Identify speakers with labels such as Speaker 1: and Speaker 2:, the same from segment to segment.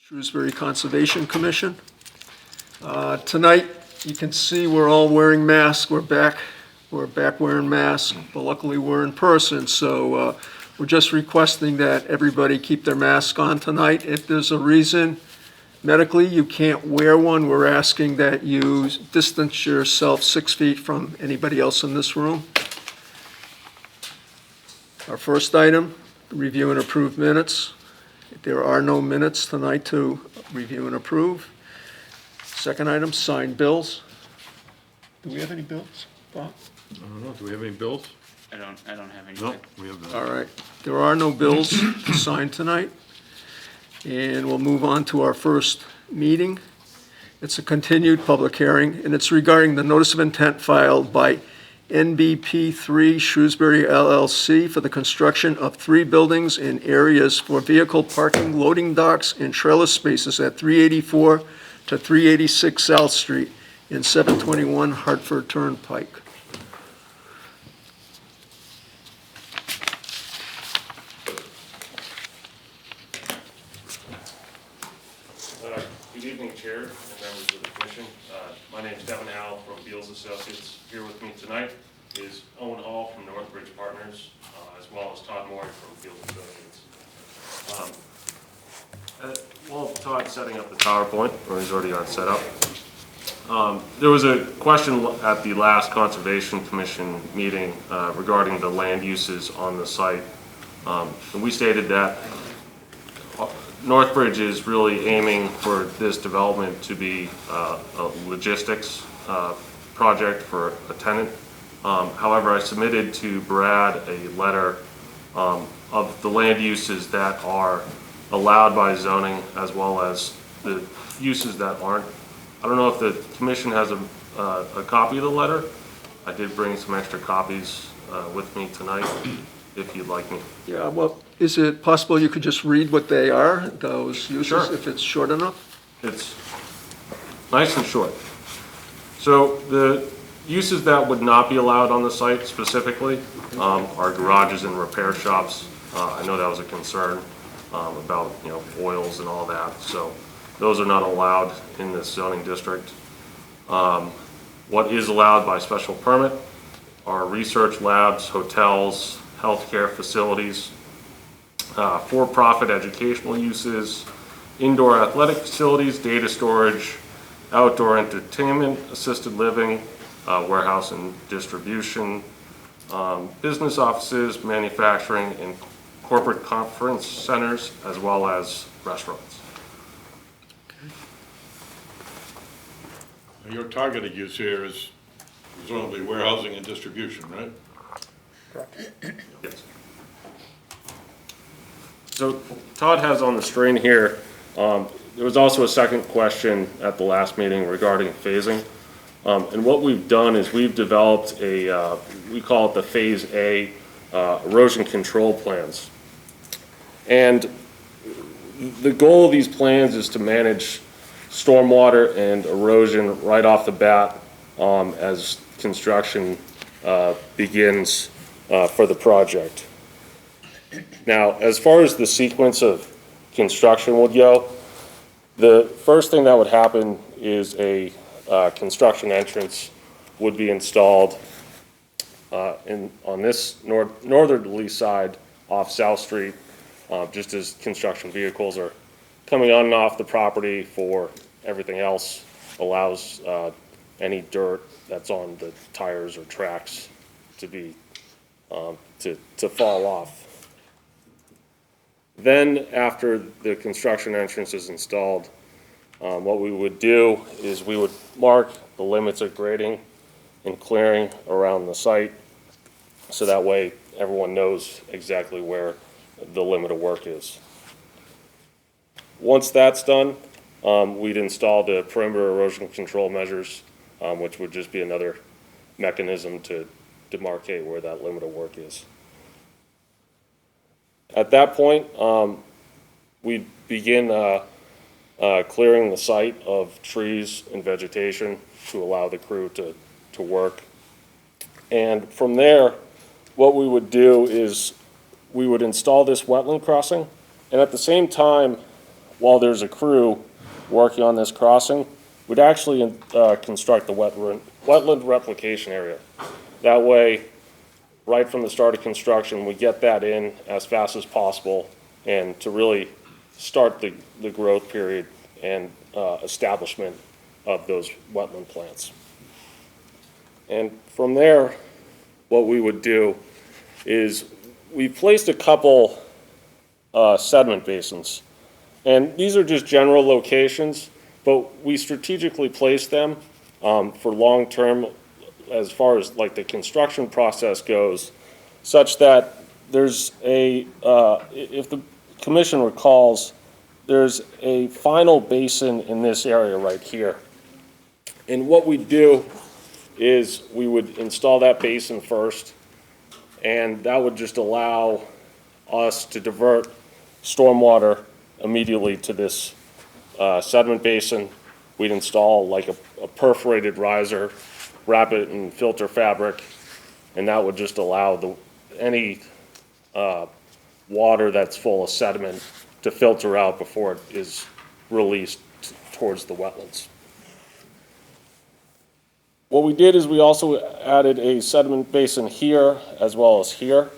Speaker 1: Shrewsbury Conservation Commission. Tonight, you can see we're all wearing masks. We're back wearing masks, but luckily we're in person. So we're just requesting that everybody keep their mask on tonight. If there's a reason medically you can't wear one, we're asking that you distance yourself 6 feet from anybody else in this room. Our first item, review and approve minutes. There are no minutes tonight to review and approve. Second item, sign bills. Do we have any bills, Bob?
Speaker 2: I don't know, do we have any bills?
Speaker 3: I don't have any.
Speaker 2: No, we have none.
Speaker 1: All right, there are no bills to sign tonight. And we'll move on to our first meeting. It's a continued public hearing, and it's regarding the notice of intent filed by NBP3 Shrewsbury LLC for the construction of 3 buildings in areas for vehicle parking, loading docks, and trailer spaces at 384 to 386 South Street and 721 Hartford Turnpike.
Speaker 4: Good evening, Chair and members of the Commission. My name is Devin Howell from Beals Associates. Here with me tonight is Owen Hall from Northbridge Partners, as well as Todd Moore from Beals Associates. While Todd's setting up the PowerPoint, or he's already got it set up, there was a question at the last Conservation Commission meeting regarding the land uses on the site. And we stated that Northbridge is really aiming for this development to be a logistics project for a tenant. However, I submitted to Brad a letter of the land uses that are allowed by zoning as well as the uses that aren't. I don't know if the commission has a copy of the letter. I did bring some extra copies with me tonight if you'd like me.
Speaker 1: Yeah, well, is it possible you could just read what they are, those uses,
Speaker 4: Sure.
Speaker 1: if it's short enough?
Speaker 4: It's nice and short. So the uses that would not be allowed on the site specifically are garages and repair shops. I know that was a concern about oils and all that. So those are not allowed in this zoning district. What is allowed by special permit are research labs, hotels, healthcare facilities, for-profit educational uses, indoor athletic facilities, data storage, outdoor entertainment, assisted living, warehouse and distribution, business offices, manufacturing, and corporate conference centers, as well as restaurants.
Speaker 2: Your targeted use here is presumably warehousing and distribution, right?
Speaker 4: Yes. So Todd has on the screen here, there was also a second question at the last meeting regarding phasing. And what we've done is we've developed a, we call it the Phase A erosion control plans. And the goal of these plans is to manage stormwater and erosion right off the bat as construction begins for the project. Now, as far as the sequence of construction would go, the first thing that would happen is a construction entrance would be installed on this northerly side off South Street, just as construction vehicles are coming on and off the property. For everything else, allows any dirt that's on the tires or tracks to be to fall off. Then after the construction entrance is installed, what we would do is we would mark the limits of grading and clearing around the site, so that way everyone knows exactly where the limit of work is. Once that's done, we'd install the perimeter erosion control measures, which would just be another mechanism to demarcate where that limit of work is. At that point, we begin clearing the site of trees and vegetation to allow the crew to work. And from there, what we would do is we would install this wetland crossing, and at the same time, while there's a crew working on this crossing, we'd actually construct the wetland replication area. That way, right from the start of construction, we get that in as fast as possible and to really start the growth period and establishment of those wetland plants. And from there, what we would do is we placed a couple sediment basins. And these are just general locations, but we strategically placed them for long-term as far as like the construction process goes, such that there's a, if the commission recalls, there's a final basin in this area right here. And what we do is we would install that basin first, and that would just allow us to divert stormwater immediately to this sediment basin. We'd install like a perforated riser, wrap it in filter fabric, and that would just allow any water that's full of sediment to filter out before it is released towards the wetlands. What we did is we also added a sediment basin here as well as here.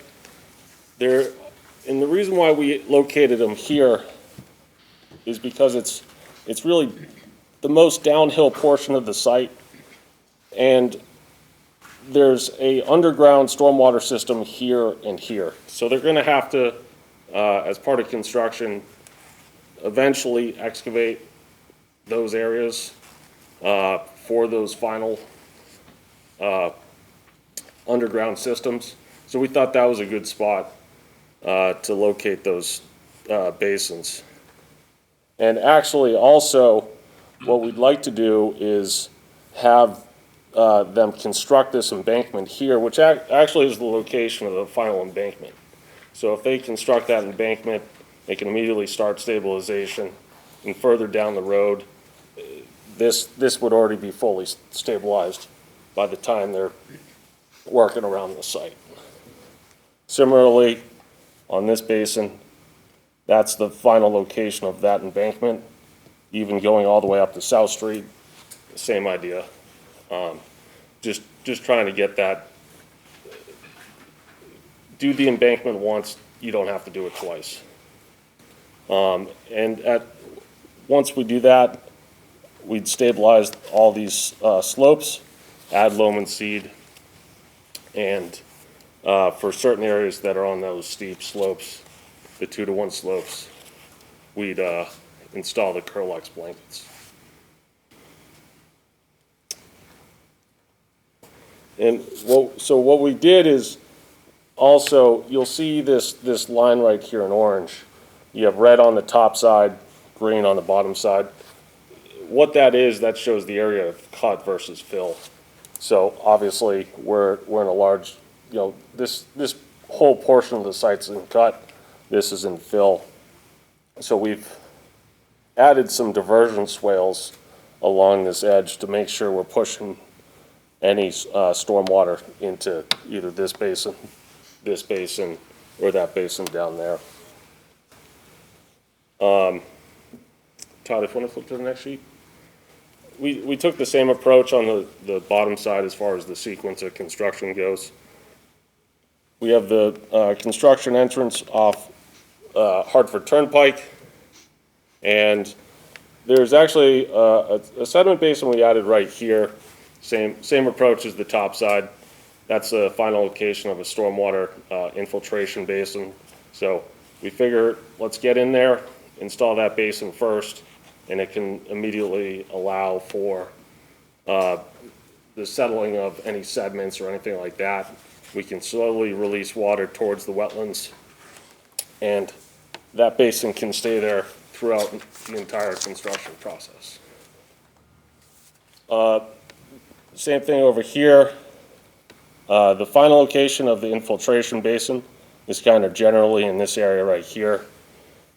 Speaker 4: And the reason why we located them here is because it's really the most downhill portion of the site, and there's a underground stormwater system here and here. So they're going to have to, as part of construction, eventually excavate those areas for those final underground systems. So we thought that was a good spot to locate those basins. And actually also what we'd like to do is have them construct this embankment here, which actually is the location of the final embankment. So if they construct that embankment, they can immediately start stabilization, and further down the road, this would already be fully stabilized by the time they're working around the site. Similarly, on this basin, that's the final location of that embankment, even going all the way up to South Street, same idea. Just trying to get that, do the embankment once, you don't have to do it twice. And once we do that, we'd stabilize all these slopes, add loam and seed, and for certain areas that are on those steep slopes, the 2-to-1 slopes, we'd install the Curlex blankets. And so what we did is also, you'll see this line right here in orange. You have red on the top side, green on the bottom side. What that is, that shows the area of cut versus fill. So obviously, we're in a large, this whole portion of the site's in cut. This is in fill. So we've added some diversion swales along this edge to make sure we're pushing any stormwater into either this basin, or that basin down there. Todd, if you want to flip to the next sheet. We took the same approach on the bottom side as far as the sequence of construction goes. We have the construction entrance off Hartford Turnpike, and there's actually a sediment basin we added right here. Same approach as the top side. That's the final location of a stormwater infiltration basin. So we figure, let's get in there, install that basin first, and it can immediately allow for the settling of any sediments or anything like that. We can slowly release water towards the wetlands, and that basin can stay there throughout the entire construction process. Same thing over here. The final location of the infiltration basin is kind of generally in this area right here.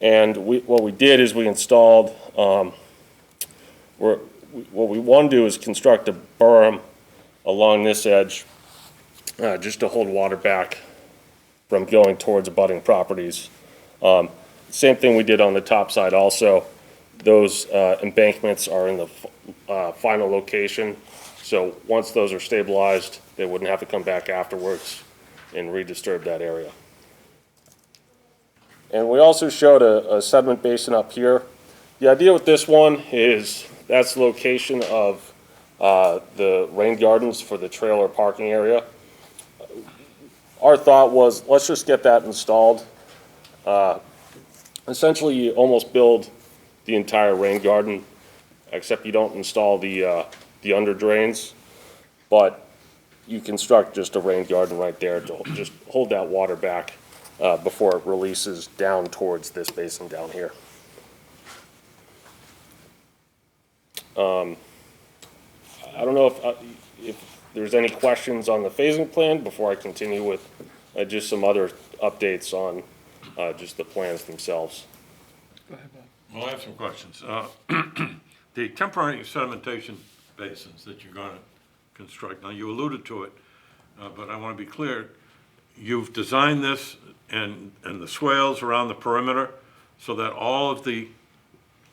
Speaker 4: And what we did is we installed, what we want to do is construct a berm along this edge just to hold water back from going towards abutting properties. Same thing we did on the top side also. those embankments are in the final location. So once those are stabilized, they wouldn't have to come back afterwards and redisturb that area. And we also showed a sediment basin up here. The idea with this one is that's the location of the rain gardens for the trailer parking area. Our thought was, let's just get that installed. Essentially, you almost build the entire rain garden, except you don't install the under drains, but you construct just a rain garden right there to just hold that water back before it releases down towards this basin down here. I don't know if there's any questions on the phasing plan before I continue with just some other updates on just the plans themselves.
Speaker 2: Well, I have some questions. The temporary sedimentation basins that you're gonna construct, now you alluded to it, but I wanna be clear, you've designed this and the swales around the perimeter so that all of the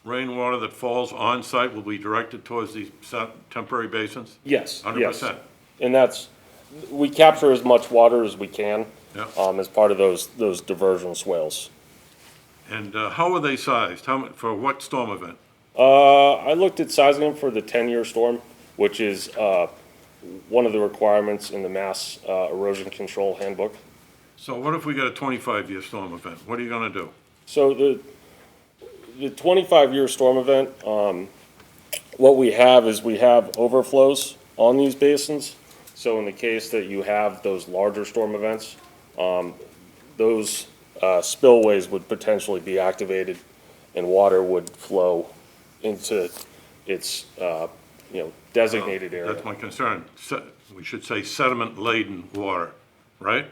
Speaker 2: rainwater that falls on site will be directed towards these temporary basins?
Speaker 4: Yes,
Speaker 2: 100%?
Speaker 4: and that's, we capture as much water as we can
Speaker 2: Yeah.
Speaker 4: as part of those diversion swales.
Speaker 2: And how are they sized? For what storm event?
Speaker 4: I looked at sizing them for the 10-year storm, which is one of the requirements in the Mass Erosion Control Handbook.
Speaker 2: So what if we get a 25-year storm event? What are you gonna do?
Speaker 4: So the 25-year storm event, what we have is we have overflows on these basins. So in the case that you have those larger storm events, those spillways would potentially be activated and water would flow into its, designated area.
Speaker 2: That's my concern. We should say sediment-laden water, right?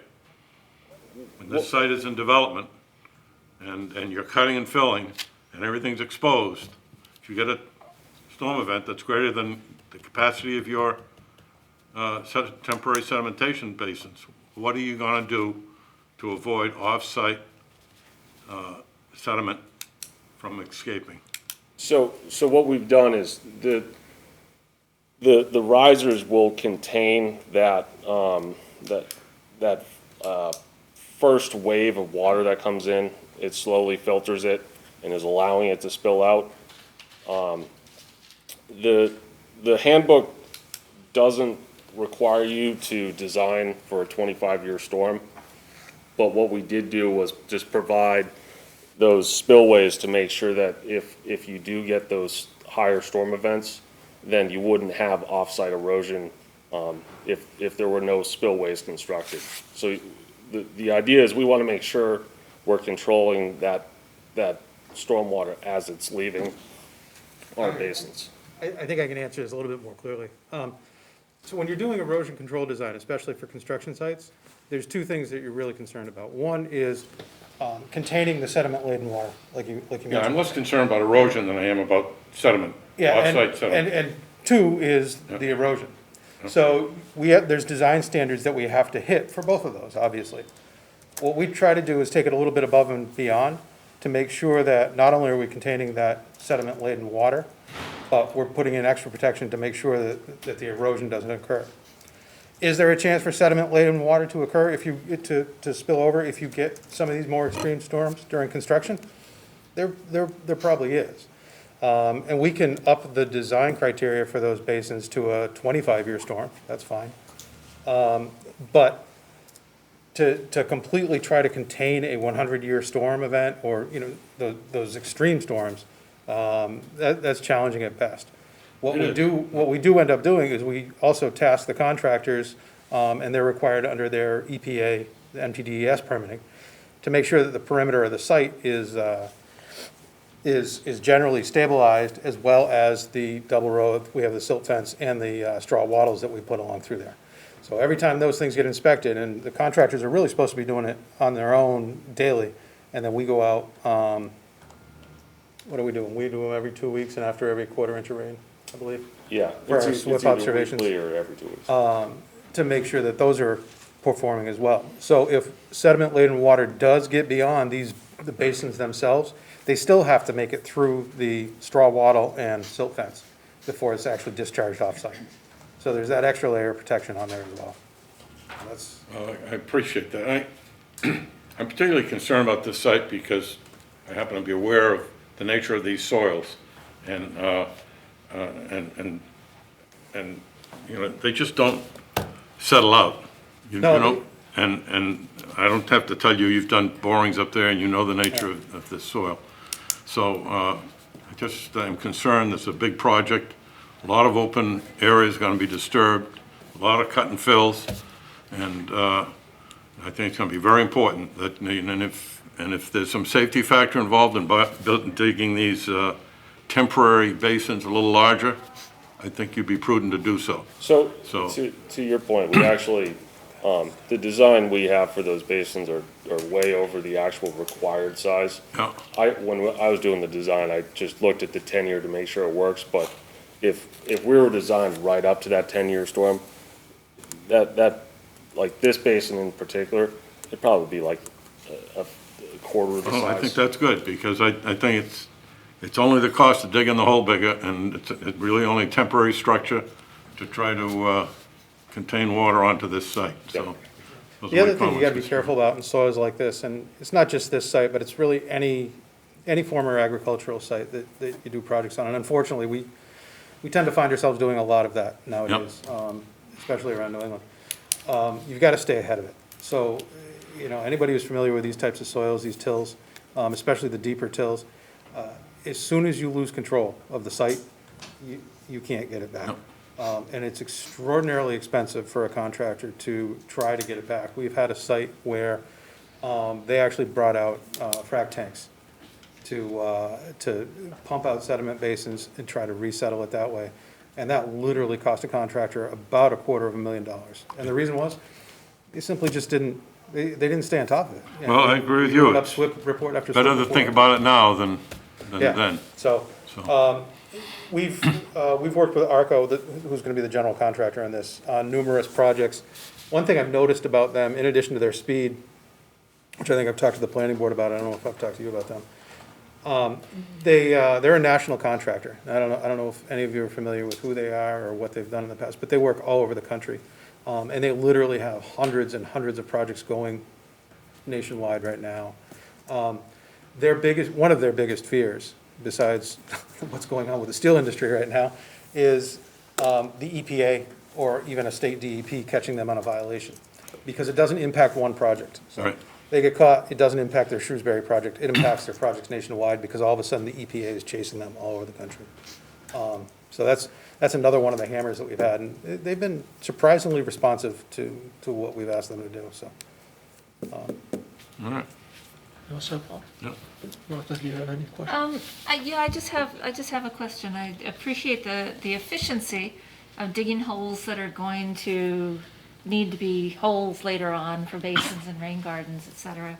Speaker 2: When this site is in development and you're cutting and filling and everything's exposed, if you get a storm event that's greater than the capacity of your temporary sedimentation basins, what are you gonna do to avoid off-site sediment from escaping?
Speaker 4: So what we've done is the risers will contain that first wave of water that comes in. It slowly filters it and is allowing it to spill out. The handbook doesn't require you to design for a 25-year storm, but what we did do was just provide those spillways to make sure that if you do get those higher storm events, then you wouldn't have off-site erosion if there were no spillways constructed. So the idea is we want to make sure we're controlling that stormwater as it's leaving our basins.
Speaker 3: I think I can answer this a little bit more clearly. So when you're doing erosion control design, especially for construction sites, there's two things that you're really concerned about. One is containing the sediment-laden water, like you mentioned.
Speaker 2: Yeah, I'm less concerned about erosion than I am about sediment,
Speaker 3: Yeah,
Speaker 2: off-site sediment.
Speaker 3: and two is the erosion. So there's design standards that we have to hit for both of those, obviously. What we try to do is take it a little bit above and beyond to make sure that not only are we containing that sediment-laden water, but we're putting in extra protection to make sure that the erosion doesn't occur. Is there a chance for sediment-laden water to occur to spill over if you get some of these more extreme storms during construction? There probably is. And we can up the design criteria for those basins to a 25-year storm, that's fine. But to completely try to contain a 100-year storm event or, those extreme storms, that's challenging at best. What we do end up doing is we also task the contractors, and they're required under their EPA, the MTDES permitting, to make sure that the perimeter of the site is generally stabilized, as well as the double row, we have the silt fence and the straw wattles that we put along through there. So every time those things get inspected, and the contractors are really supposed to be doing it on their own daily, and then we go out, what are we doing? We do them every 2 weeks and after every quarter inch of rain, I believe.
Speaker 4: Yeah.
Speaker 3: For our
Speaker 4: it's
Speaker 3: SWIP
Speaker 4: either
Speaker 3: observations.
Speaker 4: weekly or every 2 weeks.
Speaker 3: To make sure that those are performing as well. So if sediment-laden water does get beyond these the basins themselves, they still have to make it through the straw wattle and silt fence before it's actually discharged off-site. So there's that extra layer of protection on there as well. That's,
Speaker 2: I appreciate that. I'm particularly concerned about this site because I happen to be aware of the nature of these soils, and you know, they just don't settle out. You
Speaker 3: No,
Speaker 2: know, and I don't have to tell you, you've done borings up there and you know the nature of this soil. So I just am concerned, it's a big project, a lot of open areas going to be disturbed, a lot of cut and fills, and I think it's going to be very important that, and if there's some safety factor involved in digging these temporary basins a little larger, I think you'd be prudent to do so.
Speaker 4: So,
Speaker 2: So-
Speaker 4: to your point, we actually, the design we have for those basins are way over the actual required size.
Speaker 2: Yeah.
Speaker 4: When I was doing the design, I just looked at the 10-year to make sure it works, but if we were designed right up to that 10-year storm, that, like this basin in particular, it'd probably be like a quarter of the size.
Speaker 2: Oh, I think that's good, because I think it's only the cost of digging the hole bigger, and it's really only a temporary structure to try to contain water onto this site, so. those are
Speaker 3: the other
Speaker 2: my
Speaker 3: thing you gotta be
Speaker 2: comments, Mr.
Speaker 3: careful about in soils like this, and it's not just this site, but it's really any former agricultural site that you do projects on. And unfortunately, we tend to find ourselves doing a lot of that nowadays, especially around New England. You've got to stay ahead of it. So, you know, anybody who's familiar with these types of soils, these tills, especially the deeper tills, as soon as you lose control of the site, you can't get it back. And it's extraordinarily expensive for a contractor to try to get it back. We've had a site where they actually brought out frac tanks to pump out sediment basins and try to resettle it that way. And that literally cost a contractor about $250,000. And the reason was, they simply just didn't, they didn't stay on top of it.
Speaker 2: Well, I agree with
Speaker 3: We
Speaker 2: you.
Speaker 3: put up SWIP report after SWIP
Speaker 2: Better to
Speaker 3: report.
Speaker 2: think about it now than
Speaker 3: Yeah.
Speaker 2: then.
Speaker 3: So, we've worked with ARCO, who's gonna be the general contractor on this, on numerous projects. One thing I've noticed about them, in addition to their speed, which I think I've talked to the planning board about, I don't know if I've talked to you about them. They're a national contractor. I don't know if any of you are familiar with who they are or what they've done in the past, but they work all over the country. And they literally have hundreds and hundreds of projects going nationwide right now. One of their biggest fears, besides what's going on with the steel industry right now, is the EPA or even a state DEP catching them on a violation, because it doesn't impact one project. So
Speaker 2: Right.
Speaker 3: they get caught, it doesn't impact their Shrewsbury project, it impacts their projects nationwide, because all of a sudden the EPA is chasing them all over the country. So that's another one of the hammers that we've had, and they've been surprisingly responsive to what we've asked them to do, so.
Speaker 2: All right.
Speaker 1: You also, Paul?
Speaker 2: Yeah.
Speaker 1: Martha, do you have any questions?
Speaker 5: Yeah, I just have a question. I appreciate the efficiency of digging holes that are going to need to be holes later on for basins and rain gardens, et cetera.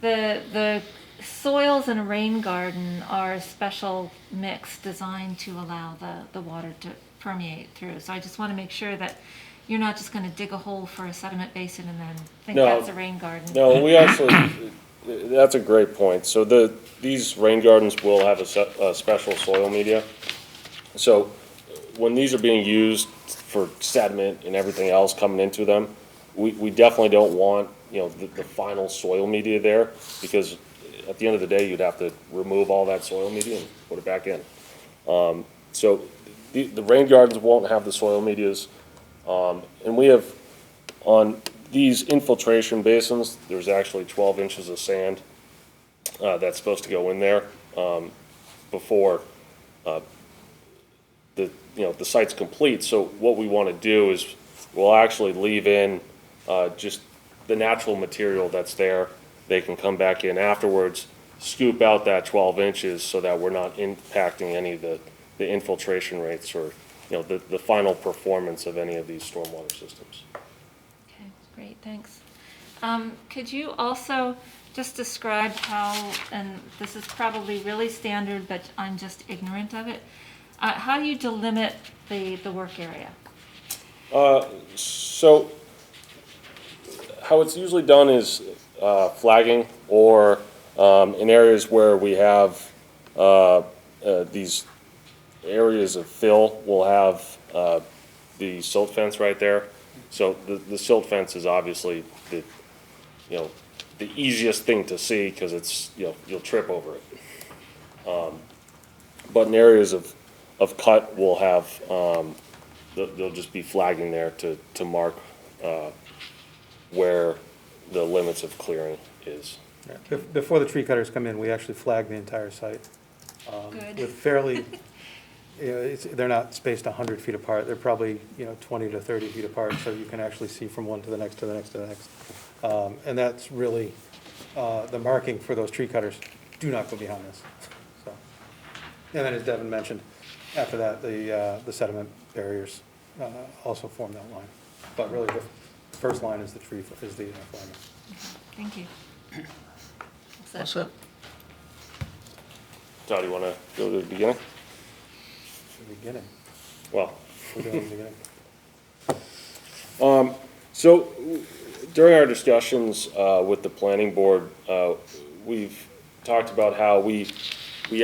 Speaker 5: The soils in a rain garden are a special mix designed to allow the water to permeate through. So I just want to make sure that you're not just going to dig a hole for a sediment basin and then think
Speaker 4: No.
Speaker 5: that's a rain garden.
Speaker 4: No, we actually, that's a great point. So these rain gardens will have a special soil media. So when these are being used for sediment and everything else coming into them, we definitely don't want, you know, the final soil media there, because at the end of the day, you'd have to remove all that soil media and put it back in. So the rain gardens won't have the soil medias. And we have, on these infiltration basins, there's actually 12 inches of sand that's supposed to go in there before the site's complete. So what we want to do is we'll actually leave in just the natural material that's there. They can come back in afterwards, scoop out that 12 inches so that we're not impacting any of the infiltration rates or, you know, the final performance of any of these stormwater systems.
Speaker 5: Okay, great, thanks. Could you also just describe how, and this is probably really standard, but I'm just ignorant of it, how do you delimit the work area?
Speaker 4: So how it's usually done is flagging, or in areas where we have these areas of fill, we'll have the silt fence right there. So the silt fence is obviously the, the easiest thing to see because it's, you'll trip over it. But in areas of cut, we'll have, they'll just be flagging there to mark where the limits of clearing is.
Speaker 3: Before the tree cutters come in, we actually flag the entire site.
Speaker 5: Good.
Speaker 3: With fairly, they're not spaced 100 feet apart, they're probably, 20 to 30 feet apart, so you can actually see from one to the next, to the next, to the next. And that's really, the marking for those tree cutters do not go behind this, so. And then as Devin mentioned, after that, the sediment barriers also form that line. But really, the first line is the tree, is the flagging.
Speaker 5: Thank you.
Speaker 1: What's that?
Speaker 4: Todd, you want to go to the beginning?
Speaker 3: The beginning,
Speaker 4: Well,
Speaker 3: we're doing the beginning.
Speaker 4: so during our discussions with the planning board, we've talked about how we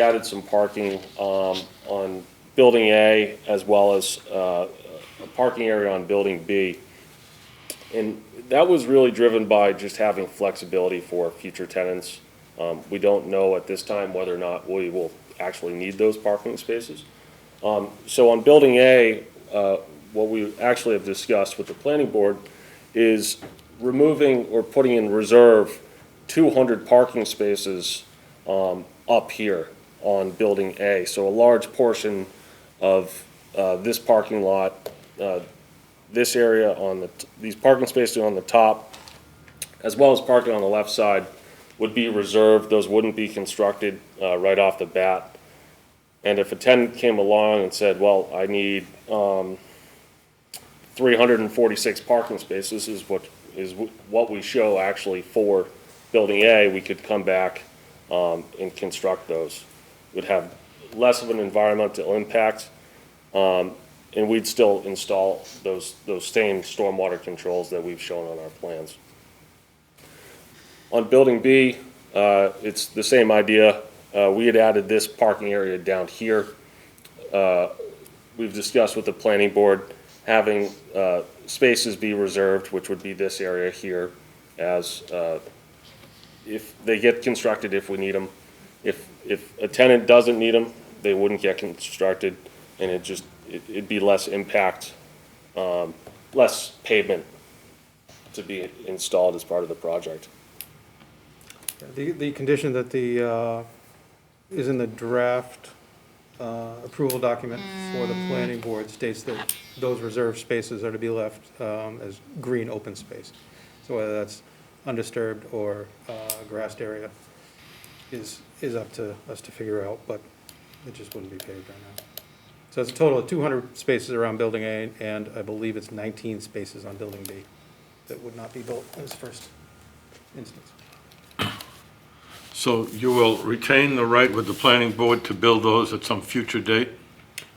Speaker 4: added some parking on Building A as well as a parking area on Building B. And that was really driven by just having flexibility for future tenants. We don't know at this time whether or not we will actually need those parking spaces. So on Building A, what we actually have discussed with the planning board is removing or putting in reserve 200 parking spaces up here on Building A. So a large portion of this parking lot, this area on these parking spaces on the top, as well as parking on the left side, would be reserved. Those wouldn't be constructed right off the bat. And if a tenant came along and said, well, I need 346 parking spaces is what we show actually for Building A, we could come back and construct those. Would have less of an environmental impact, and we'd still install those same stormwater controls that we've shown on our plans. On Building B, it's the same idea. We had added this parking area down here. We've discussed with the planning board having spaces be reserved, which would be this area here, as if they get constructed if we need them. If a tenant doesn't need them, they wouldn't get constructed, and it'd be less impact, less pavement to be installed as part of the project.
Speaker 3: The condition that is in the draft approval document for the planning board states that those reserved spaces are to be left as green open space. So whether that's undisturbed or grassed area is up to us to figure out, but it just wouldn't be paved right now. So it's a total of 200 spaces around Building A, and I believe it's 19 spaces on Building B that would not be built in this first instance.
Speaker 2: So you will retain the right with the planning board to build those at some future date?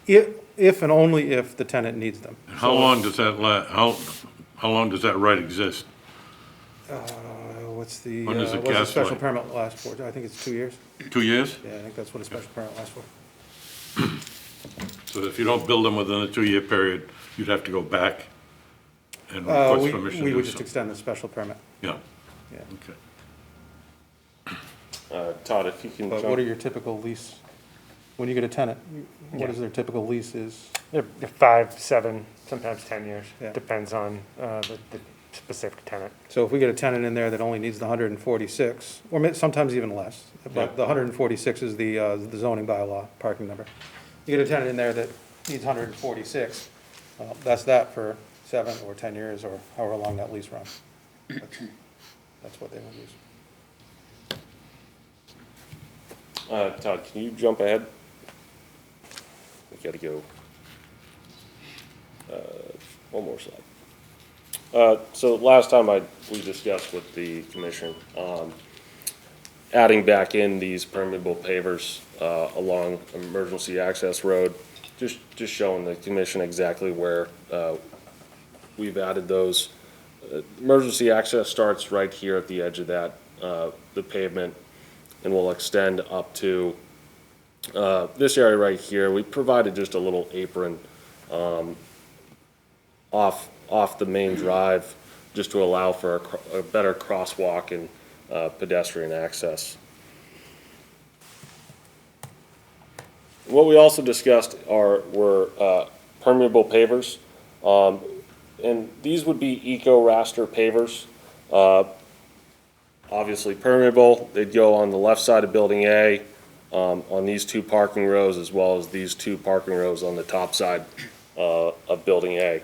Speaker 3: If and only if the tenant needs them.
Speaker 2: And how long does that how long does that right exist?
Speaker 3: What's the
Speaker 2: When does it
Speaker 3: what's the
Speaker 2: gas
Speaker 3: special
Speaker 2: light?
Speaker 3: permit last for? I think it's 2 years.
Speaker 2: 2 years?
Speaker 3: Yeah, I think that's what a special permit lasts for.
Speaker 2: So if you don't build them within a 2-year period, you'd have to go back and request permission
Speaker 3: We
Speaker 2: to
Speaker 3: would
Speaker 2: do
Speaker 3: just
Speaker 2: so?
Speaker 3: extend the special permit,
Speaker 2: Yeah,
Speaker 3: yeah.
Speaker 2: okay.
Speaker 4: Todd, if you can
Speaker 3: But
Speaker 4: jump.
Speaker 3: what are your typical lease, when you get a tenant, what is their typical lease is?
Speaker 6: They're 5, 7, sometimes 10 years.
Speaker 3: Yeah.
Speaker 6: Depends on the specific tenant.
Speaker 3: So if we get a tenant in there that only needs the 146, or sometimes even less,
Speaker 2: Yeah.
Speaker 3: but the 146 is the zoning bylaw parking number. You get a tenant in there that needs 146, that's that for 7 or 10 years, or however long that lease runs. That's what they will use.
Speaker 4: Todd, can you jump ahead? We gotta go. One more slide. So last time we discussed with the commission, adding back in these permeable pavers, along emergency access road, just showing the commission exactly where, we've added those. emergency access starts right here at the edge of that, the pavement, and will extend up to this area right here. We provided just a little apron off the main drive, just to allow for a better crosswalk and pedestrian access. What we also discussed were permeable pavers, and these would be eco-raster pavers. Obviously permeable, they'd go on the left side of Building A, on these 2 parking rows, as well as these 2 parking rows on the top side of Building A.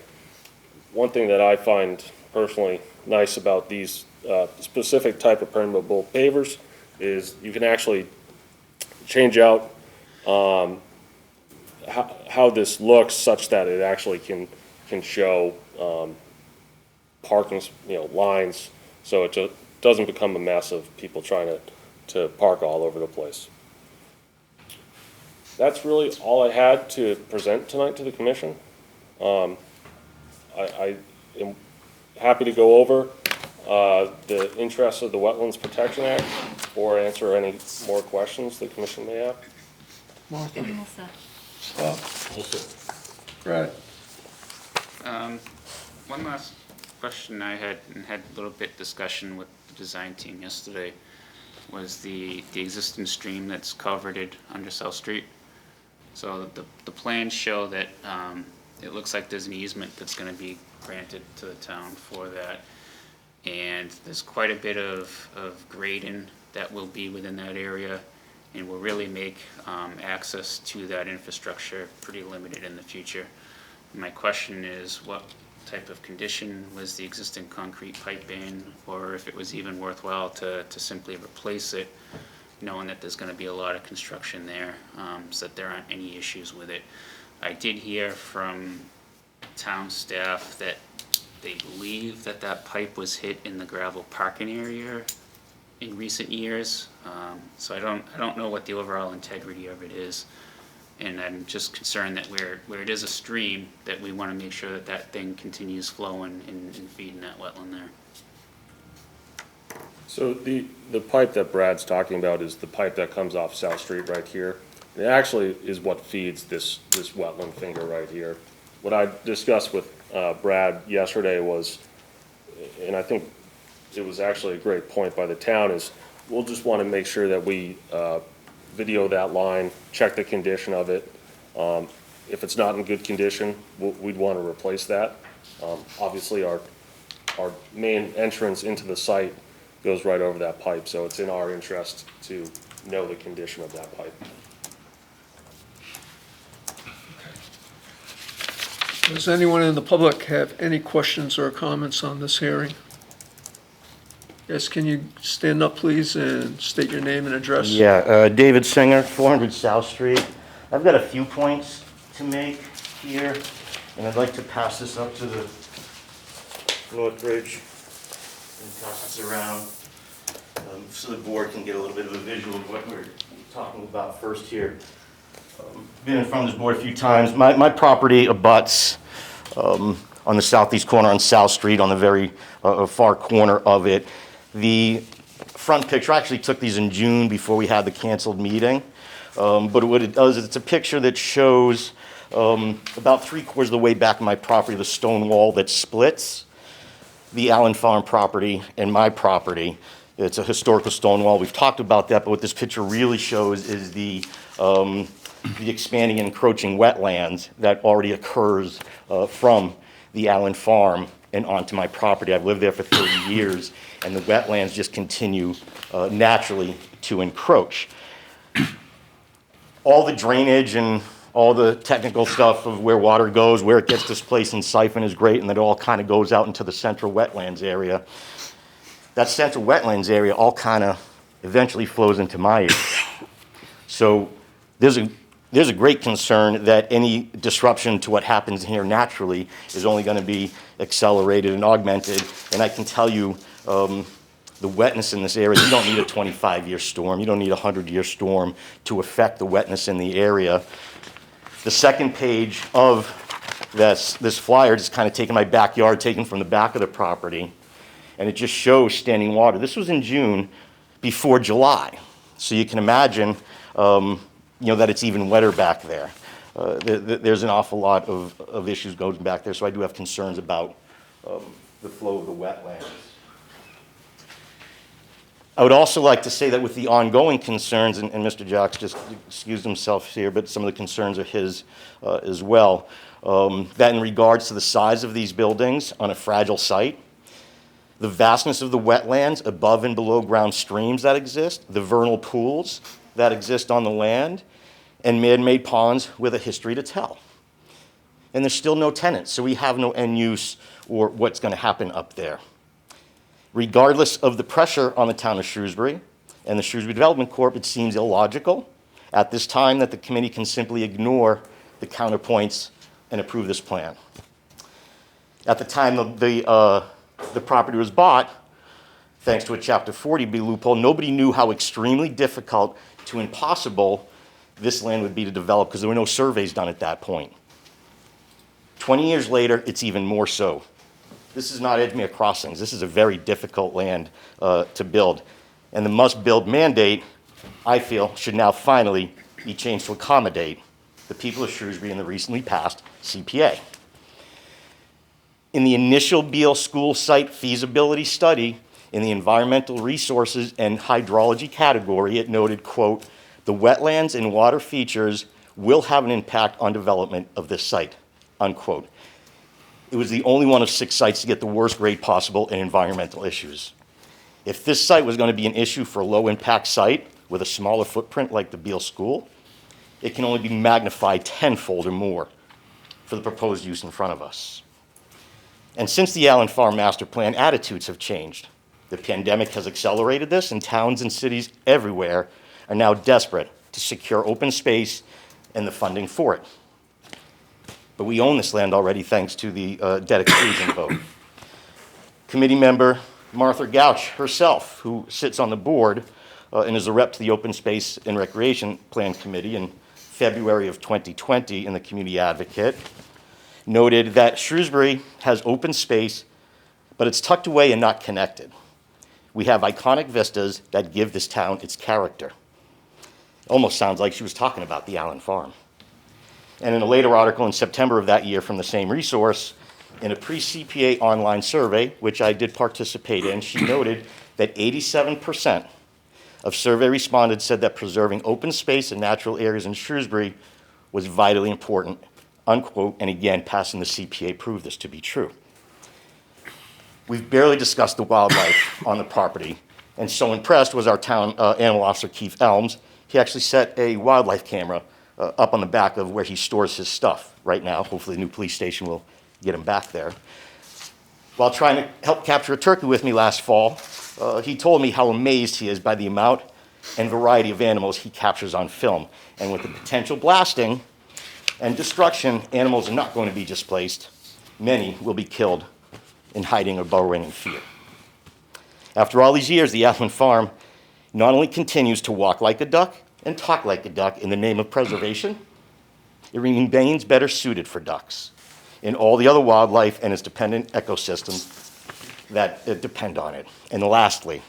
Speaker 4: One thing that I find personally nice about these specific type of permeable pavers is you can actually change out how this looks such that it actually can show parking, lines, so it just doesn't become a mess of people trying to park all over the place. That's really all I had to present tonight to the commission. I am happy to go over the interests of the Wetlands Protection Act or answer any more questions the commission may have.
Speaker 1: Martha?
Speaker 5: All set.
Speaker 1: Brad?
Speaker 7: One last question I had, and had a little bit discussion with the design team yesterday, was the existing stream that's culverted under South Street. So the plans show that it looks like there's an easement that's gonna be granted to the town for that. And there's quite a bit of grading that will be within that area, and will really make access to that infrastructure pretty limited in the future. My question is, what type of condition was the existing concrete pipe in, or if it was even worthwhile to simply replace it, knowing that there's gonna be a lot of construction there, so that there aren't any issues with it. I did hear from town staff that they believe that that pipe was hit in the gravel parking area in recent years. So I don't know what the overall integrity of it is. And I'm just concerned that where it is a stream, that we want to make sure that that thing continues flowing and feeding that wetland there.
Speaker 4: So the pipe that Brad's talking about is the pipe that comes off South Street right here. It actually is what feeds this wetland finger right here. What I discussed with Brad yesterday was, and I think it was actually a great point by the town, is we'll just want to make sure that we video that line, check the condition of it. If it's not in good condition, we'd want to replace that. Obviously, our main entrance into the site goes right over that pipe, so it's in our interest to know the condition of that pipe.
Speaker 1: Does anyone in the public have any questions or comments on this hearing? Yes, can you stand up, please, and state your name and address?
Speaker 8: Yeah, David Singer, 400 South Street. I've got a few points to make here, and I'd like to pass this up to the North Bridge and pass this around so the board can get a little bit of a visual of what we're talking about first here. Been in front of this board a few times. My property abuts on the southeast corner on South Street, on the very far corner of it. The front picture, I actually took these in June before we had the canceled meeting. But what it does is it's a picture that shows about 3/4 of the way back in my property, the stone wall that splits the Allen Farm property and my property. It's a historical stone wall. We've talked about that, but what this picture really shows is the expanding and encroaching wetlands that already occurs from the Allen Farm and onto my property. I've lived there for 30 years, and the wetlands just continue naturally to encroach. All the drainage and all the technical stuff of where water goes, where it gets displaced and siphon is great, and it all kind of goes out into the central wetlands area. That central wetlands area all kind of eventually flows into my area. So there's a great concern that any disruption to what happens here naturally is only going to be accelerated and augmented. And I can tell you, the wetness in this area, you don't need a 25-year storm. You don't need a 100-year storm to affect the wetness in the area. The second page of this flyer, just kind of taken my backyard, taken from the back of the property, and it just shows standing water. This was in June before July. So you can imagine, that it's even wetter back there. There's an awful lot of issues going back there, so I do have concerns about the flow of the wetlands. I would also like to say that with the ongoing concerns, and Mr. Jocks just excused himself here, but some of the concerns are his as well, that in regards to the size of these buildings on a fragile site, the vastness of the wetlands above and below ground streams that exist, the vernal pools that exist on the land, and man-made ponds with a history to tell. And there's still no tenants, so we have no end use or what's going to happen up there. Regardless of the pressure on the town of Shrewsbury and the Shrewsbury Development Corp., it seems illogical at this time that the committee can simply ignore the counterpoints and approve this plan. At the time the property was bought, thanks to a Chapter 40B loophole, nobody knew how extremely difficult to impossible this land would be to develop because there were no surveys done at that point. 20 years later, it's even more so. This is not Edgemere Crossings. This is a very difficult land to build. And the must-build mandate, I feel, should now finally be changed to accommodate the people of Shrewsbury in the recently passed CPA. In the initial Beale School site feasibility study, in the environmental resources and hydrology category, it noted, quote, "The wetlands and water features will have an impact on development of this site," unquote. It was the only one of 6 sites to get the worst grade possible in environmental issues. If this site was going to be an issue for a low-impact site with a smaller footprint like the Beale School, it can only be magnified tenfold or more for the proposed use in front of us. And since the Allen Farm Master Plan, attitudes have changed. The pandemic has accelerated this, and towns and cities everywhere are now desperate to secure open space and the funding for it. But we own this land already thanks to the debt exclusion vote. Committee member Martha Gouch herself, who sits on the board and is a rep to the Open Space and Recreation Plan Committee in February of 2020 and the Community Advocate, noted that Shrewsbury has open space, but it's tucked away and not connected. We have iconic vistas that give this town its character. Almost sounds like she was talking about the Allen Farm. And in a later article in September of that year from the same resource, in a pre-CPA online survey, which I did participate in, she noted that 87% of survey respondents said that preserving open space and natural areas in Shrewsbury was vitally important, unquote, and again, passing the CPA proved this to be true. We've barely discussed the wildlife on the property, and so impressed was our town animal officer, Keith Elms. He actually set a wildlife camera up on the back of where he stores his stuff right now. Hopefully the new police station will get him back there. While trying to help capture a turkey with me last fall, he told me how amazed he is by the amount and variety of animals he captures on film. And with the potential blasting and destruction, animals are not going to be displaced. Many will be killed in hiding or burrowing in fear. After all these years, the Allen Farm not only continues to walk like a duck and talk like a duck in the name of preservation, it remains better suited for ducks and all the other wildlife and its dependent ecosystems that depend on it. And lastly,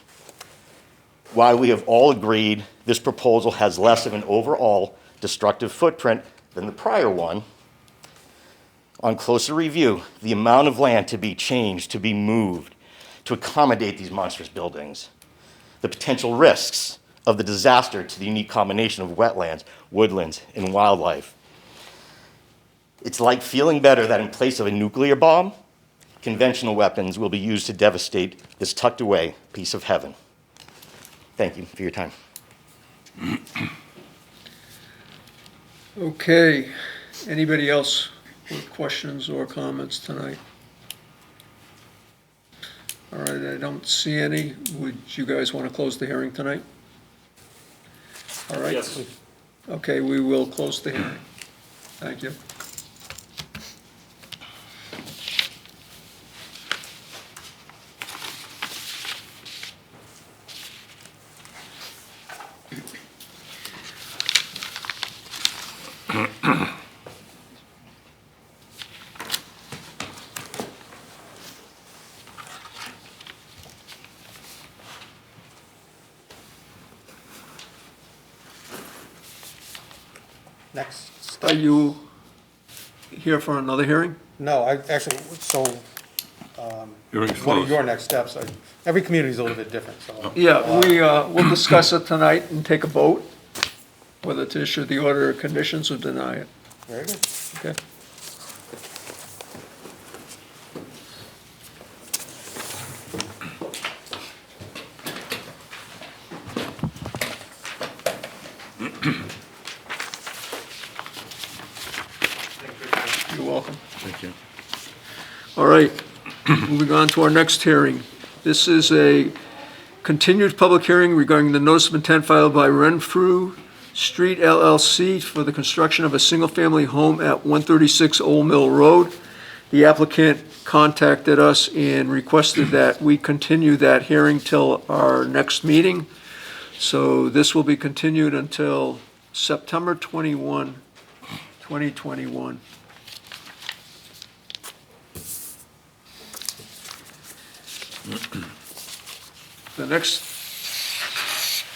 Speaker 8: while we have all agreed this proposal has less of an overall destructive footprint than the prior one, on closer review, the amount of land to be changed, to be moved, to accommodate these monstrous buildings, the potential risks of the disaster to the unique combination of wetlands, woodlands, and wildlife. It's like feeling better that in place of a nuclear bomb, conventional weapons will be used to devastate this tucked away piece of heaven. Thank you for your time.
Speaker 1: Okay, anybody else with questions or comments tonight? All right, I don't see any. Would you guys want to close the hearing tonight? All right.
Speaker 4: Yes.
Speaker 1: Okay, we will close the hearing. Thank you.
Speaker 3: next
Speaker 1: Are
Speaker 3: step.
Speaker 1: you here for another hearing?
Speaker 3: No, I, actually, so,
Speaker 2: Hearing's
Speaker 3: what are
Speaker 2: closed.
Speaker 3: your next steps? Every community's a little bit different, so.
Speaker 1: Yeah, we'll discuss it tonight and take a vote, whether to issue the order of conditions or deny it,
Speaker 3: Very good.
Speaker 1: okay? You're welcome.
Speaker 2: Thank you.
Speaker 1: All right, moving on to our next hearing. This is a continued public hearing regarding the notice of intent filed by Renfrew Street LLC for the construction of a single-family home at 136 Old Mill Road. The applicant contacted us and requested that we continue that hearing till our next meeting. So this will be continued until September 21, 2021. The next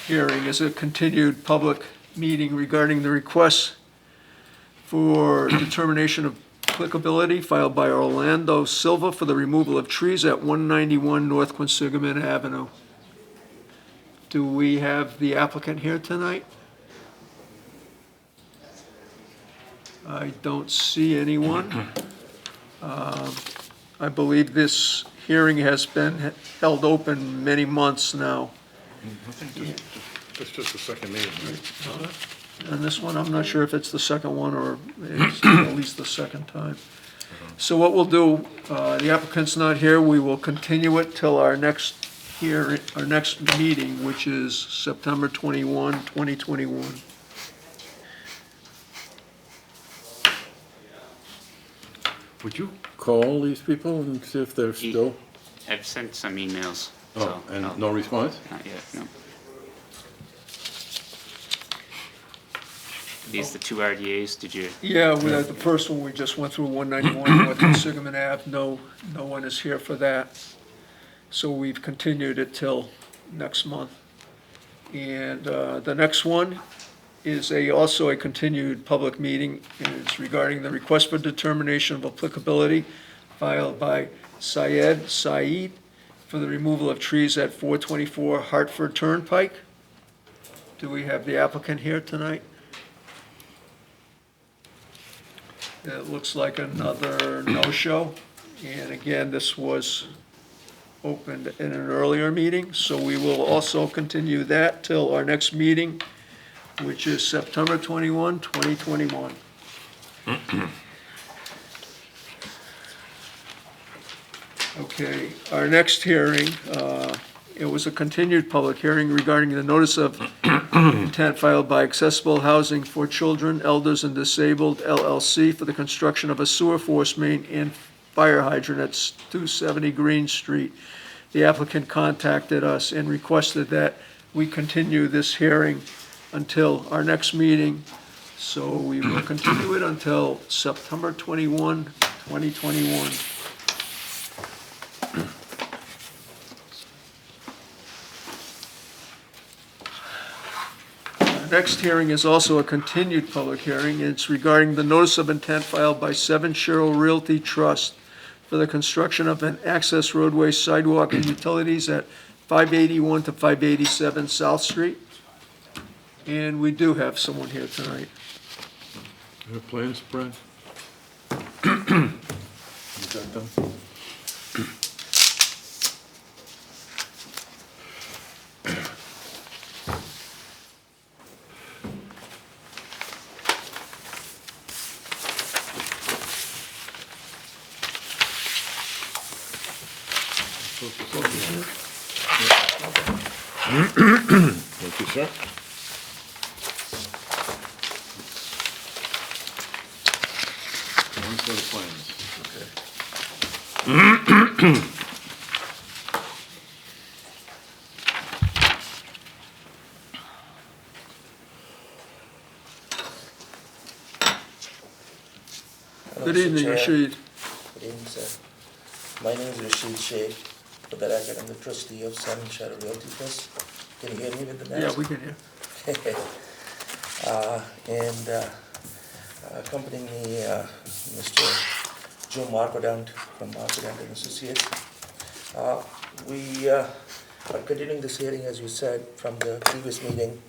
Speaker 1: hearing is a continued public meeting regarding the request for determination of applicability filed by Orlando Silva for the removal of trees at 191 North Consignment Avenue. Do we have the applicant here tonight? I don't see anyone. I believe this hearing has been held open many months now.
Speaker 2: I think that's just the second meeting, right?
Speaker 1: And this one, I'm not sure if it's the second one or it's at least the second time. So what we'll do, the applicant's not here, we will continue it till our next meeting, which is September 21, 2021.
Speaker 2: Would you call these people and see if they're still?
Speaker 7: I've sent some emails,
Speaker 2: Oh,
Speaker 7: so.
Speaker 2: and
Speaker 7: I'll-
Speaker 2: no response?
Speaker 7: Not yet, no. These the two RDAs, did you?
Speaker 1: Yeah, we had the first one, we just went through 191 North Consignment Ave, no one is here for that. So we've continued it till next month. And the next one is also a continued public meeting, and it's regarding the request for determination of applicability filed by Said for the removal of trees at 424 Hartford Turnpike. Do we have the applicant here tonight? It looks like another no-show. And again, this was opened in an earlier meeting, so we will also continue that till our next meeting, which is September 21, 2021. Okay, our next hearing, it was a continued public hearing regarding the notice of intent filed by Accessible Housing for Children, Elders, and Disabled LLC for the construction of a sewer force main and fire hydrant at 270 Green Street. The applicant contacted us and requested that we continue this hearing until our next meeting. So we will continue it until September 21, 2021. Next hearing is also a continued public hearing. It's regarding the notice of intent filed by 7 Sherrill Realty Trust for the construction of an access roadway, sidewalk, and utilities at 581 to 587 South Street. And we do have someone here tonight.
Speaker 2: Your plans, Brad? You got them? Thank you, sir. One for the plans.
Speaker 1: Good evening,
Speaker 9: Chair.
Speaker 1: Rashid.
Speaker 9: Good evening, sir. My name is Rashid Sheikh. For the record, I'm the trustee of 7 Shadow Realty Trust. Can you hear me with the
Speaker 1: Yeah,
Speaker 9: mask?
Speaker 1: we can hear.
Speaker 9: Accompanying me, Mr. Joe Marquardant from Marquardant and Associates. We are continuing this hearing, as you said, from the previous meeting.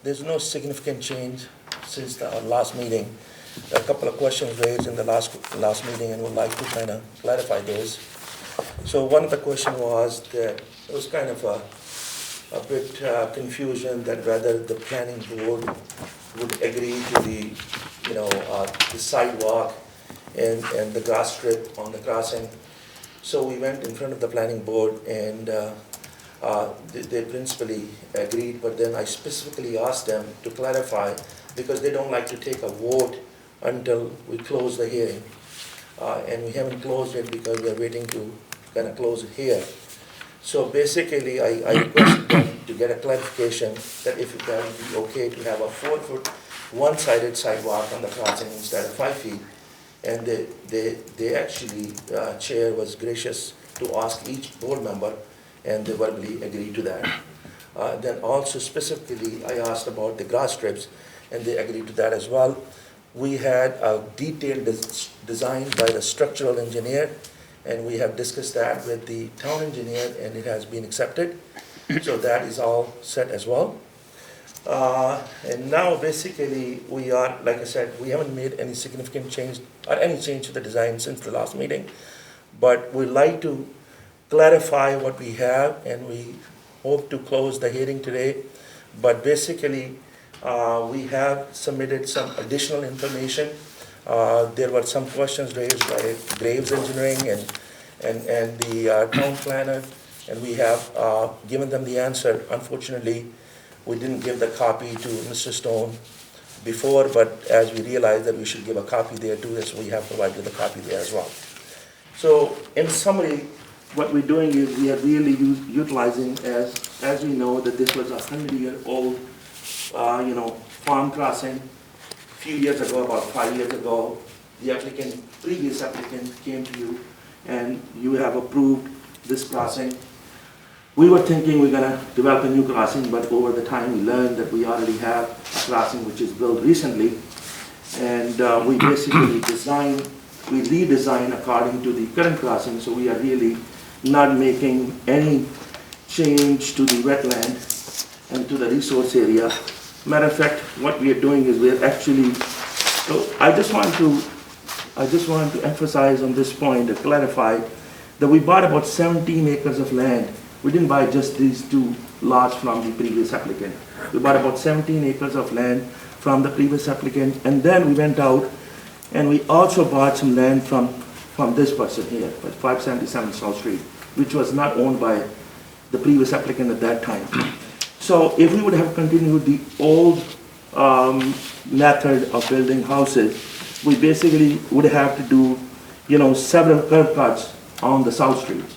Speaker 9: There's no significant change since our last meeting. There are a couple of questions raised in the last meeting, and we'd like to kind of clarify those. So one of the question was that it was kind of a bit confusion that whether the planning board would agree to the, the sidewalk and the grass strip on the crossing. So we went in front of the planning board, and they principally agreed, but then I specifically asked them to clarify, because they don't like to take a vote until we close the hearing. And we haven't closed it because we're waiting to kind of close it here. So basically, I requested them to get a clarification that if it would be okay to have a 4-foot one-sided sidewalk on the crossing instead of 5 feet. And they actually, Chair was gracious to ask each board member, and they verbally agreed to that. Then also specifically, I asked about the grass strips, and they agreed to that as well. We had a detailed design by the structural engineer, and we have discussed that with the town engineer, and it has been accepted. So that is all set as well. And now basically we are, like I said, we haven't made any significant change or any change to the design since the last meeting. But we'd like to clarify what we have, and we hope to close the hearing today. But basically, we have submitted some additional information. There were some questions raised by Graves Engineering and the town planner, and we have given them the answer. Unfortunately, we didn't give the copy to Mr. Stone before, but as we realized that we should give a copy there too, so we have provided the copy there as well. So in summary, what we're doing is we are really utilizing, as we know, that this was a 100-year-old farm crossing. A few years ago, about 5 years ago, the previous applicant came to you, and you have approved this crossing. We were thinking we're gonna develop a new crossing, but over the time we learned that we already have a crossing which is built recently. And we basically redesign according to the current crossing, so we are really not making any change to the wetland and to the resource area. Matter of fact, what we are doing is we're actually, so I just want to emphasize on this point, to clarify, that we bought about 17 acres of land. We didn't buy just these 2 lots from the previous applicant. We bought about 17 acres of land from the previous applicant, and then we went out and we also bought some land from this person here, 577 South Street, which was not owned by the previous applicant at that time. So if we would have continued the old method of building houses, we basically would have to do, several curb cuts on the South Streets.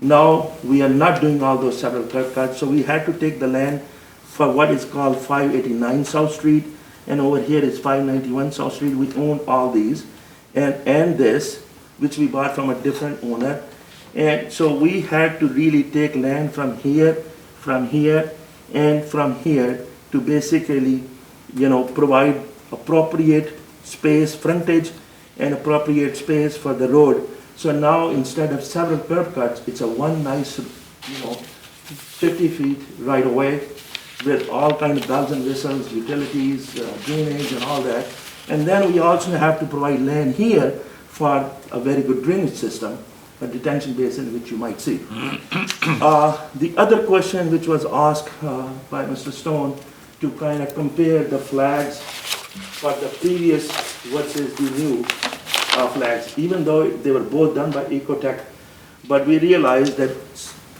Speaker 9: Now, we are not doing all those several curb cuts, so we had to take the land for what is called 589 South Street, and over here is 591 South Street. We own all these, and this, which we bought from a different owner. And so we had to really take land from here, and from here to basically, provide appropriate space, frontage, and appropriate space for the road. So now, instead of several curb cuts, it's a one nice, 50 feet right away with all kinds of bells and whistles, utilities, drainage and all that. And then we also have to provide land here for a very good drainage system, a detention basin, which you might see. The other question which was asked by Mr. Stone to kind of compare the flags for the previous versus the new flags, even though they were both done by Ecotech, but we realized that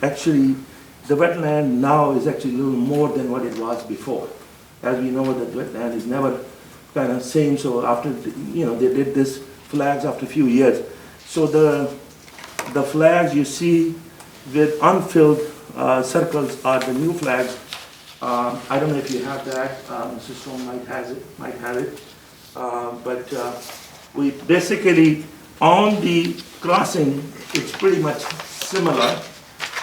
Speaker 9: actually the wetland now is actually a little more than what it was before. As we know, that wetland is never kind of same, so after, they did this flags after a few years. So the flags you see with unfilled circles are the new flags. I don't know if you have that, Mr. Stone might have it, but we basically, on the crossing, it's pretty much similar,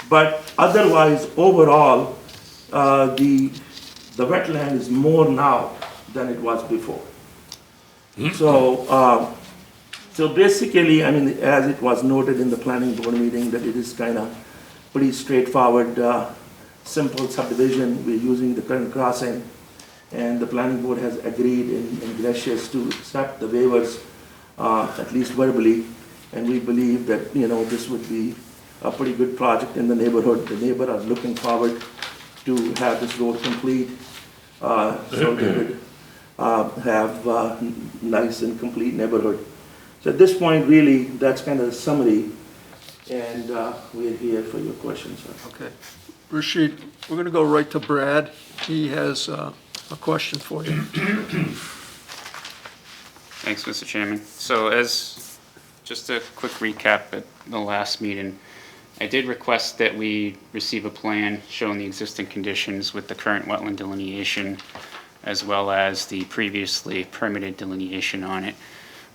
Speaker 9: but otherwise, overall, the wetland is more now than it was before.
Speaker 10: So basically, I mean, as it was noted in the planning board meeting, that it is kind of pretty straightforward, simple subdivision. We're using the current crossing, and the planning board has agreed and gracious to accept the waivers, at least verbally. And we believe that, you know, this would be a pretty good project in the neighborhood. The neighbor are looking forward to have this road complete, so they would have nice and complete neighborhood. So at this point, really, that's kind of the summary, and we're here for your questions, sir.
Speaker 1: Okay. Rashid, we're going to go right to Brad. He has a question for you.
Speaker 7: Thanks, Mr. Chairman. So just a quick recap at the last meeting, I did request that we receive a plan showing the existing conditions with the current wetland delineation, as well as the previously permitted delineation on it.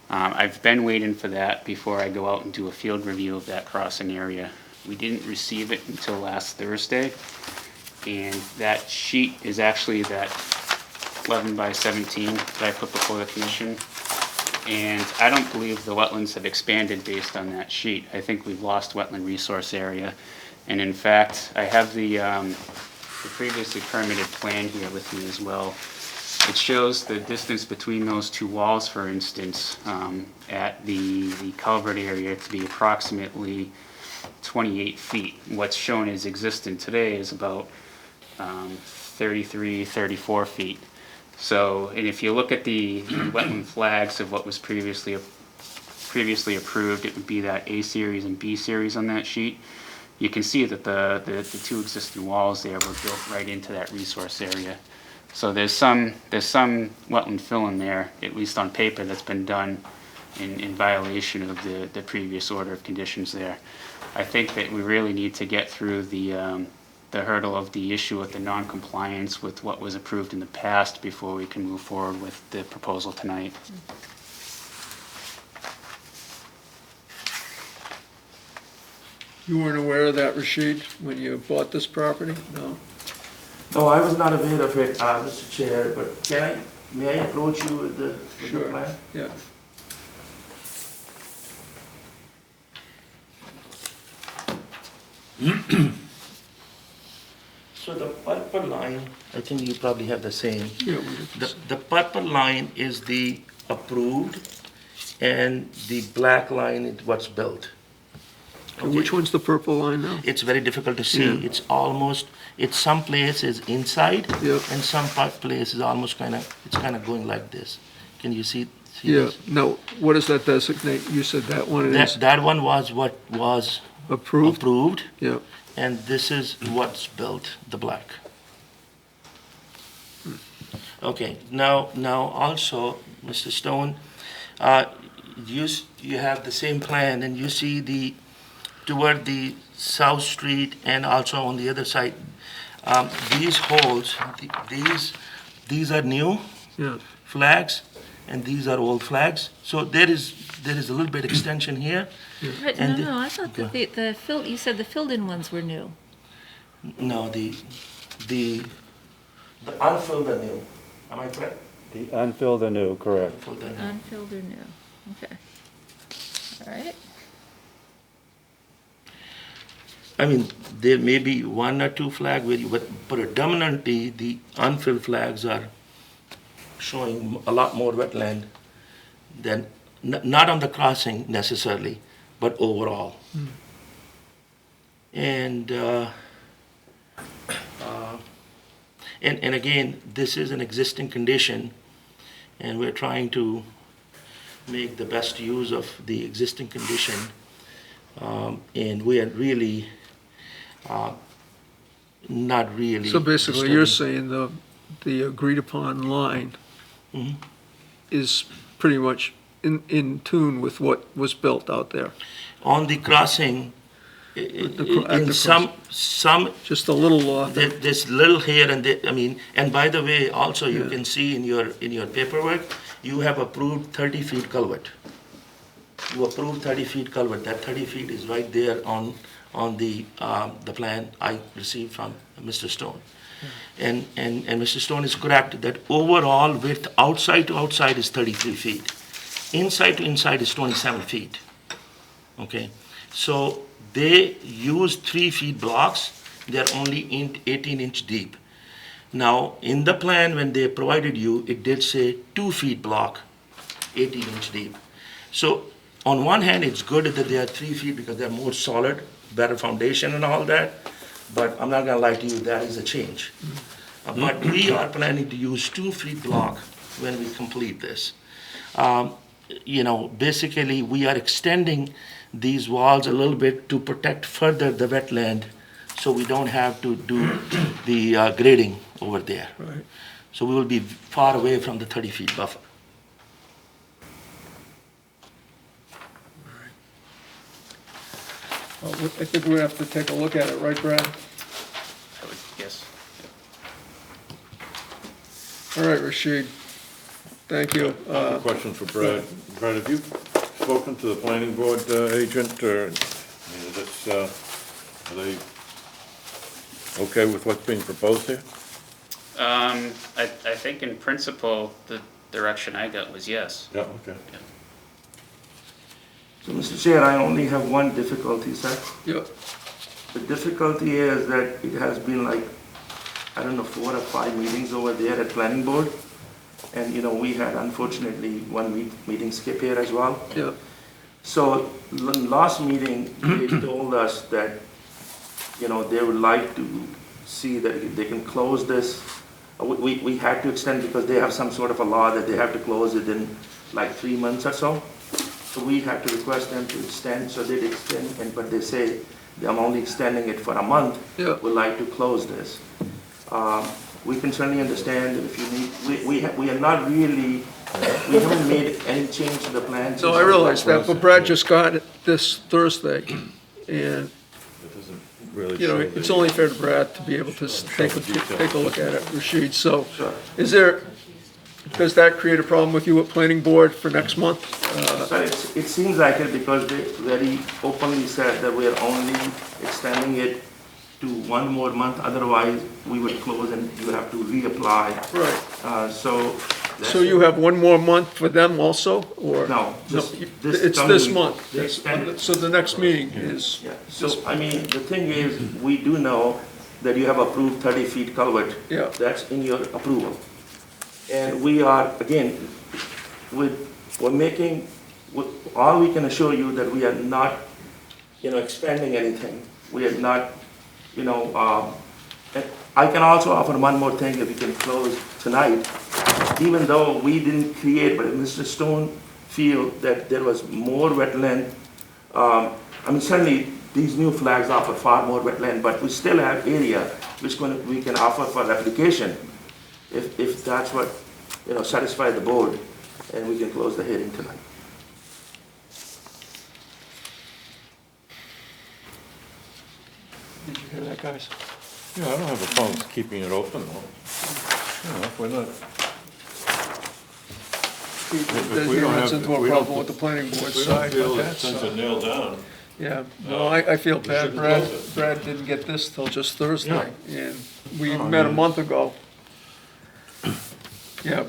Speaker 7: I've been waiting for that before I go out and do a field review of that crossing area. We didn't receive it until last Thursday, and that sheet is actually that 11 by 17 that I put before the commission. And I don't believe the wetlands have expanded based on that sheet. I think we've lost wetland resource area. And in fact, I have the previously permitted plan here with me as well. It shows the distance between those two walls, for instance, at the culvert area to be approximately 28 feet. What's shown as existent today is about 33, 34 feet. So, and if you look at the wetland flags of what was previously approved, it would be that A series and B series on that sheet. You can see that the two existing walls there were built right into that resource area. So there's some wetland fill in there, at least on paper, that's been done in violation of the previous order of conditions there. I think that we really need to get through the hurdle of the issue with the non-compliance with what was approved in the past before we can move forward with the proposal tonight.
Speaker 1: You weren't aware of that, Rashid, when you bought this property? No?
Speaker 10: No, I was not aware of it, Mr. Chair, but may I approach you with the
Speaker 1: Sure.
Speaker 10: plan?
Speaker 1: Yeah.
Speaker 10: So the purple line, I think you probably have the same.
Speaker 1: Yeah, we did.
Speaker 10: The purple line is the approved, and the black line is what's built.
Speaker 1: And which one's the purple line now?
Speaker 10: It's very difficult to see.
Speaker 1: Yeah.
Speaker 10: It's some places inside,
Speaker 1: Yeah.
Speaker 10: and some places almost it's kind of going like this. Can you see
Speaker 1: Yeah.
Speaker 10: this?
Speaker 1: Now, what does that designate? You said that one is
Speaker 10: That one was what was
Speaker 1: approved?
Speaker 10: approved,
Speaker 1: Yeah.
Speaker 10: and this is what's built, the black. Okay, now also, Mr. Stone, you have the same plan, and you see toward the South Street and also on the other side, these holes, these are new
Speaker 1: Yeah.
Speaker 10: flags, and these are old flags. So there is a little bit extension here.
Speaker 5: But
Speaker 10: And
Speaker 5: no, I thought that you said the filled-in ones were new.
Speaker 10: No, the unfilled are new. Am I correct?
Speaker 6: The unfilled are new, correct.
Speaker 10: Unfilled are new.
Speaker 5: Unfilled or new, okay. All right.
Speaker 10: I mean, there may be one or two flag but predominantly the unfilled flags are showing a lot more wetland than, not on the crossing necessarily, but overall. And again, this is an existing condition, and we're trying to make the best use of the existing condition. And we are really, not really.
Speaker 1: So basically, you're
Speaker 10: disturbing.
Speaker 1: saying the agreed-upon line
Speaker 10: Mhm.
Speaker 1: is pretty much in tune with what was built out there?
Speaker 10: On the crossing,
Speaker 1: At the
Speaker 10: in some,
Speaker 1: Just a little off.
Speaker 10: there's little here and there, I mean, and by the way, also you can see in your paperwork, you have approved 30 feet culvert. You approved 30 feet culvert, that 30 feet is right there on the plan I received from Mr. Stone. And Mr. Stone is correct that overall width outside to outside is 33 feet. Inside to inside is 27 feet. Okay, so they use 3 feet blocks. They're only 18-inch deep. Now, in the plan, when they provided you, it did say 2 feet block, 18-inch deep. So on one hand, it's good that they are 3 feet because they're more solid, better foundation and all that. But I'm not gonna lie to you, that is a change. But we are planning to use 2 feet block when we complete this. You know, basically, we are extending these walls a little bit to protect further the wetland, so we don't have to do the grading over there.
Speaker 1: Right.
Speaker 10: So we will be far away from the 30 feet buffer.
Speaker 1: Well, I think we have to take a look at it, right, Brad?
Speaker 7: I would, yes.
Speaker 1: All right, Rashid. Thank you.
Speaker 2: I have a question for Brad. Brad, have you spoken to the planning board agent, or, I mean, is this, are they okay with what's being proposed here?
Speaker 7: I think in principle, the direction I got was yes.
Speaker 2: Yeah, okay.
Speaker 10: So, Mr. Chair, I only have one difficulty, sir.
Speaker 1: Yep.
Speaker 10: The difficulty is that it has been like, I don't know, 4 or 5 meetings over there at planning board. And, you know, we had unfortunately one meeting skip here as well.
Speaker 1: Yep.
Speaker 10: So last meeting, they told us that, you know, they would like to see that they can close this. We had to extend because they have some sort of a law that they have to close it in like 3 months or so. So we had to request them to extend, so they'd extend, but they say, I'm only extending it for a month.
Speaker 1: Yeah.
Speaker 10: We'd like to close this. We can certainly understand if you need, we are not really, we haven't made any change to the plan.
Speaker 1: So I realize that, but Brad just got it this Thursday, and,
Speaker 2: It doesn't really
Speaker 1: you know,
Speaker 2: show
Speaker 1: it's
Speaker 2: the-
Speaker 1: only fair to Brad to be able to take a look at it, Rashid. So,
Speaker 10: Sure.
Speaker 1: is there, does that create a problem with you at planning board for next month?
Speaker 10: But it seems like it because they very openly said that we are only extending it to 1 more month, otherwise we would close and you have to reapply.
Speaker 1: Right.
Speaker 10: So.
Speaker 1: So you have 1 more month for them also, or?
Speaker 10: No, just
Speaker 1: you-
Speaker 10: this
Speaker 1: It's this
Speaker 10: coming-
Speaker 1: month.
Speaker 10: they extended.
Speaker 1: So the next meeting is,
Speaker 10: Yeah, so, I mean, the thing is, we do know that you have approved 30 feet culvert.
Speaker 1: Yeah.
Speaker 10: That's in your approval. And we are, again, we're making, all we can assure you that we are not, you know, expanding anything. We are not, you know, and I can also offer one more thing if we can close tonight. Even though we didn't create, but Mr. Stone feel that there was more wetland, I mean, certainly these new flags offer far more wetland, but we still have area which we can offer for replication, if that's what, you know, satisfy the board, and we can close the hearing tonight.
Speaker 1: did you hear that, guys?
Speaker 2: Yeah, I don't have a problem keeping it open, though. You know, if we're not,
Speaker 1: Then
Speaker 2: we
Speaker 1: he
Speaker 2: don't
Speaker 1: runs
Speaker 2: have-
Speaker 1: into a
Speaker 2: we don't-
Speaker 1: problem with the planning board
Speaker 2: if we don't
Speaker 1: side,
Speaker 2: feel
Speaker 1: but
Speaker 2: that
Speaker 1: that's,
Speaker 2: things are nailed down,
Speaker 1: yeah. No, I feel bad,
Speaker 2: shouldn't close it.
Speaker 1: Brad didn't get this till just Thursday, and we
Speaker 2: No, I
Speaker 1: met a
Speaker 2: mean-
Speaker 1: month ago. Yeah,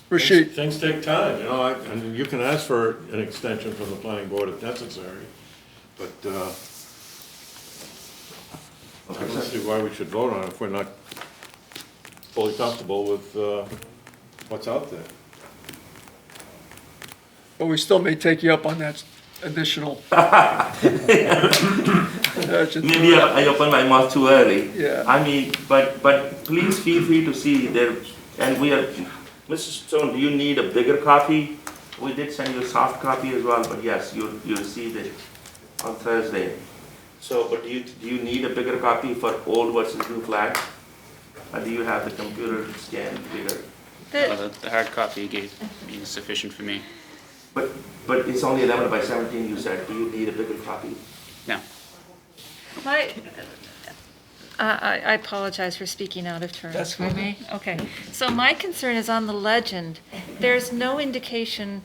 Speaker 1: Rashid,
Speaker 2: things take time, you know, and you can ask for an extension from the planning board if necessary, but, I don't see why we should vote on it if we're not fully comfortable with, what's out there.
Speaker 1: but we still may take you up on that additional.
Speaker 10: Maybe I opened my mouth too early.
Speaker 1: Yeah.
Speaker 10: I mean, but please feel free to see there, and we are, Mr. Stone, do you need a bigger copy? We did send you a soft copy as well, but yes, you received it on Thursday. So, but do you need a bigger copy for old versus new flag? Or do you have the computer scanned bigger?
Speaker 7: The hard copy you gave me is sufficient for me.
Speaker 10: But it's only 11 by 17, you said, do you need a bigger copy?
Speaker 7: No.
Speaker 5: I apologize for speaking out of turn. That's for me. Okay. So my concern is on the legend. There's no indication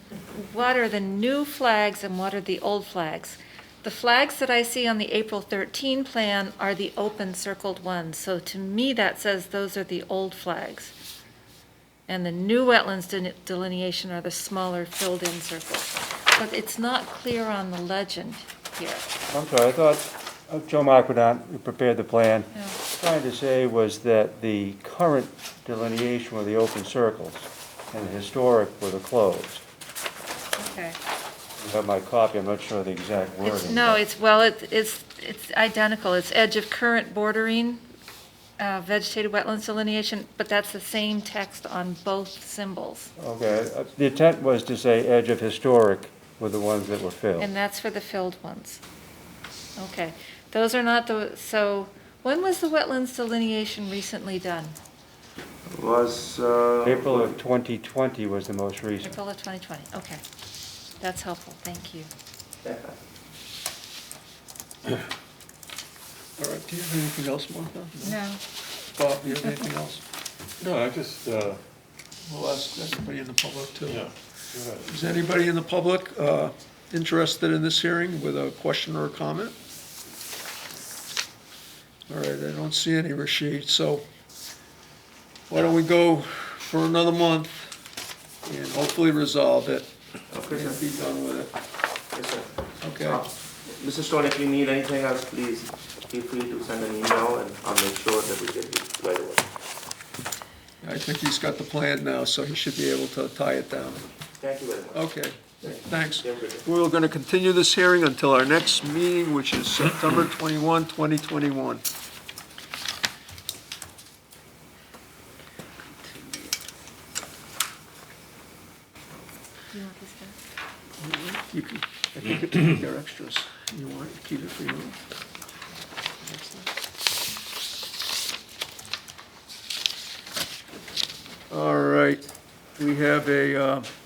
Speaker 5: what are the new flags and what are the old flags. The flags that I see on the April 13 plan are the open circled ones, so to me that says those are the old flags. And the new wetlands delineation are the smaller filled-in circles. But it's not clear on the legend here.
Speaker 6: I'm sorry, I thought Joe Marquardt, who prepared the plan,
Speaker 5: Yeah.
Speaker 6: trying to say was that the current delineation were the open circles and the historic were the closed.
Speaker 5: Okay.
Speaker 6: You have my copy, I'm not sure of the exact wording.
Speaker 5: No, it's identical. It's edge of current bordering, vegetated wetlands delineation, but that's the same text on both symbols.
Speaker 6: Okay, the intent was to say edge of historic were the ones that were filled.
Speaker 5: And that's for the filled ones. Okay, those are not so when was the wetlands delineation recently done?
Speaker 4: Was,
Speaker 6: April of 2020 was the most recent.
Speaker 5: April of 2020, okay. That's helpful, thank you.
Speaker 1: All right, do you have anything else, Martha?
Speaker 5: No.
Speaker 1: Bob, do you have anything else?
Speaker 2: No, I just,
Speaker 1: We'll ask everybody in the public too.
Speaker 2: yeah, go ahead.
Speaker 1: Is anybody in the public interested in this hearing with a question or a comment? All right, I don't see any, Rashid, so why don't we go for another month and hopefully resolve it and be done with it.
Speaker 4: yes, sir.
Speaker 1: Okay,
Speaker 4: Mr. Stone, if you need anything else, please feel free to send an email and I'll make sure that we get it right away.
Speaker 1: I think he's got the plan now, so he should be able to tie it down.
Speaker 4: Thank you very much.
Speaker 1: Okay, thanks.
Speaker 4: You have a good day.
Speaker 1: We're going to continue this hearing until our next meeting, which is September 21, 2021.
Speaker 5: Do you want this back?
Speaker 1: You can, I think they're extras. You want to keep it for you? All right, we have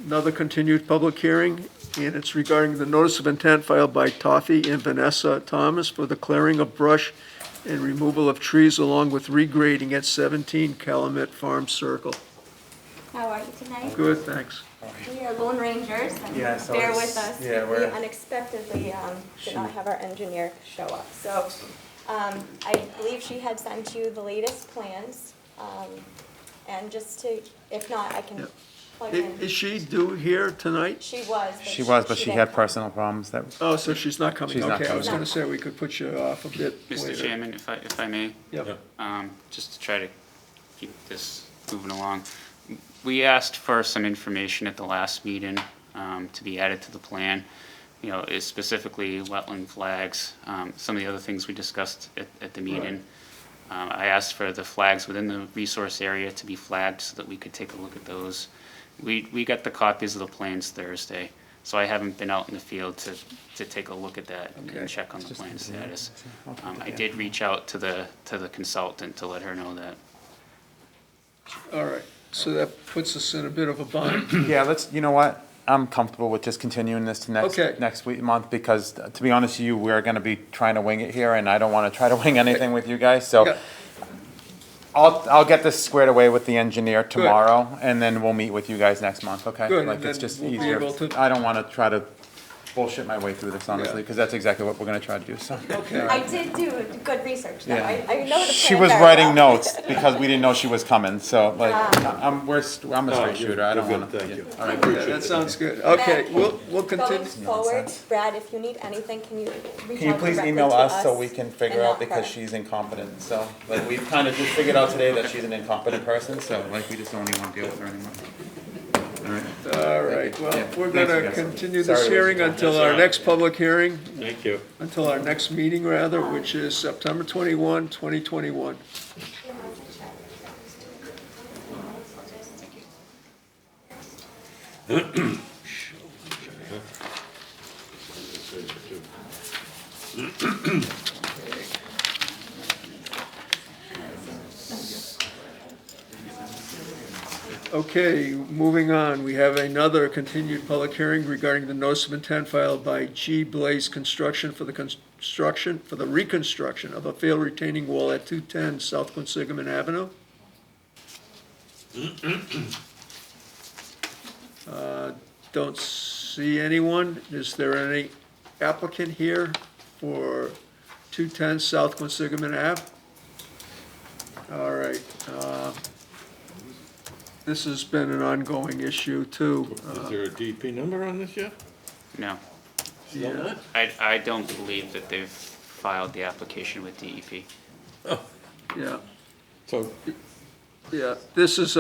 Speaker 1: another continued public hearing, and it's regarding the notice of intent filed by Toffee and Vanessa Thomas for the clearing of brush and removal of trees along with regrading at 17 Calumet Farm Circle.
Speaker 11: How are you tonight?
Speaker 1: Good, thanks.
Speaker 11: We are Lone Rangers, and bear with us. We unexpectedly did not have our engineer show up. So I believe she had sent you the latest plans, and just to, if not, I can
Speaker 1: Yep.
Speaker 11: plug in.
Speaker 1: Is she due here tonight?
Speaker 11: She was.
Speaker 12: She was, but she
Speaker 11: didn't
Speaker 12: had
Speaker 11: come.
Speaker 12: personal problems that,
Speaker 1: Oh, so she's not coming?
Speaker 12: She's not
Speaker 1: Okay, I was
Speaker 11: coming.
Speaker 1: gonna say we could put you off a bit later.
Speaker 7: Mr. Chairman, if I may,
Speaker 1: Yep,
Speaker 7: just to try to keep this moving along. We asked for some information at the last meeting to be added to the plan, you know, is specifically wetland flags, some of the other things we discussed at the meeting. I asked for the flags within the resource area to be flagged so that we could take a look at those. We got the copies of the plans Thursday, so I haven't been out in the field to take a look at that
Speaker 1: Okay.
Speaker 7: and check on the plan status. I did reach out to the consultant to let her know that.
Speaker 1: all right, so that puts us in a bit of a bind.
Speaker 12: yeah, you know what? I'm comfortable with just continuing this to
Speaker 1: Okay.
Speaker 12: next week, month, because to be honest with you, we're gonna be trying to wing it here, and I don't wanna try to wing anything with you guys, so.
Speaker 1: Yeah.
Speaker 12: I'll get this squared away with the engineer tomorrow, and then we'll meet with you guys next month, okay?
Speaker 1: Good,
Speaker 12: Like,
Speaker 1: and
Speaker 12: it's
Speaker 1: then
Speaker 12: just
Speaker 1: we'll be
Speaker 12: easier.
Speaker 1: able to-
Speaker 12: I don't wanna try to bullshit my way through this, honestly,
Speaker 1: Yeah.
Speaker 12: because that's exactly what we're gonna try to do, so.
Speaker 1: Okay.
Speaker 11: I did do good research, though.
Speaker 12: Yeah.
Speaker 11: I know the plan
Speaker 12: She was
Speaker 11: very
Speaker 12: writing
Speaker 11: well.
Speaker 12: notes because we didn't know she was coming, so like, I'm a straight shooter, I don't
Speaker 2: You're
Speaker 12: wanna.
Speaker 2: good, thank you.
Speaker 12: All right.
Speaker 1: Yeah, that sounds good. Okay,
Speaker 11: Matt,
Speaker 1: we'll continue.
Speaker 11: Going forward, Brad, if you need anything, can you reach
Speaker 12: Can you
Speaker 11: out
Speaker 12: please
Speaker 11: directly
Speaker 12: email
Speaker 11: to
Speaker 12: us so we can figure
Speaker 11: and
Speaker 12: out,
Speaker 11: not
Speaker 12: because
Speaker 11: her?
Speaker 12: she's incompetent, so, like, we've kind of just figured out today that she's an incompetent person, so, like, we just don't even want to deal with her anymore. All right.
Speaker 1: All right, well,
Speaker 12: Yeah,
Speaker 1: we're
Speaker 12: thanks,
Speaker 1: gonna
Speaker 12: guys.
Speaker 1: continue this
Speaker 12: Sorry,
Speaker 1: hearing
Speaker 12: Richard.
Speaker 1: until our next public hearing,
Speaker 2: Thank you.
Speaker 1: until our next meeting, rather, which is September 21, 2021. Okay, moving on, we have another continued public hearing regarding the notice of intent filed by G. Blaze Construction for the reconstruction of a failed retaining wall at 210 South Consignment Avenue. Don't see anyone. Is there any applicant here for 210 South Consignment Ave. All right. This has been an ongoing issue, too.
Speaker 2: Is there a DP number on this yet?
Speaker 7: No,
Speaker 2: Still not?
Speaker 7: I don't believe that they've filed the application with DEP.
Speaker 1: Yeah,
Speaker 2: So,
Speaker 1: yeah. This is,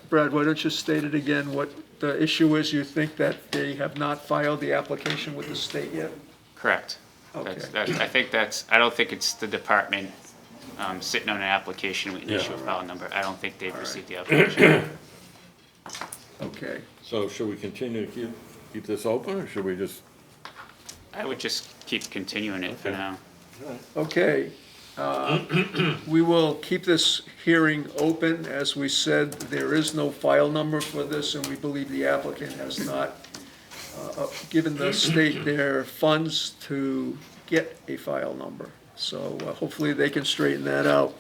Speaker 1: Brad, why don't you state it again, what the issue is? You think that they have not filed the application with the state yet?
Speaker 7: Correct.
Speaker 1: Okay.
Speaker 7: I don't think it's the department sitting on an application with an issue of file number. I don't think they've received the application.
Speaker 1: Okay.
Speaker 2: so should we continue to keep this open, or should we just?
Speaker 7: I would just keep continuing it for
Speaker 2: Okay.
Speaker 7: now.
Speaker 1: Okay. We will keep this hearing open. As we said, there is no file number for this, and we believe the applicant has not given the state their funds to get a file number. So hopefully they can straighten that out.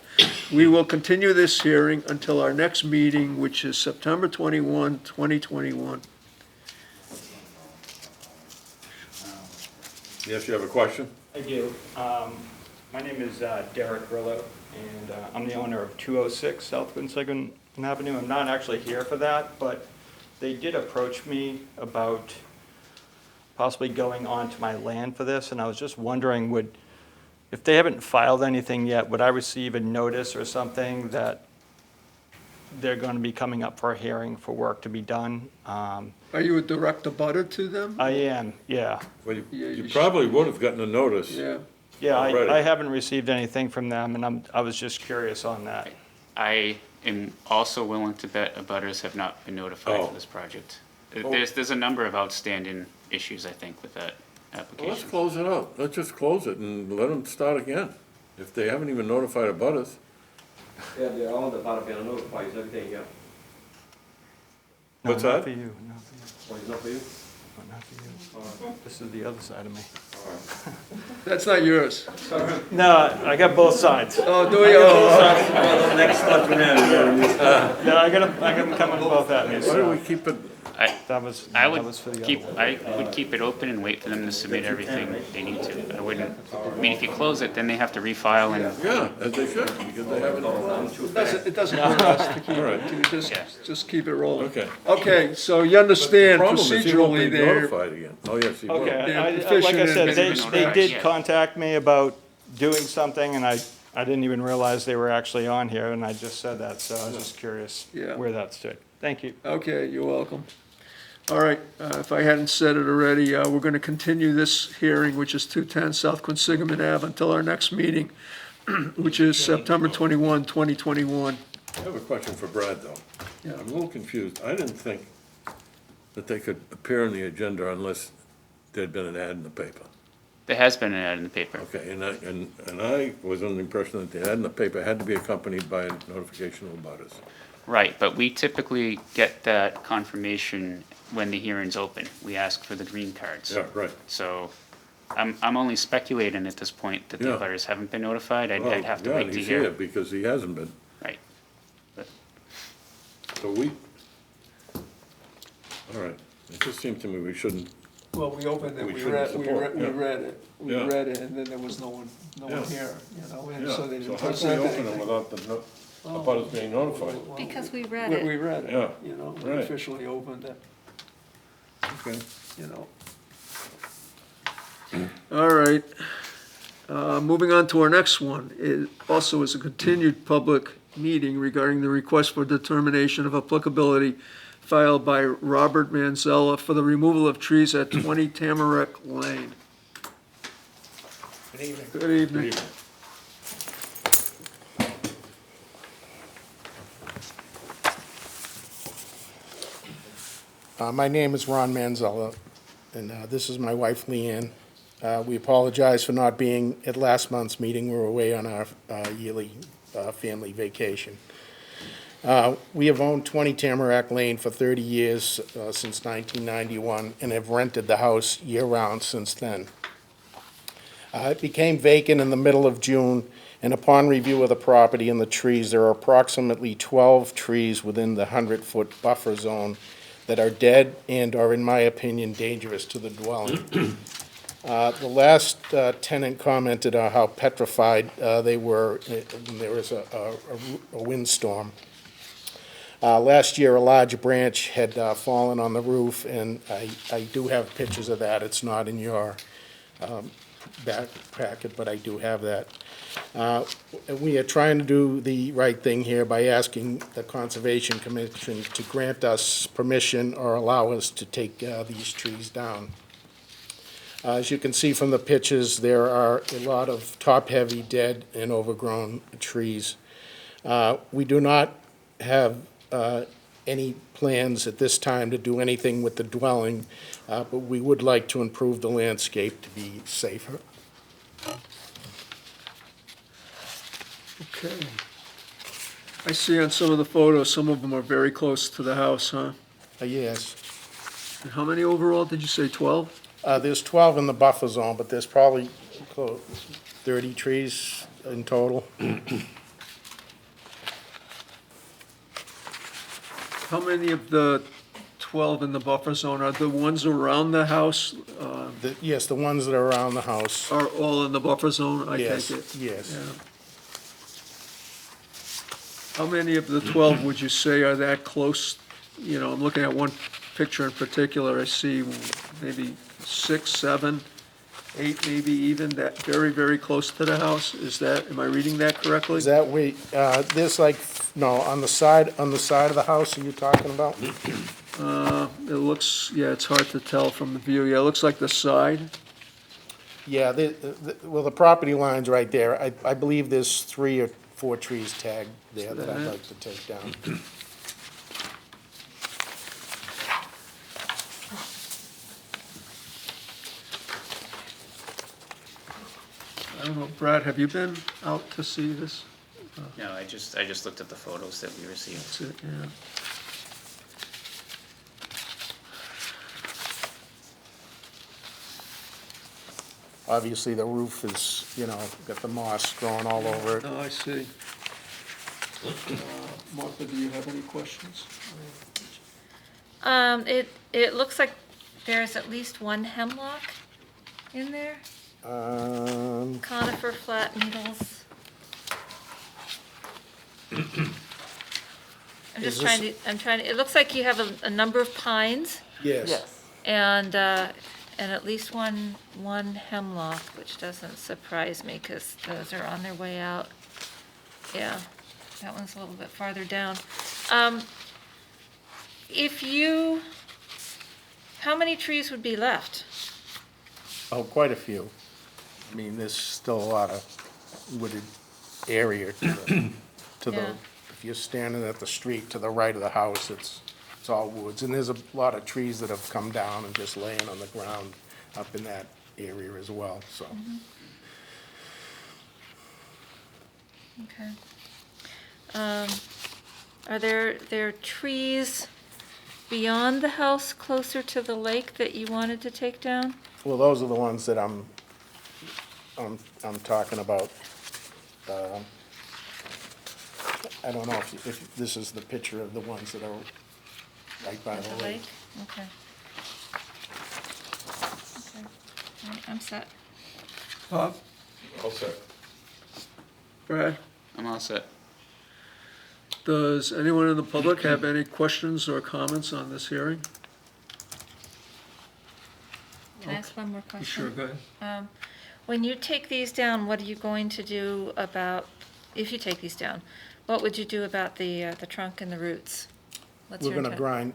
Speaker 1: We will continue this hearing until our next meeting, which is September 21, 2021.
Speaker 2: Yes, you have a question?
Speaker 13: I do. My name is Derek Grillo, and I'm the owner of 206 South Consignment Avenue. I'm not actually here for that, but they did approach me about possibly going onto my land for this, and I was just wondering, if they haven't filed anything yet, would I receive a notice or something that they're going to be coming up for a hearing for work to be done?
Speaker 1: Are you a direct abutter to them?
Speaker 13: I am, yeah.
Speaker 2: Well,
Speaker 1: Yeah,
Speaker 2: you
Speaker 1: you
Speaker 2: probably would have gotten a notice.
Speaker 1: Yeah.
Speaker 13: Yeah,
Speaker 2: Already.
Speaker 13: I haven't received anything from them, and I was just curious on that.
Speaker 7: I am also willing to bet abutters have not been notified
Speaker 2: Oh.
Speaker 7: for this project. There's a number of outstanding issues, I think, with that
Speaker 2: Well, let's
Speaker 7: application.
Speaker 2: close it out. Let's just close it and let them start again. If they haven't even notified abutters.
Speaker 6: Yeah, they're all the part of the notifies everything, yeah.
Speaker 13: No,
Speaker 2: What's
Speaker 13: not
Speaker 2: that?
Speaker 13: for you, not for you.
Speaker 6: Well, it's not for you?
Speaker 13: Oh, not for you. This is the other side of me.
Speaker 1: That's not yours.
Speaker 13: No, I got both sides.
Speaker 1: Oh, do you? Oh,
Speaker 6: Next step,
Speaker 13: No, I got them coming both at me,
Speaker 2: Why do we
Speaker 13: so
Speaker 2: keep it?
Speaker 13: that was
Speaker 7: I
Speaker 13: for the
Speaker 7: keep,
Speaker 13: other one.
Speaker 7: I would keep it open and wait for them to submit everything they need to. I wouldn't, I mean, if you close it, then they have to refile and,
Speaker 2: Yeah, as they should, because they haven't.
Speaker 1: it doesn't hurt us to keep
Speaker 2: All right.
Speaker 1: it, just keep it rolling.
Speaker 2: Okay.
Speaker 1: Okay, so you understand
Speaker 2: The problem is he won't be
Speaker 1: procedurally there.
Speaker 2: notified again. Oh, yes, he will.
Speaker 13: Okay,
Speaker 1: They're
Speaker 13: like I
Speaker 1: proficient
Speaker 13: said,
Speaker 1: in
Speaker 13: they
Speaker 7: business
Speaker 13: did
Speaker 7: practice.
Speaker 13: contact me about doing something, and I didn't even realize they were actually on here, and I just said that, so I was just curious
Speaker 1: Yeah.
Speaker 13: where that stood. Thank you.
Speaker 1: Okay, you're welcome. All right, if I hadn't said it already, we're going to continue this hearing, which is 210 South Consignment Ave, until our next meeting, which is September 21, 2021.
Speaker 2: I have a question for Brad, though.
Speaker 1: Yeah.
Speaker 2: I'm a little confused. I didn't think that they could appear on the agenda unless there'd been an ad in the paper.
Speaker 7: there has been an ad in the paper.
Speaker 2: Okay, and I was under the impression that the ad in the paper had to be accompanied by a notification of abutters.
Speaker 7: Right, but we typically get that confirmation when the hearing's open. We ask for the green cards.
Speaker 2: Yeah, right.
Speaker 7: So I'm only speculating at this point that the
Speaker 2: Yeah.
Speaker 7: abutters haven't been notified.
Speaker 2: Well,
Speaker 7: I'd have to
Speaker 2: yeah,
Speaker 7: wait
Speaker 2: and
Speaker 7: to
Speaker 2: he's
Speaker 7: hear.
Speaker 2: here because he hasn't been.
Speaker 7: Right. But
Speaker 2: So we, all right, it just seemed to me we shouldn't,
Speaker 1: Well, we opened it,
Speaker 2: We
Speaker 1: we
Speaker 2: shouldn't
Speaker 1: read,
Speaker 2: support, yeah.
Speaker 1: we
Speaker 2: Yeah.
Speaker 1: read it, and then there was no one
Speaker 2: Yeah.
Speaker 1: here, you know, and
Speaker 2: yeah.
Speaker 1: so they
Speaker 2: So
Speaker 1: didn't
Speaker 2: how can
Speaker 1: present
Speaker 2: we open them
Speaker 1: anything.
Speaker 2: without the abutters being notified?
Speaker 5: Because we read
Speaker 1: We
Speaker 5: it.
Speaker 1: read
Speaker 2: Yeah.
Speaker 1: it, you know, we
Speaker 2: Right.
Speaker 1: officially opened it,
Speaker 2: Okay.
Speaker 1: you know. All right, moving on to our next one, it also is a continued public meeting regarding the request for determination of applicability filed by Robert Manzella for the removal of trees at 20 Tamaric Lane.
Speaker 9: Good evening.
Speaker 1: Good evening.
Speaker 14: My name is Ron Manzella, and this is my wife Leanne. We apologize for not being at last month's meeting. We were away on our yearly family vacation. We have owned 20 Tamarack Lane for 30 years, since 1991, and have rented the house year-round since then. It became vacant in the middle of June, and upon review of the property and the trees, there are approximately 12 trees within the 100-foot buffer zone that are dead and are, in my opinion, dangerous to the dwelling. The last tenant commented on how petrified they were when there was a windstorm. Last year, a large branch had fallen on the roof, and I do have pictures of that. It's not in your back packet, but I do have that. We are trying to do the right thing here by asking the Conservation Commission to grant us permission or allow us to take these trees down. As you can see from the pictures, there are a lot of top-heavy, dead, and overgrown trees. We do not have any plans at this time to do anything with the dwelling, but we would like to improve the landscape to be safer.
Speaker 1: Okay. I see on some of the photos, some of them are very close to the house, huh?
Speaker 14: Yes.
Speaker 1: And how many overall, did you say 12?
Speaker 14: There's 12 in the buffer zone, but there's probably 30 trees in total.
Speaker 1: How many of the 12 in the buffer zone are the ones around the house?
Speaker 14: Yes, the ones that are around the house.
Speaker 1: Are all in the buffer zone, I
Speaker 14: Yes,
Speaker 1: take it?
Speaker 14: yes.
Speaker 1: Yeah. How many of the 12 would you say are that close? You know, I'm looking at one picture in particular, I see maybe 6, 7, 8 maybe even, that very, very close to the house. Is that, am I reading that correctly?
Speaker 14: Is that there's like, no, on the side of the house are you talking about?
Speaker 1: It looks, yeah, it's hard to tell from the view. Yeah, it looks like the side.
Speaker 14: Yeah, well, the property line's right there. I believe there's 3 or 4 trees tagged there that I'd like to take down.
Speaker 1: I don't know, Brad, have you been out to see this?
Speaker 7: No, I just looked at the photos that we received.
Speaker 1: That's it, yeah.
Speaker 14: Obviously, the roof is, got the moss growing all over it.
Speaker 1: Oh, I see. Martha, do you have any questions?
Speaker 5: It looks like there's at least one hemlock in there. Conifer flat needles. I'm trying to, it looks like you have a number of pines.
Speaker 14: Yes.
Speaker 5: And at least one hemlock, which doesn't surprise me because those are on their way out. Yeah, that one's a little bit farther down. How many trees would be left?
Speaker 14: Oh, quite a few. I mean, there's still a lot of wooded area
Speaker 5: Yeah.
Speaker 14: if you're standing at the street to the right of the house, it's all woods. And there's a lot of trees that have come down and just laying on the ground up in that area as well, so.
Speaker 5: Okay. Are there trees beyond the house closer to the lake that you wanted to take down?
Speaker 14: Well, those are the ones that I'm talking about. I don't know if this is the picture of the ones that are right by the lake.
Speaker 5: Okay. Okay. All right, I'm set.
Speaker 1: Bob?
Speaker 2: All set.
Speaker 1: Brad?
Speaker 7: I'm all set.
Speaker 1: Does anyone in the public have any questions or comments on this hearing?
Speaker 5: Can I ask one more question?
Speaker 1: Sure, go ahead.
Speaker 5: When you take these down, what are you going to do about, if you take these down, what would you do about the trunk and the roots? What's
Speaker 14: We're
Speaker 5: your
Speaker 14: gonna
Speaker 5: intent?
Speaker 14: grind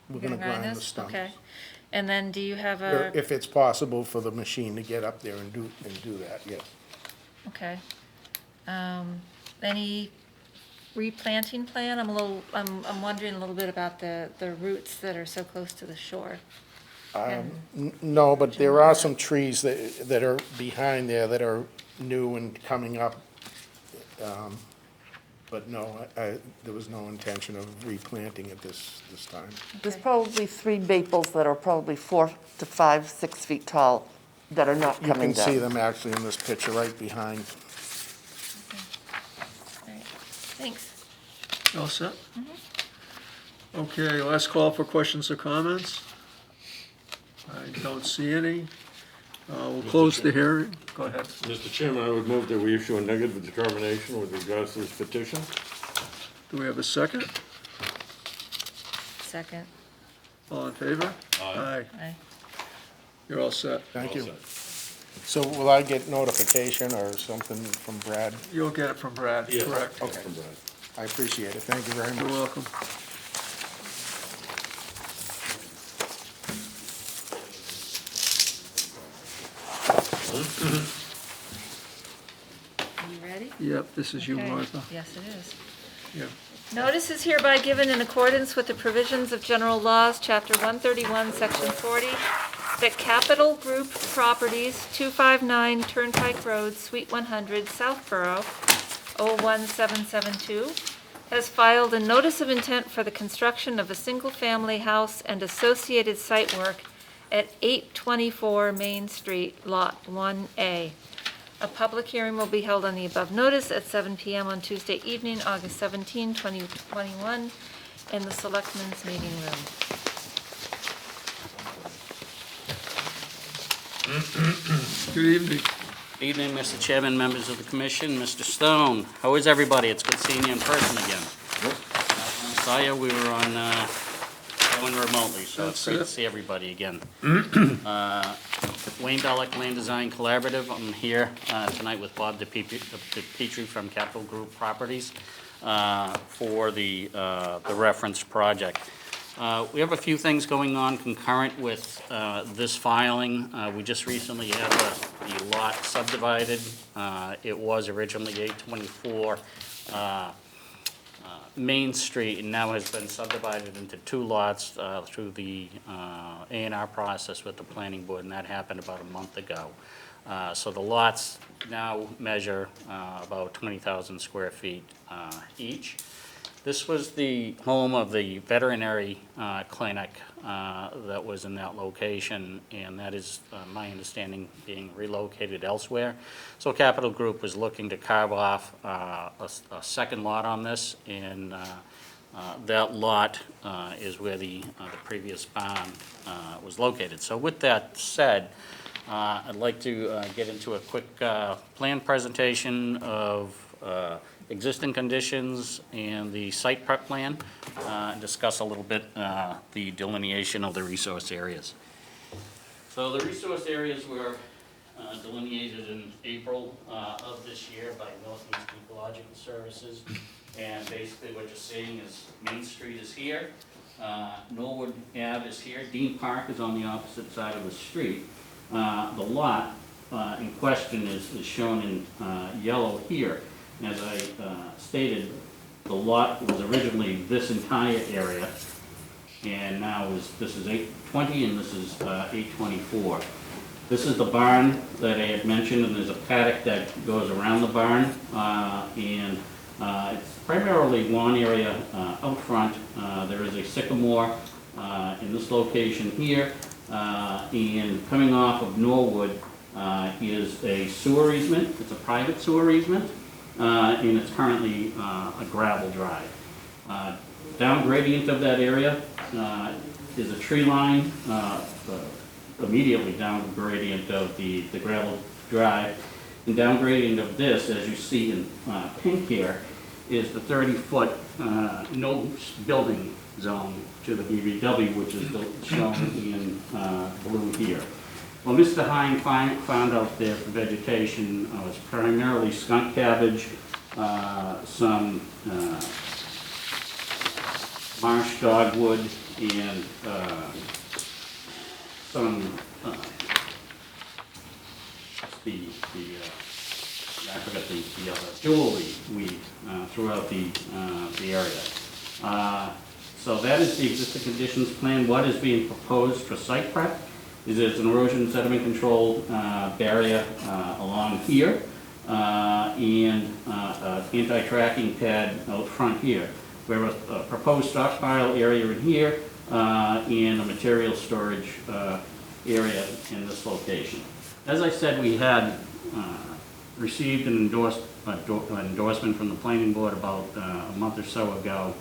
Speaker 14: the
Speaker 5: this?
Speaker 14: stumps.
Speaker 5: Okay. And then do you have
Speaker 14: Or if it's possible for the machine to get up there and do that, yes.
Speaker 5: okay. Any replanting plan? I'm wondering a little bit about the roots that are so close to the shore.
Speaker 14: No, but there are some trees that are behind there that are new and coming up. But no, there was no intention of replanting at this time.
Speaker 15: There's probably 3 maples that are probably 4 to 5, 6 feet tall that are not
Speaker 14: You
Speaker 15: coming
Speaker 14: can
Speaker 15: down.
Speaker 14: see them actually in this picture right behind.
Speaker 5: All right, thanks.
Speaker 1: All set? Okay, last call for questions or comments. I don't see any. We'll close the hearing. Go ahead.
Speaker 2: Mr. Chairman, I would move that we issue a negative determination with regards to this petition.
Speaker 1: Do we have a second?
Speaker 5: Second.
Speaker 1: All in favor? Aye.
Speaker 5: Aye.
Speaker 1: You're all set.
Speaker 14: Thank you. So will I get notification or something from Brad?
Speaker 1: You'll get it from Brad,
Speaker 2: Yes.
Speaker 1: correct?
Speaker 14: Okay. I appreciate it. Thank you very
Speaker 1: You're
Speaker 14: much.
Speaker 1: welcome.
Speaker 5: You ready?
Speaker 1: Yep, this is you,
Speaker 5: Okay.
Speaker 1: Martha.
Speaker 5: Yes, it is.
Speaker 1: Yeah.
Speaker 5: Notice is hereby given in accordance with the provisions of general laws, chapter 131, section 40, that Capital Group Properties, 259 Turnpike Road, Suite 100, Southborough, 01772, has filed a notice of intent for the construction of a single-family house and associated site work at 824 Main Street, Lot 1A. A public hearing will be held on the above notice at 7 p.m. on Tuesday evening, August 17, 2021, in the Selectmen's Meeting Room.
Speaker 1: Good evening.
Speaker 16: Good evening, Mr. Chairman, members of the commission, Mr. Stone. How is everybody? It's good seeing you in person again. Saw you, we were on, going remotely, so it's great to see everybody again. Wayne Bellick, Land Design Collaborative. I'm here tonight with Bob DePietri from Capital Group Properties for the reference project. We have a few things going on concurrent with this filing. We just recently had the lot subdivided. It was originally 824 Main Street and now has been subdivided into two lots through the A&R process with the planning board, and that happened about a month ago. So the lots now measure about 20,000 square feet each. This was the home of the veterinary clinic that was in that location, and that is, my understanding, being relocated elsewhere. So Capital Group was looking to carve off a second lot on this, and that lot is where the previous barn was located. So with that said, I'd like to get into a quick plan presentation of existing conditions and the site prep plan, and discuss a little bit the delineation of the resource areas. So the resource areas were delineated in April of this year by Northeast Ecological Services, and basically what you're seeing is Main Street is here, Norwood Ave is here, Dean Park is on the opposite side of the street. The lot in question is shown in yellow here. As I stated, the lot was originally this entire area, and now this is 820 and this is 824. This is the barn that I had mentioned, and there's a paddock that goes around the barn, and it's primarily lawn area out front. There is a sycamore in this location here, and coming off of Norwood is a sewer easement. It's a private sewer easement. And it's currently a gravel drive. Down gradient of that area is a tree line, immediately down gradient of the gravel drive. And down gradient of this, as you see in pink here, is the 30-foot no building zone to the BVW, which is shown in blue here. Well, Mr. Hine found out there for vegetation was primarily skunk cabbage, some marsh dogwood, and some I forgot the other jewelry weed throughout the area. So that is the existing conditions plan. What is being proposed for site prep is there's an erosion sediment control barrier along here and anti-tracking pad out front here. We have a proposed stockpile area in here and a material storage area in this location. As I said, we had received an endorsement from the planning board about a month or so ago,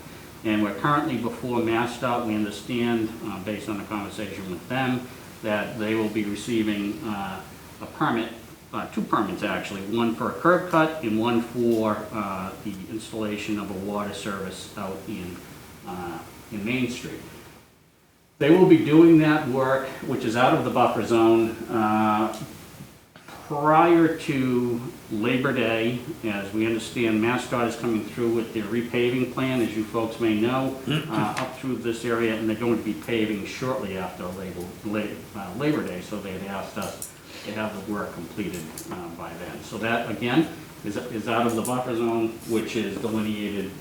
Speaker 16: and we're currently before MassDOT. We understand, based on the conversation with them, that they will be receiving a permit, two permits actually, one for a curb cut and one for the installation of a water service out in Main Street. They will be doing that work, which is out of the buffer zone, prior to Labor Day. As we understand, MassDOT is coming through with their repaving plan, as you folks may know, up through this area, and they're going to be paving shortly after Labor Day, so they had asked us to have the work completed by then. So that, again, is out of the buffer zone, which is delineated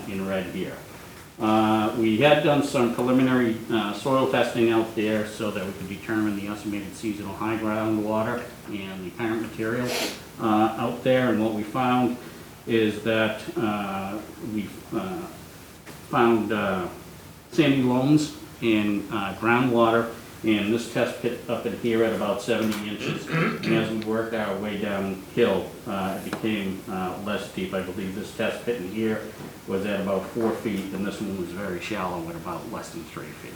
Speaker 16: in red here. We had done some preliminary soil testing out there so that we could determine the estimated seasonal high groundwater and the parent material out there. And what we found is that we found sandy loams in groundwater in this test pit up in here at about 70 inches. And as we worked our way downhill, it became less deep. I believe this test pit in here was at about 4 feet, and this one was very shallow at about less than 3 feet.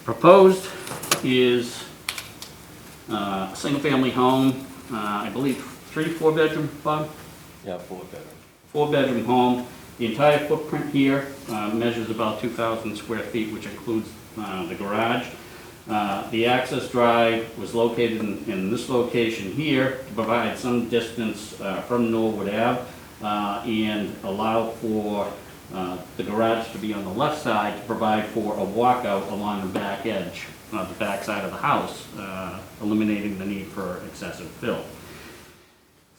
Speaker 16: Proposed is a single-family home, I believe 4-bedroom, Bob?
Speaker 4: Yeah, 4-bedroom.
Speaker 16: 4-bedroom home. The entire footprint here measures about 2,000 square feet, which includes the garage. The access drive was located in this location here to provide some distance from Norwood Ave and allow for the garage to be on the left side to provide for a walkout along the back edge, the back side of the house, eliminating the need for excessive fill.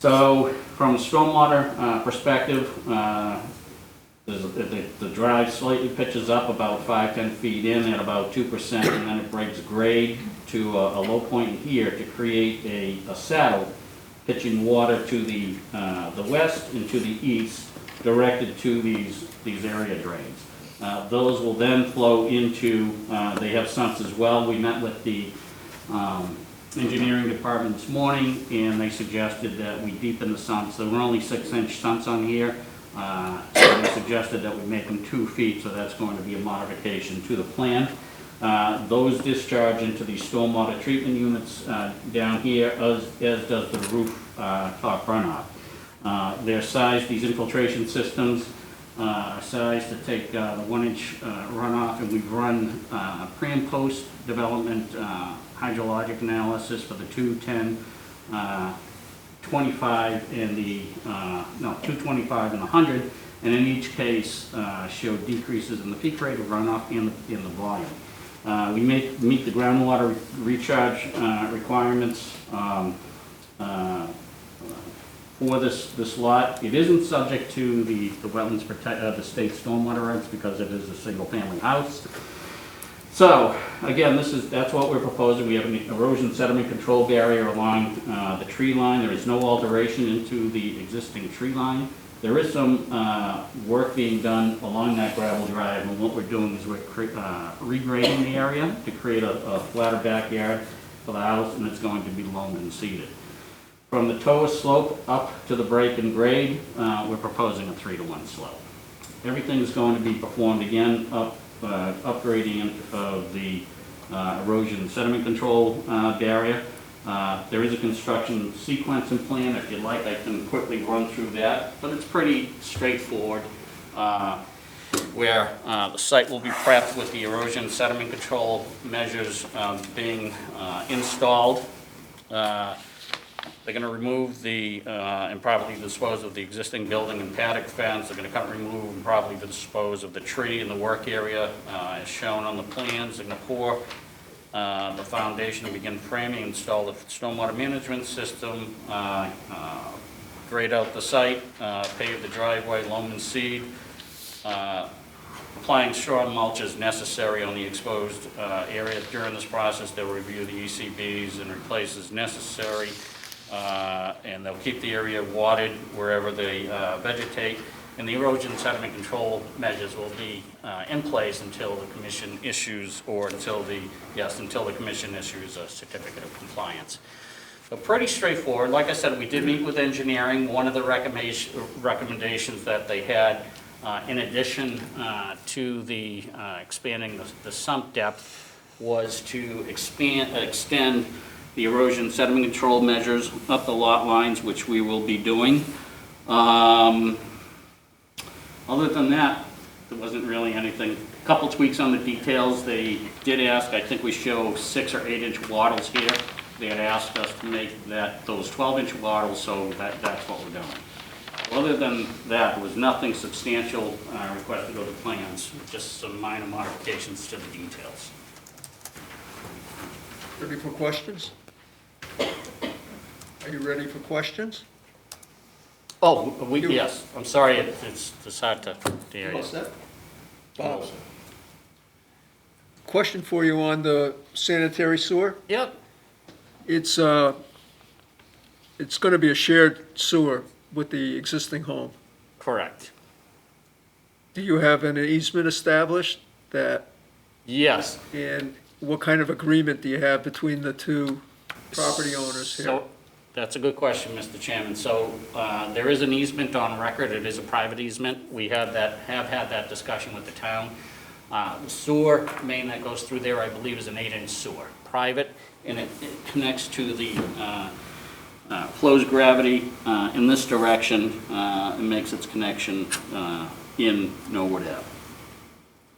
Speaker 16: So from a stormwater perspective, the drive slightly pitches up about 5-10 feet in at about 2%, and then it breaks grade to a low point here to create a saddle, pitching water to the west and to the east, directed to these area drains. Those will then flow into, they have sumps as well. We met with the engineering department this morning, and they suggested that we deepen the sumps. There were only 6-inch sumps on here. So we suggested that we make them 2 feet, so that's going to be a modification to the plan. Those discharge into the stormwater treatment units down here, as does the roof top runoff. They're sized, these infiltration systems are sized to take the 1-inch runoff, and we've run pre and post development hydrologic analysis for the 210, 25 and the 225 and the 100, and in each case showed decreases in the peak rate of runoff and in the volume. We meet the groundwater recharge requirements for this lot. It isn't subject to the wetlands the state stormwater rights because it is a single-family house. So, again, that's what we're proposing. We have an erosion sediment control barrier along the tree line. There is no alteration into the existing tree line. There is some work being done along that gravel drive, and what we're doing is we're regrading the area to create a flatter backyard for the house, and it's going to be loamed and seeded. From the Toa slope up to the break and grade, we're proposing a 3-to-1 slope. Everything is going to be performed again upgrading of the erosion sediment control barrier. There is a construction sequence and plan. If you'd like, I can quickly run through that, but it's pretty straightforward. Where the site will be prepped with the erosion sediment control measures being installed. They're going to remove and probably dispose of the existing building and paddock fence. They're going to come remove and probably dispose of the tree in the work area as shown on the plans. They're going to pour the foundation to begin framing, install the stormwater management system, grade out the site, pave the driveway, loam and seed, applying straw and mulch as necessary on the exposed area. During this process, they'll review the ECBs and replace as necessary. And they'll keep the area watered wherever they vegetate, and the erosion sediment control measures will be in place until the commission issues, until the commission issues a certificate of compliance. So pretty straightforward. Like I said, we did meet with engineering. One of the recommendations that they had, in addition to the expanding the sump depth, was to extend the erosion sediment control measures up the lot lines, which we will be doing. Other than that, there wasn't really anything. A couple tweaks on the details. They did ask, I think we show 6 or 8 inch wattles here. They had asked us to make those 12-inch wattles, so that's what we're doing. Other than that, there was nothing substantial requested of the plans, just some minor modifications to the details.
Speaker 1: Ready for questions? Are you ready for questions?
Speaker 16: Oh, yes, I'm sorry, it's hard to hear you.
Speaker 1: All set? Bob? Question for you on the sanitary sewer.
Speaker 16: Yep.
Speaker 1: It's going to be a shared sewer with the existing home.
Speaker 16: Correct.
Speaker 1: Do you have an easement established that?
Speaker 16: Yes.
Speaker 1: And what kind of agreement do you have between the two property owners here?
Speaker 16: So, that's a good question, Mr. Chairman. So, there is an easement on record. It is a private easement. We have had that discussion with the town. The sewer main that goes through there, I believe, is an 8-inch sewer, private, and it connects to the flows gravity in this direction and makes its connection in Norwood Ave.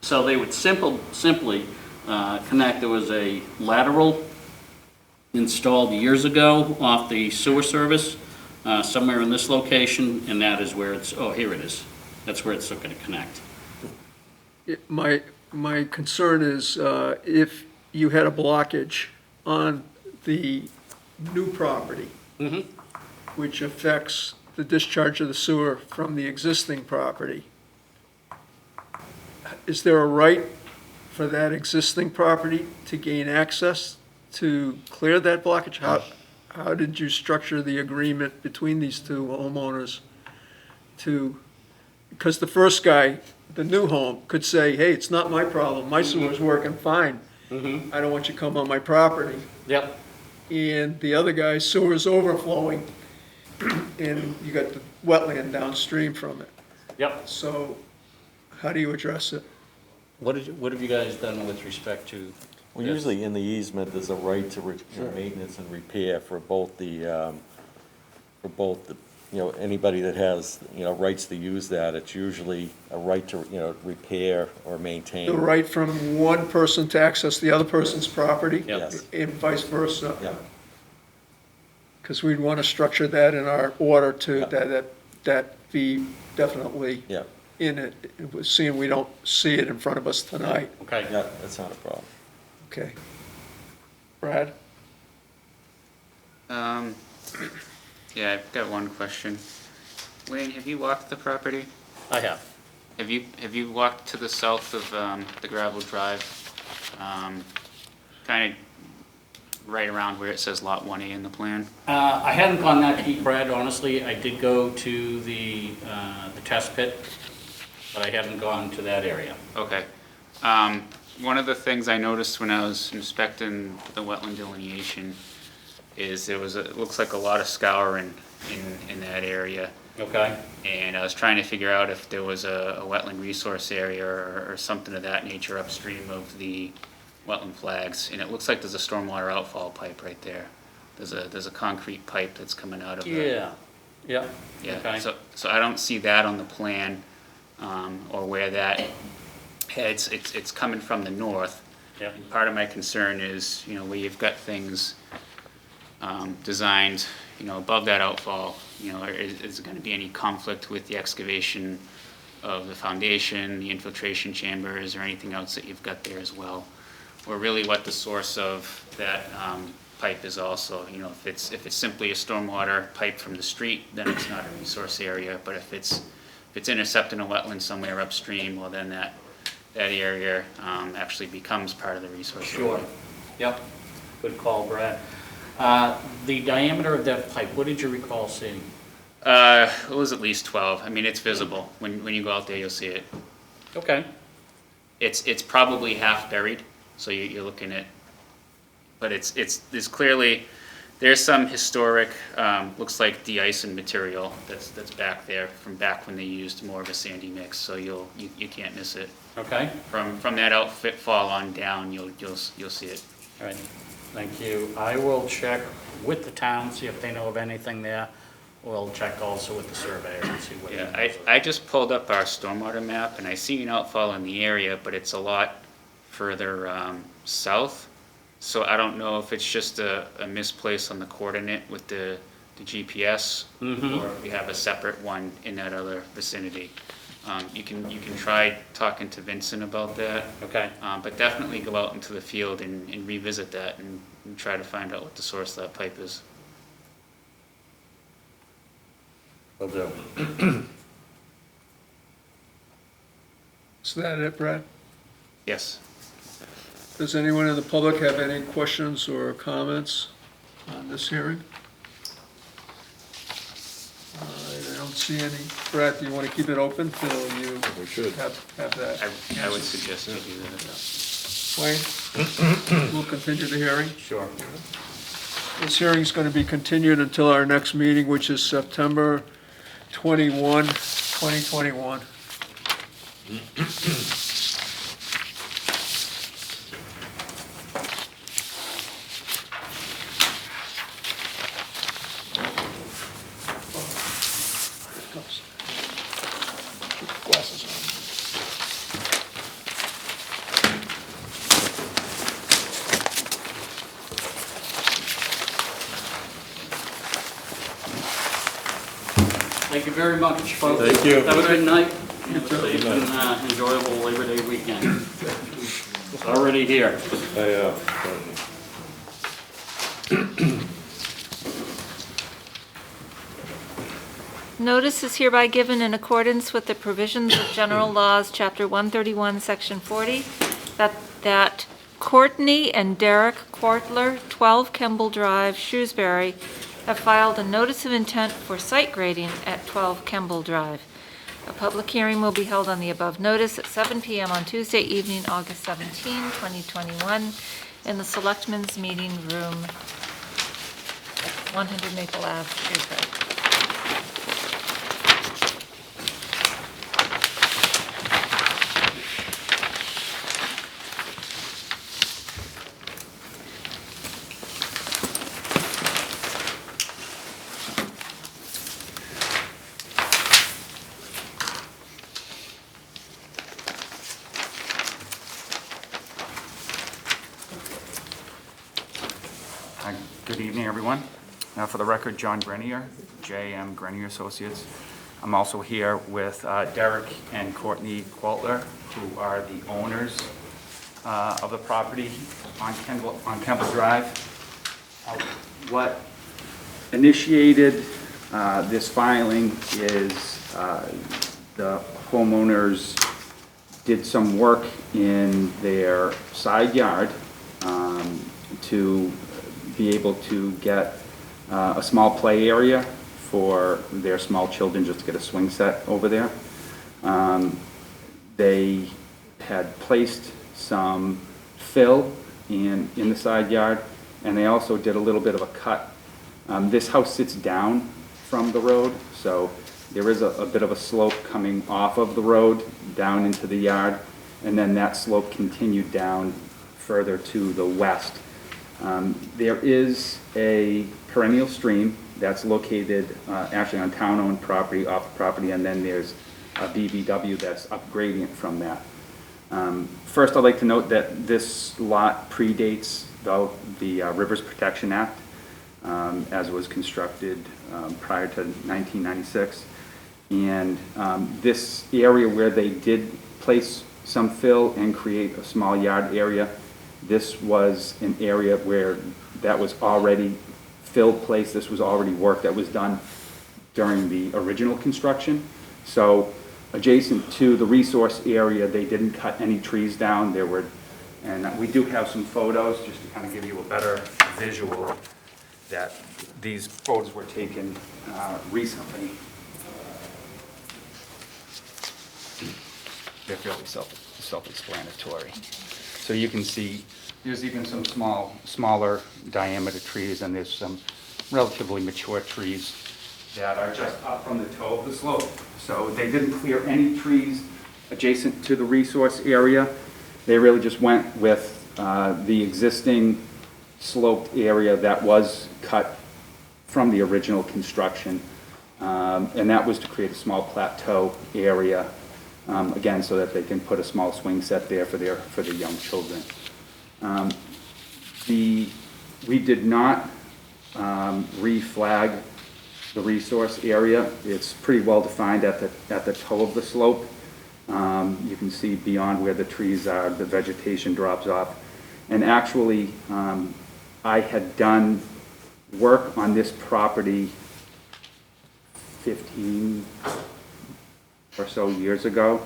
Speaker 16: So they would simply connect. There was a lateral installed years ago off the sewer service somewhere in this location, and that is where it's, oh, here it is. That's where it's going to connect.
Speaker 1: My concern is if you had a blockage on the new property, which affects the discharge of the sewer from the existing property, is there a right for that existing property to gain access to clear that blockage? How did you structure the agreement between these two homeowners to, because the first guy, the new home, could say, hey, it's not my problem, my sewer's working fine. I don't want you to come on my property.
Speaker 16: Yep.
Speaker 1: And the other guy's sewer's overflowing, and you got the wetland downstream from it.
Speaker 16: Yep.
Speaker 1: So how do you address it?
Speaker 16: What have you guys done with respect to?
Speaker 17: Well, usually in the easement, there's a right to maintenance and repair for both the, anybody that has, rights to use that. It's usually a right to, repair or maintain.
Speaker 1: The right from one person to access the other person's property?
Speaker 17: Yes.
Speaker 1: And vice versa?
Speaker 17: Yeah.
Speaker 1: Because we'd want to structure that in our order to, that be definitely
Speaker 17: Yeah.
Speaker 1: in it, seeing we don't see it in front of us tonight.
Speaker 16: Okay.
Speaker 17: Yeah, that's not a problem.
Speaker 1: Okay. Brad?
Speaker 7: Yeah, I've got one question. Wayne, have you walked the property?
Speaker 16: I have.
Speaker 7: Have you walked to the south of the gravel drive? Kind of right around where it says Lot 1A in the plan?
Speaker 16: I hadn't gone that deep, Brad, honestly. I did go to the test pit, but I hadn't gone to that area.
Speaker 7: Okay. One of the things I noticed when I was inspecting the wetland delineation is there was it looks like a lot of scouring in that area.
Speaker 16: Okay.
Speaker 7: And I was trying to figure out if there was a wetland resource area or something of that nature upstream of the Wetland Flags. And it looks like there's a stormwater outfall pipe right there. There's a concrete pipe that's coming out of the...
Speaker 16: Yeah. Yeah.
Speaker 7: Yeah,
Speaker 16: Okay.
Speaker 7: so I don't see that on the plan, or where that heads. It's coming from the north.
Speaker 16: Yep.
Speaker 7: And part of my concern is, where you've got things designed, above that outfall, is there gonna be any conflict with the excavation of the foundation, the infiltration chambers, or anything else that you've got there as well? Or really what the source of that pipe is also, if it's simply a stormwater pipe from the street, then it's not a resource area, but if it's intercepting a wetland somewhere upstream, well then that area actually becomes part of the resource area.
Speaker 16: Sure. Yep. Good call, Brad. The diameter of that pipe, what did you recall seeing?
Speaker 7: It was at least 12. I mean, it's visible. When you go out there, you'll see it.
Speaker 16: Okay.
Speaker 7: It's probably half buried, so you're looking at, but there's clearly, there's some historic, looks like de-icing material that's back there from back when they used more of a sandy mix, so you can't miss it.
Speaker 16: Okay.
Speaker 7: From that outfit fall on down, you'll see it.
Speaker 16: All right. Thank you. I will check with the town, see if they know of anything there. We'll check also with the surveyor and see what.
Speaker 7: Yeah, I just pulled up our stormwater map and I see an outfall in the area, but it's a lot further south. So I don't know if it's just a misplace on the coordinate with the GPS, or if we have a separate one in that other vicinity. You can try talking to Vincent about that.
Speaker 16: Okay.
Speaker 7: But definitely go out into the field and revisit that and try to find out what the source of that pipe is.
Speaker 17: Will do.
Speaker 1: Is that it, Brad?
Speaker 7: Yes.
Speaker 1: Does anyone in the public have any questions or comments on this hearing? I don't see any. Brad, do you want to keep it open till you have that?
Speaker 7: I would suggest you do that.
Speaker 1: Wayne, we'll continue the hearing.
Speaker 16: Sure.
Speaker 1: This hearing's going to be continued until our next meeting, which is September 21, 2021. Glasses on.
Speaker 16: Thank you very much, folks.
Speaker 17: Thank you.
Speaker 16: Have a good night. Have a safe and enjoyable Labor Day weekend. It's already here.
Speaker 5: Notice is hereby given in accordance with the provisions of General Laws, Chapter 131, Section 40, that Courtney and Derek Quartler, 12 Kemble Drive, Shrewsbury, have filed a notice of intent for site grading at 12 Kemble Drive. A public hearing will be held on the above notice at 7 p.m. on Tuesday evening, August 17, 2021, in the Selectmen's Meeting Room, 100 Maple Ave, Shrewsbury.
Speaker 18: Good evening, everyone. For the record, John Grenier, J.M. Grenier Associates. I'm also here with Derek and Courtney Quartler, who are the owners of the property on Kemble Drive. What initiated this filing is the homeowners did some work in their side yard to be able to get a small play area for their small children, just to get a swing set over there. They had placed some fill in the side yard, and they also did a little bit of a cut. This house sits down from the road, so there is a bit of a slope coming off of the road down into the yard, and then that slope continued down further to the west. There is a perennial stream that's located actually on town-owned property, off the property, and then there's a BBW that's up gradient from that. First, I'd like to note that this lot predates the Rivers Protection Act, as it was constructed prior to 1996. And this area where they did place some fill and create a small yard area, this was an area where that was already filled place. This was already work that was done during the original construction. So adjacent to the resource area, they didn't cut any trees down. There were, and we do have some photos just to kind of give you a better visual that these photos were taken recently. They're fairly self-explanatory. So you can see there's even some smaller diameter trees, and there's some relatively mature trees that are just up from the toe of the slope. So they didn't clear any trees adjacent to the resource area. They really just went with the existing sloped area that was cut from the original construction. And that was to create a small plateau area, again, so that they can put a small swing set there for their young children. We did not reflag the resource area. It's pretty well defined at the toe of the slope. You can see beyond where the trees are, the vegetation drops off. And actually, I had done work on this property 15 or so years ago.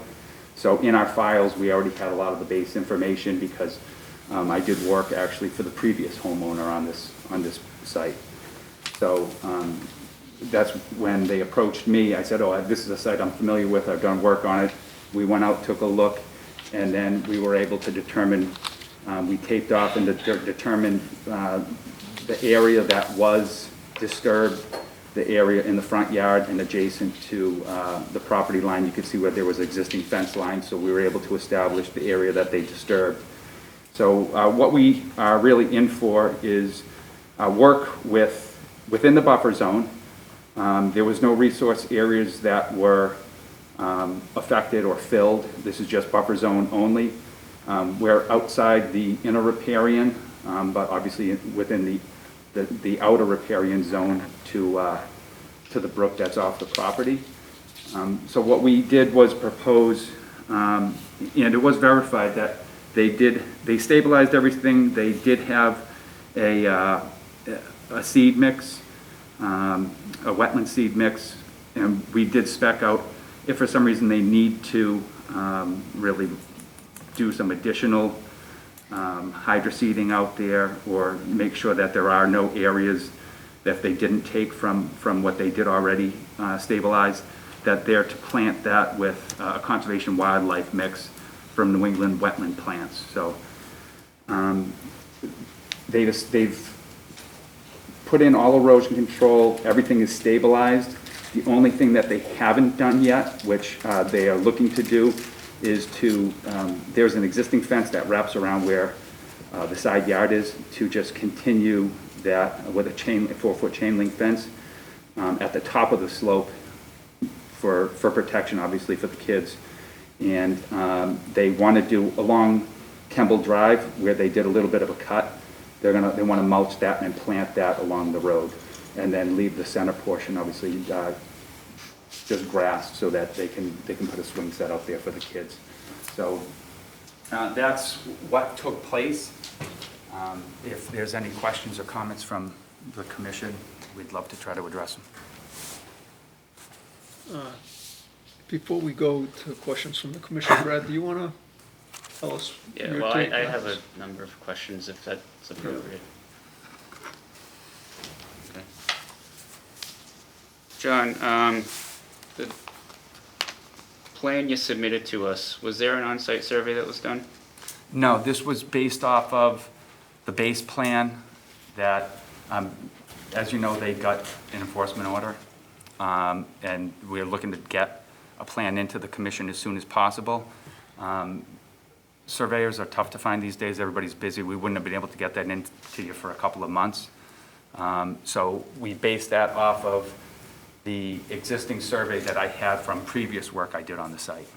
Speaker 18: So in our files, we already had a lot of the base information because I did work actually for the previous homeowner on this site. So that's when they approached me. I said, oh, this is a site I'm familiar with. I've done work on it. We went out, took a look, and then we were able to determine, we taped off and determined the area that was disturbed, the area in the front yard and adjacent to the property line. You could see where there was existing fence line, so we were able to establish the area that they disturbed. So what we are really in for is work within the buffer zone. There was no resource areas that were affected or filled. This is just buffer zone only. We're outside the inner riparian, but obviously within the outer riparian zone to the brook that's off the property. So what we did was propose, and it was verified that they stabilized everything. They did have a seed mix, a wetland seed mix, and we did spec out if for some reason they need to really do some additional hydroseeding out there or make sure that there are no areas that they didn't take from what they did already stabilize, that they're to plant that with a conservation wildlife mix from New England wetland plants. So they've put in all erosion control, everything is stabilized. The only thing that they haven't done yet, which they are looking to do, is to, there's an existing fence that wraps around where the side yard is, to just continue that with a 4-foot chain link fence at the top of the slope for protection, obviously, for the kids. And they want to do along Kemble Drive, where they did a little bit of a cut. They want to mulch that and plant that along the road, and then leave the center portion, obviously, just grass, so that they can put a swing set out there for the kids. So that's what took place. If there's any questions or comments from the commission, we'd love to try to address them.
Speaker 1: Before we go to questions from the commission, Brad, do you want to tell us?
Speaker 7: Yeah,
Speaker 1: your
Speaker 7: well,
Speaker 1: take
Speaker 7: I
Speaker 1: on
Speaker 7: have
Speaker 1: this?
Speaker 7: a number of questions if that's appropriate. Okay. John, the plan you submitted to us, was there an on-site survey that was done?
Speaker 18: No, this was based off of the base plan that, as you know, they got an enforcement order. And we're looking to get a plan into the commission as soon as possible. Surveyors are tough to find these days. Everybody's busy. We wouldn't have been able to get that into you for a couple of months. So we based that off of the existing survey that I had from previous work I did on the site.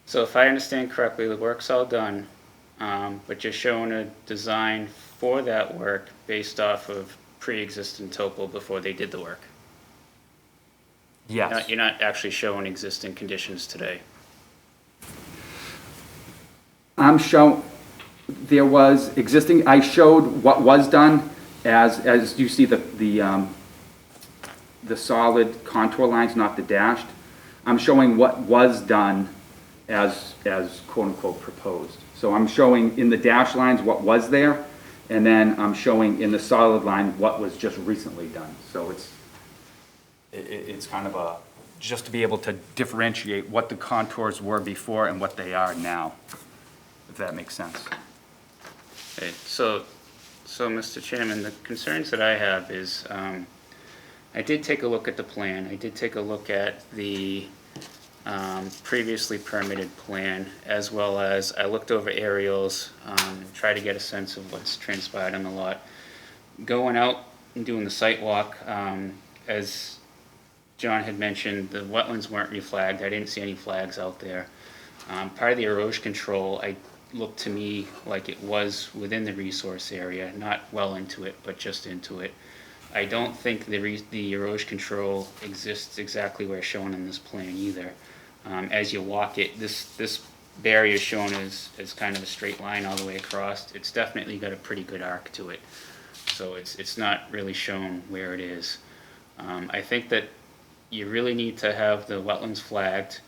Speaker 7: So if I understand correctly, the work's all done, but you're showing a design for that work based off of pre-existing topo before they did the work?
Speaker 18: Yes.
Speaker 7: You're not actually showing existing conditions today?
Speaker 18: I'm showing, there was existing, I showed what was done as you see the solid contour lines, not the dashed. I'm showing what was done as quote unquote proposed. So I'm showing in the dash lines what was there, and then I'm showing in the solid line what was just recently done. So it's kind of just to be able to differentiate what the contours were before and what they are now, if that makes sense.
Speaker 7: Okay, so Mr. Chairman, the concerns that I have is, I did take a look at the plan. I did take a look at the previously permitted plan, as well as I looked over aerials, tried to get a sense of what's transpired on the lot. Going out and doing the site walk, as John had mentioned, the wetlands weren't reflagged. I didn't see any flags out there. Part of the erosion control, I looked to me like it was within the resource area, not well into it, but just into it. I don't think the erosion control exists exactly where shown in this plan either. As you walk it, this barrier is shown as kind of a straight line all the way across. It's definitely got a pretty good arc to it. So it's not really shown where it is. I think that you really need to have the wetlands flagged,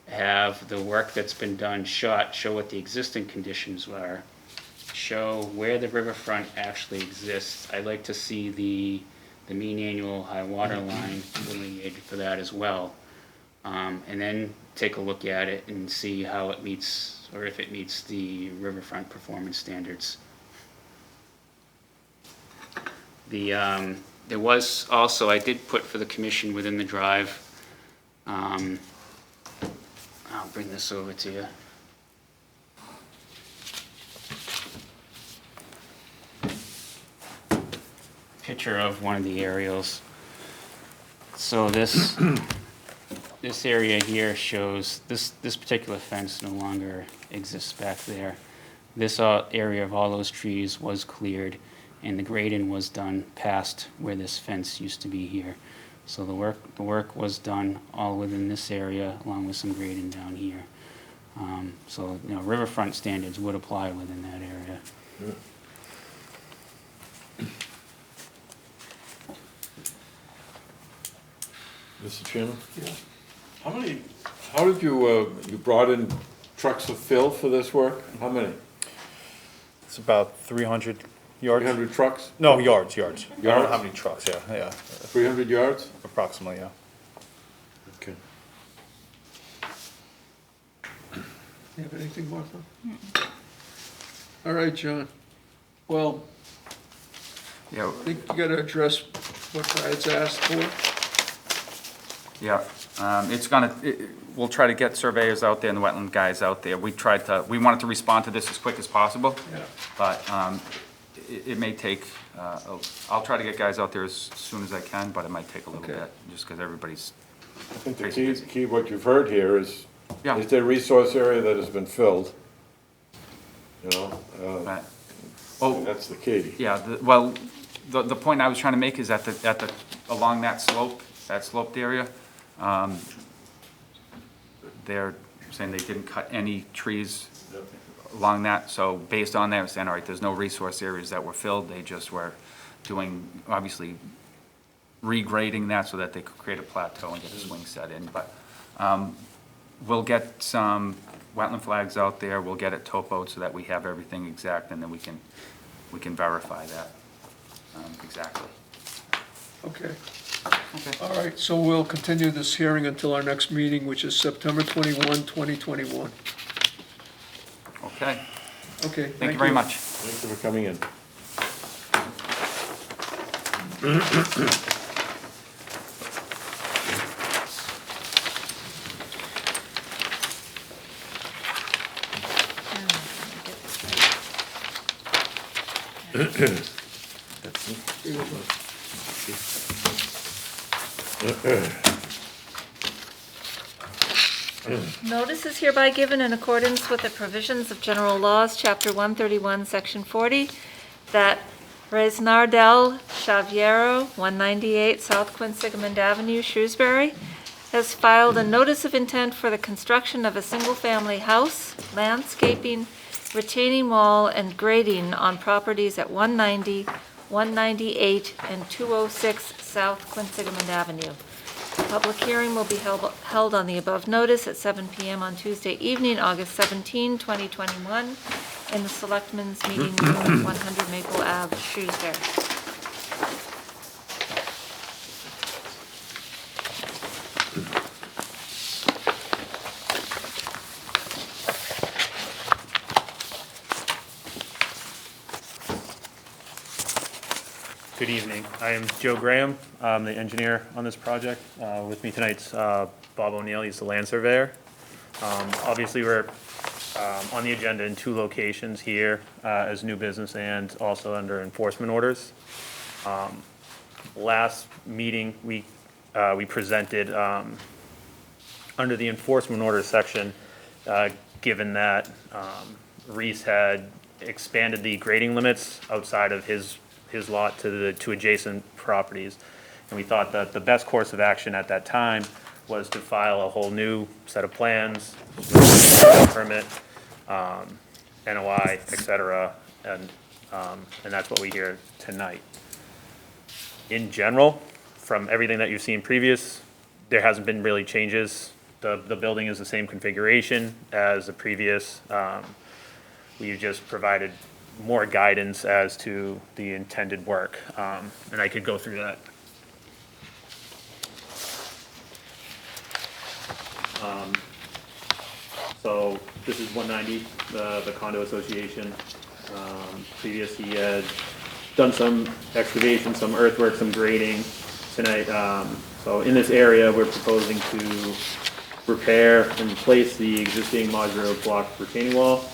Speaker 7: have the work that's been done show what the existing conditions are, show where the riverfront actually exists. I'd like to see the mean annual high water line delineated for that as well. And then take a look at it and see how it meets, or if it meets the riverfront performance standards. There was also, I did put for the commission within the drive, I'll bring this over to you. Picture of one of the aerials. So this area here shows this particular fence no longer exists back there. This area of all those trees was cleared, and the grading was done past where this fence used to be here. So the work was done all within this area, along with some grading down here. So riverfront standards would apply within that area.
Speaker 2: Mr. Chairman? Yeah. How did you brought in trucks of fill for this work? How many?
Speaker 12: It's about 300 yards.
Speaker 2: 300 trucks?
Speaker 12: No, yards. I don't know
Speaker 2: Yards?
Speaker 12: how many trucks, yeah.
Speaker 2: 300 yards?
Speaker 12: Approximately, yeah.
Speaker 2: Okay.
Speaker 1: You have anything, Martha? All right, John. Well,
Speaker 18: Yeah,
Speaker 1: I think you gotta address what Brad's asked for.
Speaker 18: yeah. We'll try to get surveyors out there and the wetland guys out there. We wanted to respond to this as quick as possible.
Speaker 1: Yeah.
Speaker 18: But it may take, I'll try to get guys out there as soon as I can, but it might take a little
Speaker 1: Okay.
Speaker 18: bit, just because everybody's
Speaker 2: I think the
Speaker 18: crazy busy.
Speaker 2: key, what you've heard here is
Speaker 18: Yeah.
Speaker 2: there a resource area that has been filled?
Speaker 18: Right. Oh.
Speaker 2: That's the key.
Speaker 18: Yeah, the point I was trying to make is along that sloped area, they're saying they didn't cut any trees along that, so based on that, we're saying, all right, there's no resource areas that were filled, they just were doing, obviously, regrading that so that they could create a plateau and get a swing set in, but we'll get some wetland flags out there, we'll get it topoed so that we have everything exact, and then we can verify that exactly.
Speaker 1: Okay.
Speaker 18: Okay.
Speaker 1: All right, so we'll continue this hearing until our next meeting, which is September 21, 2021.
Speaker 18: Okay.
Speaker 1: Okay,
Speaker 18: Thank you very much.
Speaker 2: Thank you for coming in.
Speaker 5: Notice is hereby given in accordance with the provisions of General Laws, Chapter 131, Section 40, that Resnardel Chaviero, 198 South Quinsigamond Avenue, Shrewsbury, has filed a notice of intent for the construction of a single-family house, landscaping, retaining wall, and grading on properties at 190, 198, and 206 South Quinsigamond Avenue. The public hearing will be held on the above notice at 7 p.m. on Tuesday evening, August 17, 2021, in the Selectmen's Meeting Room, 100 Maple Ave, Shrewsbury.
Speaker 19: Good evening. I am Joe Graham. I'm the engineer on this project. With me tonight's Bob O'Neill. He's the land surveyor. Obviously, we're on the agenda in 2 locations here as new business and also under enforcement orders. Last meeting, we presented under the enforcement order section, given that Reese had expanded the grading limits outside of his lot to the 2 adjacent properties. And we thought that the best course of action at that time was to file a whole new set of plans, permit, NOI, et cetera, and that's what we hear tonight. In general, from everything that you've seen previous, there hasn't been really changes. The building is the same configuration as the previous. We've just provided more guidance as to the intended work, and I could go through that. So this is 190, the Condo Association. Previous, he had done some excavation, some earthwork, some grading tonight. So in this area, we're proposing to repair and replace the existing modular block retaining wall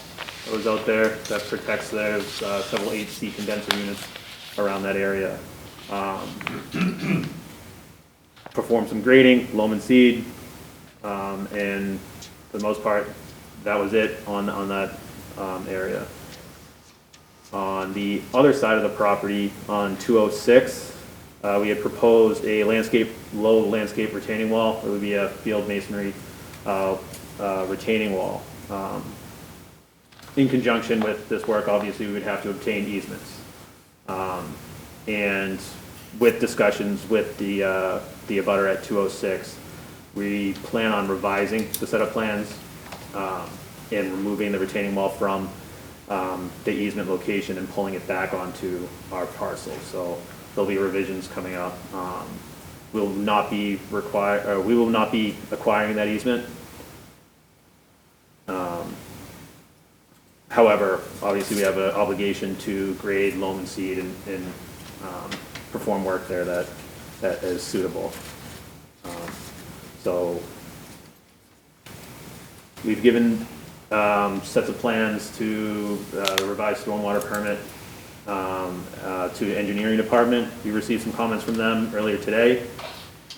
Speaker 19: that was out there that protects those several HC condenser units around that area. Perform some grading, loam and seed, and for the most part, that was it on that area. On the other side of the property, on 206, we had proposed a low landscape retaining wall. It would be a field masonry retaining wall. In conjunction with this work, obviously, we would have to obtain easements. And with discussions with the abutter at 206, we plan on revising the set of plans and removing the retaining wall from the easement location and pulling it back onto our parcel. So there'll be revisions coming up. We will not be acquiring that easement. However, obviously we have an obligation to grade, loam and seed and perform work there that is suitable. So we've given sets of plans to the revised stormwater permit to the engineering department. We received some comments from them earlier today,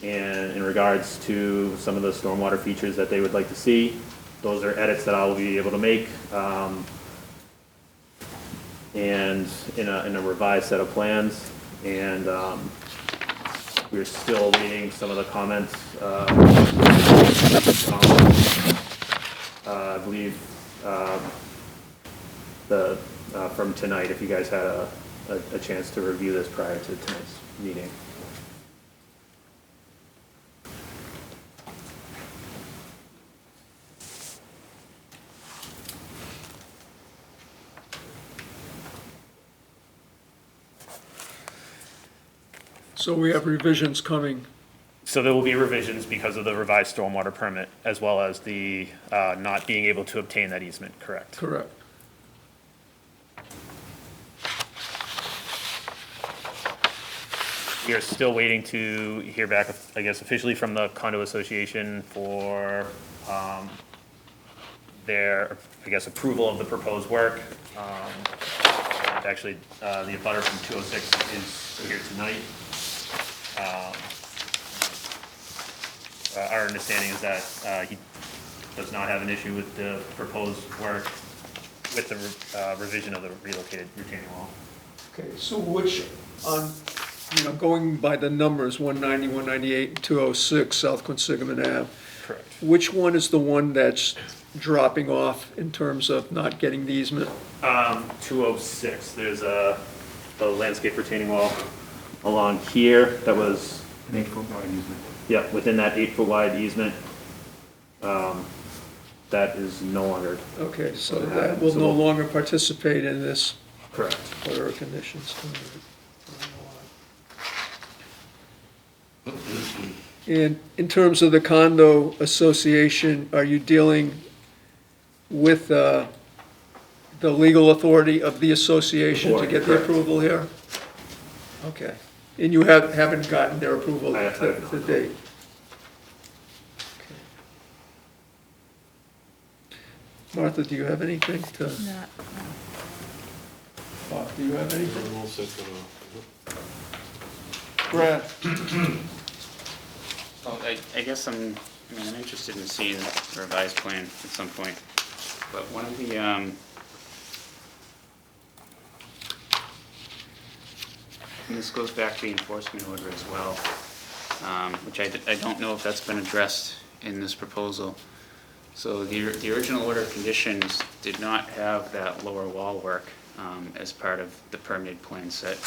Speaker 19: and in regards to some of the stormwater features that they would like to see. Those are edits that I will be able to make, and in a revised set of plans. And we're still waiting some of the comments. I believe from tonight, if you guys had a chance to review this prior to tonight's meeting.
Speaker 1: So we have revisions coming.
Speaker 19: So there will be revisions because of the revised stormwater permit, as well as the not being able to obtain that easement, correct?
Speaker 1: Correct.
Speaker 19: We are still waiting to hear back, I guess, officially from the Condo Association for their, I guess, approval of the proposed work. Actually, the abutter from 206 is here tonight. Our understanding is that he does not have an issue with the proposed work with the revision of the relocated retaining wall.
Speaker 1: Okay, so which, going by the numbers, 190, 198, and 206 South Consignment Ave.
Speaker 19: Correct.
Speaker 1: Which one is the one that's dropping off in terms of not getting the easement?
Speaker 19: 206, there's the landscape retaining wall along here that was
Speaker 18: An 8-foot wide easement.
Speaker 19: Yeah, within that 8-foot wide easement, that is no longer.
Speaker 1: Okay, so that will no longer participate in this.
Speaker 19: Correct.
Speaker 1: Order of conditions. And in terms of the Condo Association, are you dealing with the legal authority of the association to get the approval here? Okay. And you haven't gotten their approval
Speaker 19: I have
Speaker 1: to
Speaker 19: not.
Speaker 1: date? Martha, do you have anything to,
Speaker 5: Not,
Speaker 1: Bob, do you have anything?
Speaker 2: I'm all set for now.
Speaker 1: Brad?
Speaker 7: Well, I guess I'm interested in seeing the revised plan at some point. But one of the, and this goes back to the enforcement order as well, which I don't know if that's been addressed in this proposal. So the original order of conditions did not have that lower wall work as part of the permitted plan set.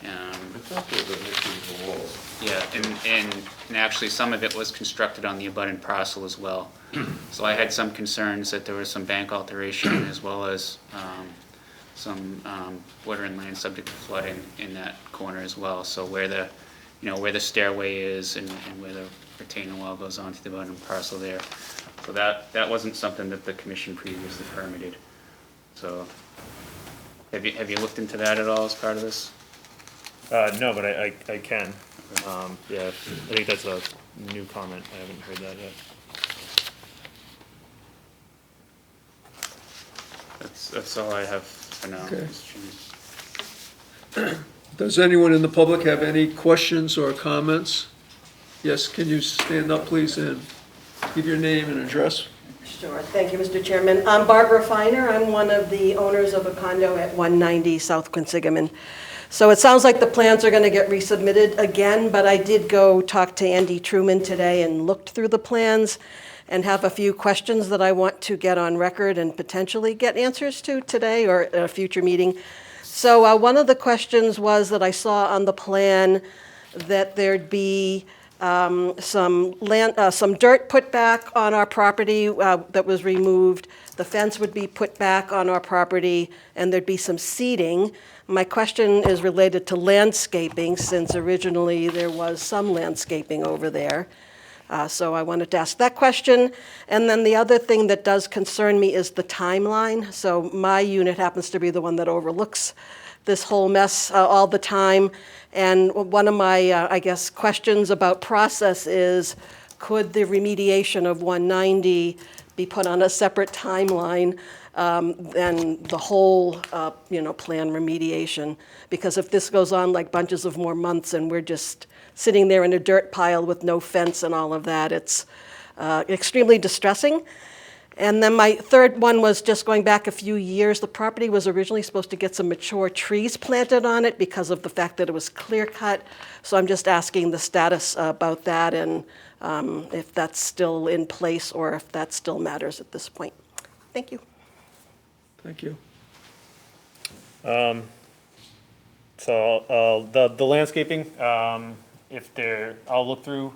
Speaker 2: I thought there was an issue with the walls.
Speaker 7: Yeah, and actually some of it was constructed on the abutting parcel as well. So I had some concerns that there was some bank alteration as well as some water and land subject to flooding in that corner as well. So where the stairway is and where the retaining wall goes onto the abutting parcel there. So that wasn't something that the commission previously permitted. So have you looked into that at all as part of this?
Speaker 19: No, but I can. Yeah, I think that's a new comment. I haven't heard that yet.
Speaker 7: That's all I have for now.
Speaker 1: Okay.
Speaker 7: Mr. Chairman.
Speaker 1: Does anyone in the public have any questions or comments? Yes, can you stand up, please, and give your name and address?
Speaker 20: Sure. Thank you, Mr. Chairman. I'm Barbara Feiner. I'm one of the owners of a condo at 190 South Consignment. So it sounds like the plans are going to get resubmitted again, but I did go talk to Andy Truman today and looked through the plans and have a few questions that I want to get on record and potentially get answers to today or at a future meeting. So one of the questions was that I saw on the plan that there'd be some dirt put back on our property that was removed. The fence would be put back on our property, and there'd be some seeding. My question is related to landscaping, since originally there was some landscaping over there. So I wanted to ask that question. And then the other thing that does concern me is the timeline. So my unit happens to be the one that overlooks this whole mess all the time. And one of my, I guess, questions about process is, could the remediation of 190 be put on a separate timeline than the whole, plan remediation? Because if this goes on like bunches of more months and we're just sitting there in a dirt pile with no fence and all of that, it's extremely distressing. And then my third one was just going back a few years. The property was originally supposed to get some mature trees planted on it because of the fact that it was clear cut. So I'm just asking the status about that and if that's still in place or if that still matters at this point. Thank you.
Speaker 1: Thank you.
Speaker 19: So the landscaping, I'll look through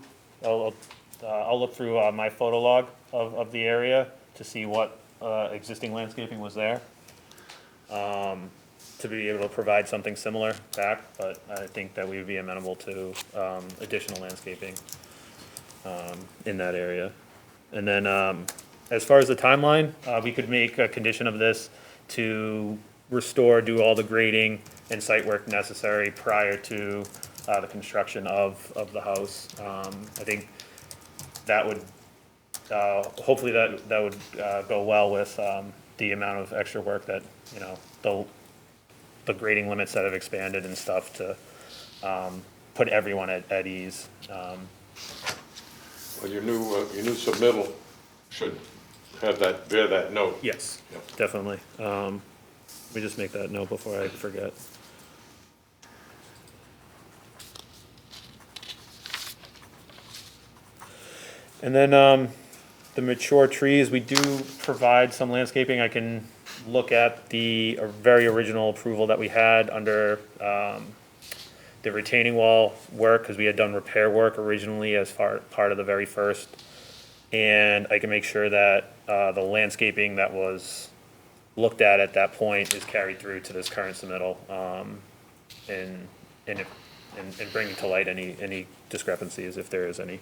Speaker 19: my photo log of the area to see what existing landscaping was there, to be able to provide something similar back, but I think that we would be amenable to additional landscaping in that area. And then as far as the timeline, we could make a condition of this to do all the grading and site work necessary prior to the construction of the house. I think that would hopefully that would go well with the amount of extra work that the grading limits that have expanded and stuff to put everyone at ease.
Speaker 2: Well, your new submittal should have bear that note.
Speaker 19: Yes, definitely. Let me just make that note before I forget. And then the mature trees, we do provide some landscaping. I can look at the very original approval that we had under the retaining wall work, because we had done repair work originally as part of the very first. And I can make sure that the landscaping that was looked at that point is carried through to this current submittal, and bringing to light any discrepancies if there is any.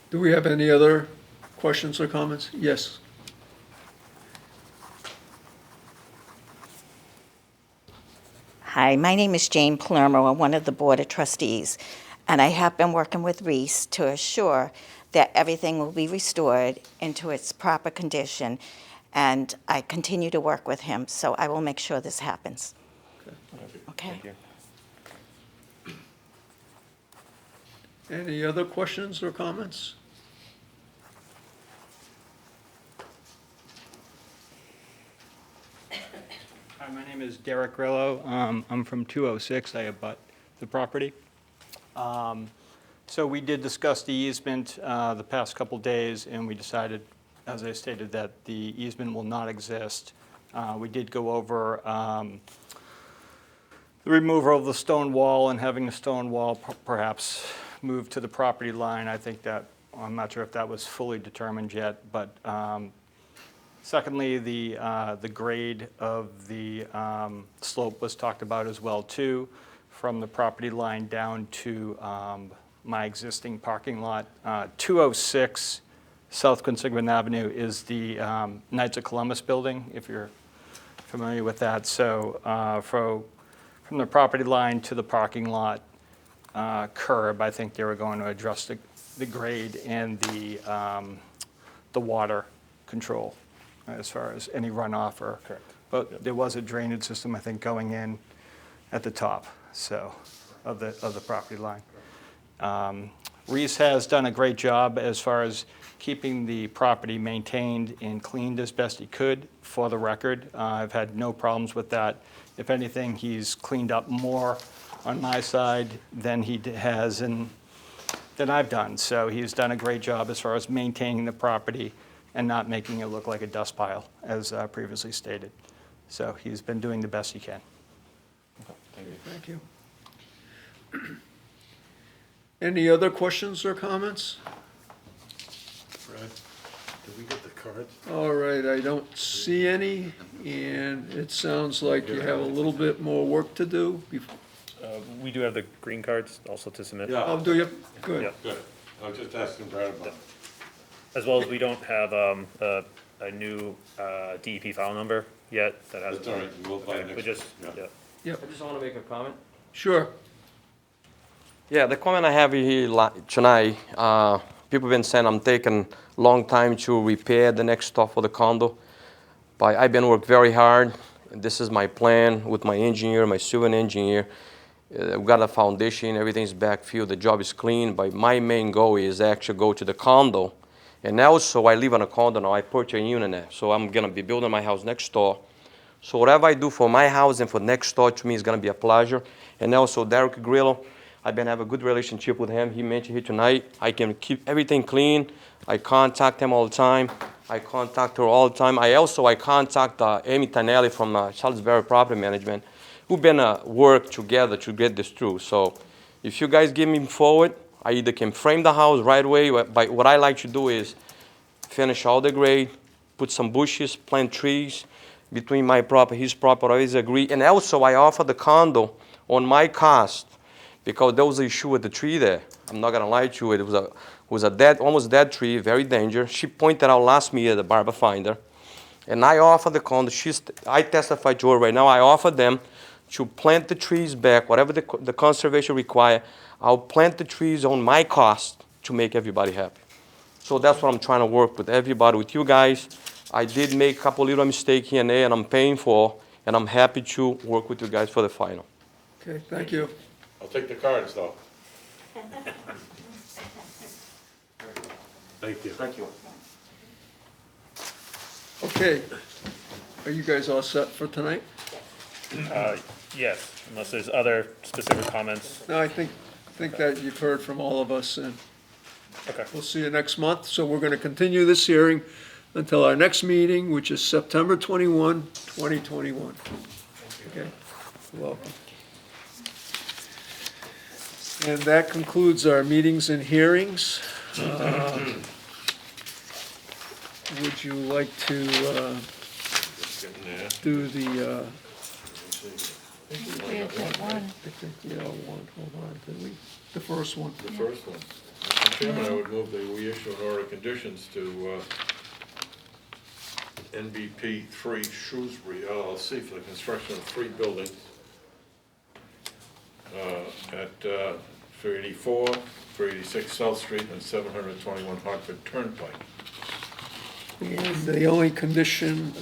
Speaker 1: Do we have any other questions or comments? Yes.
Speaker 21: Hi, my name is Jane Palermo. I'm one of the Board of Trustees, and I have been working with Reese to assure that everything will be restored into its proper condition, and I continue to work with him, so I will make sure this happens. Okay?
Speaker 1: Any other questions or comments?
Speaker 13: Hi, my name is Derek Grillo. I'm from 206. I abut the property. So we did discuss the easement the past couple days, and we decided, as I stated, that the easement will not exist. We did go over the removal of the stone wall and having the stone wall perhaps moved to the property line. I think that, I'm not sure if that was fully determined yet, but secondly, the grade of the slope was talked about as well too, from the property line down to my existing parking lot. 206 South Consignment Avenue is the Knights of Columbus building, if you're familiar with that. So from the property line to the parking lot curb, I think they were going to address the grade and the water control as far as any runoff or. Correct. But there was a drainage system, I think, going in at the top, so, of the property line. Reese has done a great job as far as keeping the property maintained and cleaned as best he could, for the record. I've had no problems with that. If anything, he's cleaned up more on my side than he has than I've done. So he's done a great job as far as maintaining the property and not making it look like a dust pile, as previously stated. So he's been doing the best he can.
Speaker 1: Thank you. Any other questions or comments?
Speaker 2: Brad, did we get the cards?
Speaker 1: All right, I don't see any, and it sounds like you have a little bit more work to do.
Speaker 19: We do have the green cards also to submit.
Speaker 2: Yeah.
Speaker 1: Oh, do you? Good.
Speaker 19: Yeah.
Speaker 2: Good. I was just asking Brad about it.
Speaker 19: As well as we don't have a new DEP file number yet that has.
Speaker 2: That's all right, we'll find
Speaker 19: We
Speaker 2: next.
Speaker 19: just,
Speaker 2: Yeah.
Speaker 19: yeah.
Speaker 22: I just want to make a comment.
Speaker 1: Sure.
Speaker 22: Yeah, the comment I have here tonight, people been saying I'm taking long time to repair the next door for the condo, but I've been working very hard. And this is my plan with my engineer, my civil engineer. We got a foundation, everything's backfilled, the job is clean, but my main goal is actually go to the condo. And also, I live in a condo now, I purchased a unit there, so I'm gonna be building my house next door. So whatever I do for my house and for next door, to me, is gonna be a pleasure. And also, Derek Grillo, I've been having a good relationship with him. He mentioned here tonight, I can keep everything clean. I contact him all the time. I contact her all the time. I contact Amy Tanelli from Salisbury Property Management, who've been work together to get this through. So if you guys give me forward, I either can frame the house right away, but what I like to do is finish all the grade, put some bushes, plant trees between my property, his property, I always agree. And also I offer the condo on my cost, because there was an issue with the tree there. I'm not gonna lie to you, it was a almost dead tree, very dangerous. She pointed out last meeting at the barber finder. And I offer the condo, I testify to her right now, I offer them to plant the trees back, whatever the conservation require. I'll plant the trees on my cost to make everybody happy. So that's what I'm trying to work with everybody, with you guys. I did make a couple little mistakes here and there, and I'm paying for, and I'm happy to work with you guys for the final.
Speaker 1: Okay, thank you.
Speaker 2: I'll take the cards, though. Thank you.
Speaker 22: Thank you.
Speaker 1: Okay, are you guys all set for tonight?
Speaker 19: Yes, unless there's other specific comments.
Speaker 1: No, I think that you've heard from all of us, and
Speaker 19: Okay.
Speaker 1: we'll see you next month. So we're gonna continue this hearing until our next meeting, which is September 21, 2021. Okay, you're welcome. And that concludes our meetings and hearings. Would you like to do the?
Speaker 5: We have one.
Speaker 1: I think we all want, hold on, did we? The first one.
Speaker 2: The first one. Mr. Chairman, I would move that we issue an order of conditions to NBP 3 Shrewsbury LLC for the construction of 3 buildings at 384, 386 South Street, and 721 Hartford Turnpike.
Speaker 1: And the only condition,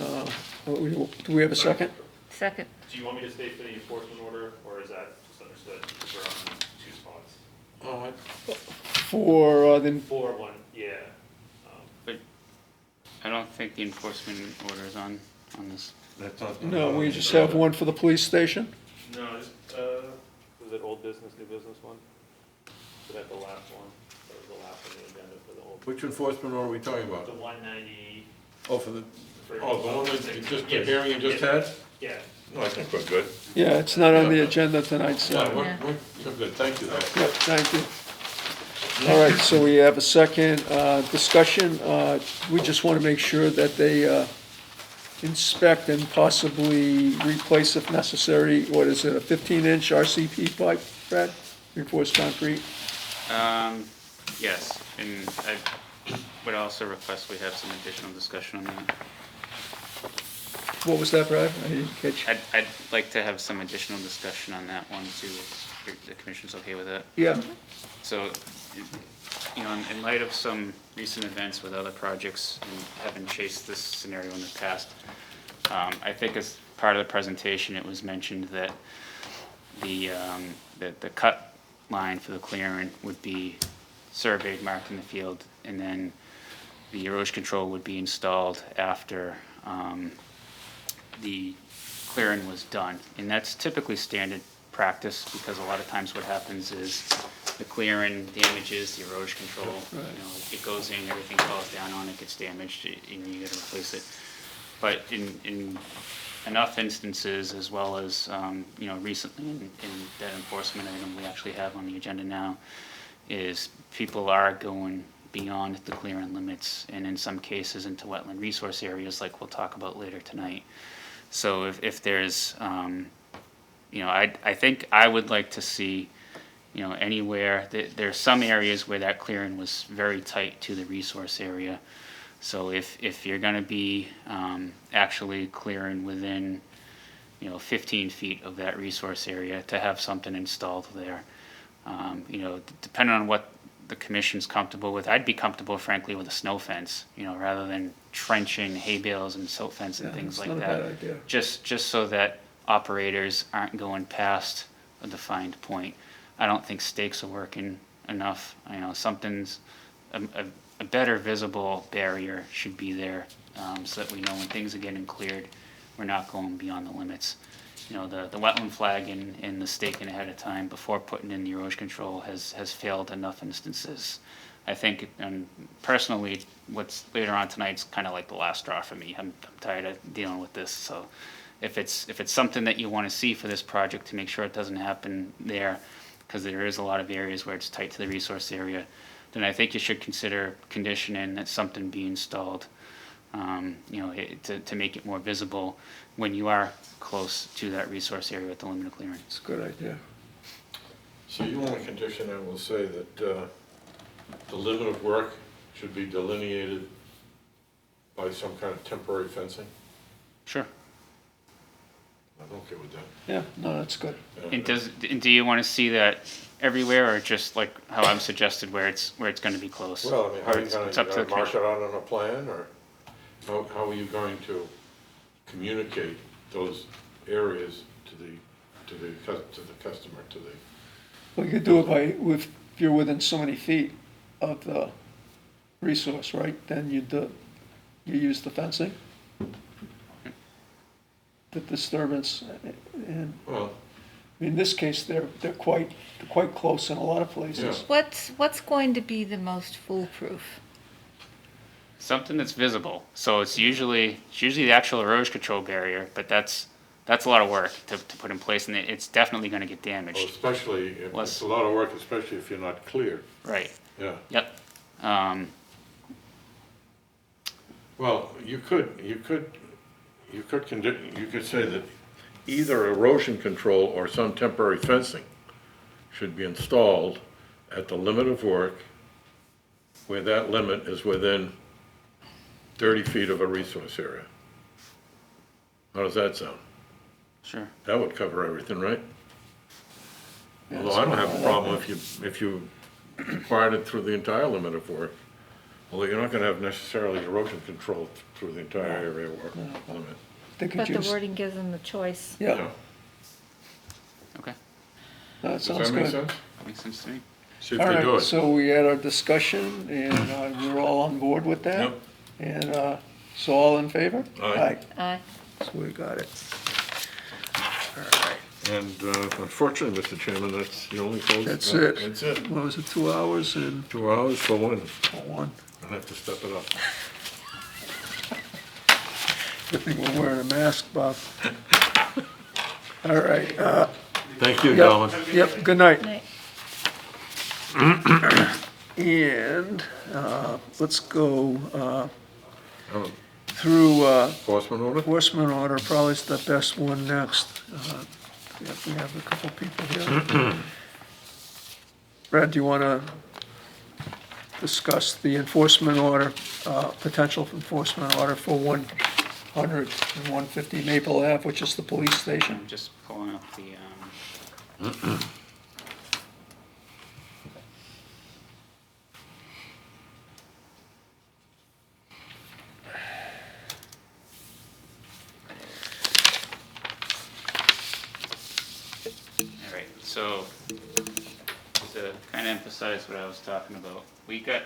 Speaker 1: do we have a second?
Speaker 5: Second.
Speaker 19: Do you want me to stay for the enforcement order, or is that just understood? We're on 2 spots.
Speaker 1: For the,
Speaker 19: 4-1, yeah.
Speaker 7: But I don't think the enforcement order is on this.
Speaker 2: That's not.
Speaker 1: no, we just have one for the police station?
Speaker 19: No, just, was it old business, new business one? Was that the last one? That was the last on the agenda for the old?
Speaker 2: Which enforcement order are we talking about?
Speaker 19: The 190.
Speaker 2: Oh, for the, oh, the one that you just, the
Speaker 19: Yes.
Speaker 2: hearing you just had?
Speaker 19: Yeah.
Speaker 2: No, I think we're good.
Speaker 1: Yeah, it's not on the agenda tonight, so.
Speaker 2: Yeah, we're good, thank you, though.
Speaker 1: Yep, thank you. All right, so we have a second discussion. We just want to make sure that they inspect and possibly replace if necessary, what is it, a 15-inch RCP pipe, Brad? Reinforced concrete?
Speaker 7: Yes, and I would also request we have some additional discussion on that.
Speaker 1: What was that, Brad? I didn't catch.
Speaker 7: I'd like to have some additional discussion on that one too, if the commission's okay with that.
Speaker 1: Yeah.
Speaker 7: So, you know, in light of some recent events with other projects and having chased this scenario in the past, I think as part of the presentation, it was mentioned that the cut line for the clearing would be surveyed, marked in the field, and then the erosion control would be installed after the clearing was done. And that's typically standard practice, because a lot of times what happens is the clearing damages the erosion control. You know, it goes in, everything falls down on it, gets damaged, and you gotta replace it. But in enough instances, as well as, you know, recently in that enforcement item we actually have on the agenda now, is people are going beyond the clearing limits, and in some cases into wetland resource areas, like we'll talk about later tonight. So if there's, you know, I think I would like to see, you know, anywhere, there's some areas where that clearing was very tight to the resource area. So if you're gonna be actually clearing within, you know, 15 feet of that resource area, to have something installed there. You know, depending on what the commission's comfortable with, I'd be comfortable frankly with a snow fence, you know, rather than trenching hay bales and silt fence and things like that.
Speaker 1: It's not a bad idea.
Speaker 7: Just so that operators aren't going past a defined point. I don't think stakes are working enough. You know, something's, a better visible barrier should be there, so that we know when things are getting cleared, we're not going beyond the limits. You know, the wetland flag and the staking ahead of time before putting in the erosion control has failed enough instances. I think, and personally, what's later on tonight's kind of like the last straw for me. I'm tired of dealing with this. So if it's something that you want to see for this project to make sure it doesn't happen there, because there is a lot of areas where it's tight to the resource area, then I think you should consider conditioning that something be installed, you know, to make it more visible when you are close to that resource area at the limit of clearing.
Speaker 1: It's a good idea.
Speaker 2: So you want a condition that will say that the limit of work should be delineated by some kind of temporary fencing?
Speaker 7: Sure.
Speaker 2: I'm okay with that.
Speaker 1: Yeah, no, that's good.
Speaker 7: And do you want to see that everywhere, or just like how I've suggested, where it's going to be close?
Speaker 2: Well, I mean, how
Speaker 7: Or
Speaker 2: are you
Speaker 7: it's
Speaker 2: gonna,
Speaker 7: up to the
Speaker 2: mark
Speaker 7: commission.
Speaker 2: it out on a plan, or how are you going to communicate those areas to the customer, to the?
Speaker 1: Well, you could do it by, if you're within so many feet of the resource, right? Then you use the fencing. The disturbance, and
Speaker 2: well,
Speaker 1: in this case, they're quite close in a lot of places.
Speaker 5: What's going to be the most foolproof?
Speaker 7: Something that's visible. So it's usually the actual erosion control barrier, but that's a lot of work to put in place, and it's definitely going to get damaged.
Speaker 2: Well, especially if it's a lot of work, especially if you're not clear.
Speaker 7: Right.
Speaker 2: Yeah.
Speaker 7: Yep.
Speaker 2: Well, you could say that either erosion control or some temporary fencing should be installed at the limit of work where that limit is within 30 feet of a resource area. How does that sound?
Speaker 7: Sure.
Speaker 2: That would cover everything, right? Although I don't have a problem if you acquired it through the entire limit of work. Although you're not gonna have necessarily erosion control through the entire area work limit.
Speaker 1: They could
Speaker 5: But the
Speaker 1: use-
Speaker 5: wording gives them the choice.
Speaker 1: Yeah.
Speaker 7: Okay.
Speaker 1: That
Speaker 2: Does
Speaker 1: sounds
Speaker 2: that make
Speaker 1: good.
Speaker 2: sense?
Speaker 7: Makes sense to me.
Speaker 2: See if
Speaker 1: All
Speaker 2: they do
Speaker 1: right,
Speaker 2: it.
Speaker 1: so we had our discussion, and we're all on board with that?
Speaker 2: Yep.
Speaker 1: And so all in favor?
Speaker 2: Aye.
Speaker 5: Aye.
Speaker 1: So we got it.
Speaker 2: And unfortunately, Mr. Chairman, that's the only folks.
Speaker 1: That's it.
Speaker 2: That's it.
Speaker 1: What was it, 2 hours and
Speaker 2: 2 hours for one.
Speaker 1: for one?
Speaker 2: I'll have to step it up.
Speaker 1: Good thing we're wearing a mask, Bob. All right.
Speaker 2: Thank you,
Speaker 1: Yep,
Speaker 2: gentlemen.
Speaker 1: Yep, good night.
Speaker 5: Night.
Speaker 1: And let's go
Speaker 2: Oh,
Speaker 1: through
Speaker 2: Enforcement order?
Speaker 1: enforcement order, probably is the best one next. Yep, we have a couple people here. Brad, do you want to discuss the enforcement order, potential enforcement order for 100 and 150 Maple Ave, which is the police station?
Speaker 7: I'm just pulling up the, all right, so to kind of emphasize what I was talking about, we got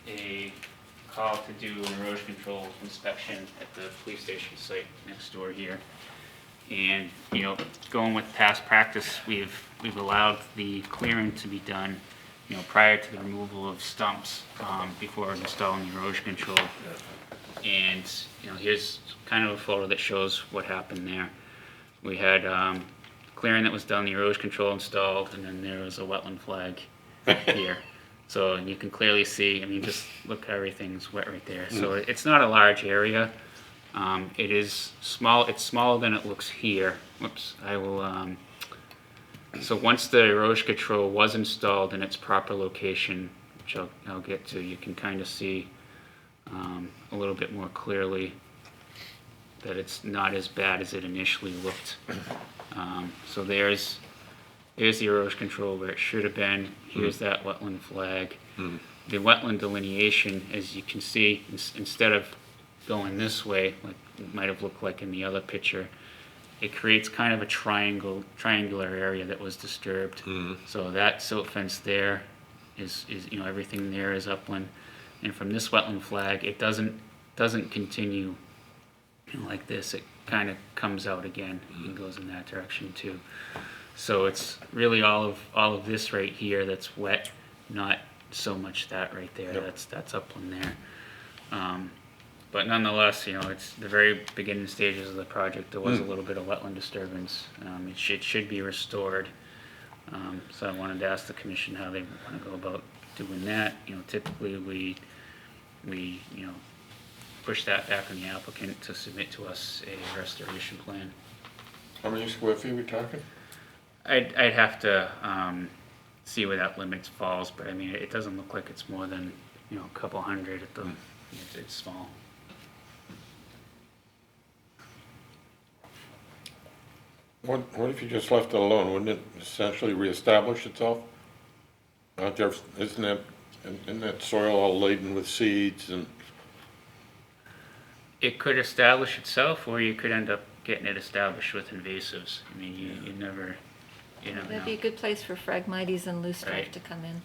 Speaker 7: a call to do an erosion control inspection at the police station site next door here. And, you know, going with past practice, we've allowed the clearing to be done, you know, prior to the removal of stumps, before installing the erosion control. And, you know, here's kind of a photo that shows what happened there. We had, clearing that was done, the erosion control installed, and then there was a wetland flag here. So you can clearly see, I mean, just look, everything's wet right there. So it's not a large area. It is small, it's smaller than it looks here. Whoops, I will, so once the erosion control was installed in its proper location, which I'll get to, you can kind of see a little bit more clearly that it's not as bad as it initially looked. So there's the erosion control where it should have been. Here's that wetland flag. The wetland delineation, as you can see, instead of going this way, like it might have looked like in the other picture, it creates kind of a triangular area that was disturbed. So that silt fence there is, you know, everything there is upland. And from this wetland flag, it doesn't continue like this. It kind of comes out again and goes in that direction too. So it's really all of this right here that's wet, not so much that right there.
Speaker 2: Yep.
Speaker 7: That's upland there. But nonetheless, you know, it's the very beginning stages of the project. There was a little bit of wetland disturbance. It should be restored. So I wanted to ask the commission how they want to go about doing that. You know, typically we you know, push that back on the applicant to submit to us a restoration plan.
Speaker 2: How many square feet are we talking?
Speaker 7: I'd have to see where that limit falls, but I mean, it doesn't look like it's more than, you know, a couple hundred at the, it's small.
Speaker 2: What if you just left it alone? Wouldn't it essentially reestablish itself? Isn't that soil all laden with seeds and?
Speaker 7: It could establish itself, or you could end up getting it established with invasives. I mean, you never know.
Speaker 5: That'd be a good place for Phragmites and loosestrife
Speaker 7: Right.
Speaker 5: to come in.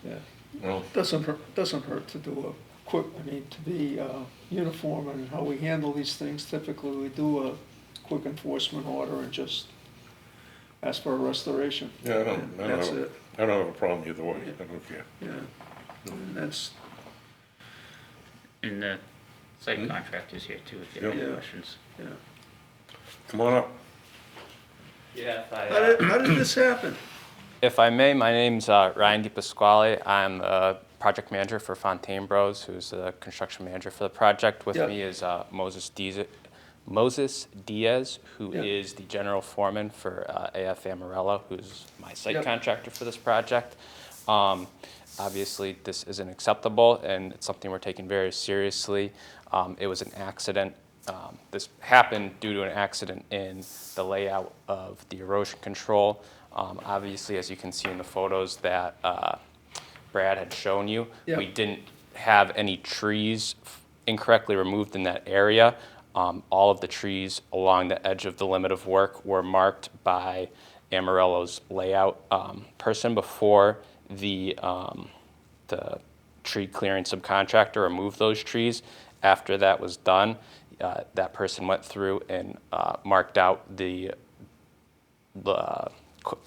Speaker 1: Yeah.
Speaker 2: Well,
Speaker 1: Doesn't hurt to do a quick, I mean, to be uniform in how we handle these things. Typically, we do a quick enforcement order and just ask for a restoration.
Speaker 2: Yeah,
Speaker 1: That's it.
Speaker 2: I don't have a problem either way. I don't care.
Speaker 1: Yeah. And that's,
Speaker 7: And the site contractor's here too, if you have any
Speaker 1: Yeah.
Speaker 7: questions.
Speaker 1: yeah.
Speaker 2: Come on up.
Speaker 3: Yeah,
Speaker 1: How did this happen?
Speaker 3: if I may, my name's Ryan DiPasquale. I'm the project manager for Fontaine Bros, who's the construction manager for the project. With me is Moses Diaz, who is the general foreman for AF Amarello, who's my site contractor for this project. Obviously, this isn't acceptable, and it's something we're taking very seriously. It was an accident. This happened due to an accident in the layout of the erosion control. Obviously, as you can see in the photos that Brad had shown you,
Speaker 1: Yep.
Speaker 3: we didn't have any trees incorrectly removed in that area. All of the trees along the edge of the limit of work were marked by Amarillo's layout person before the tree clearing subcontractor removed those trees. After that was done, that person went through and marked out the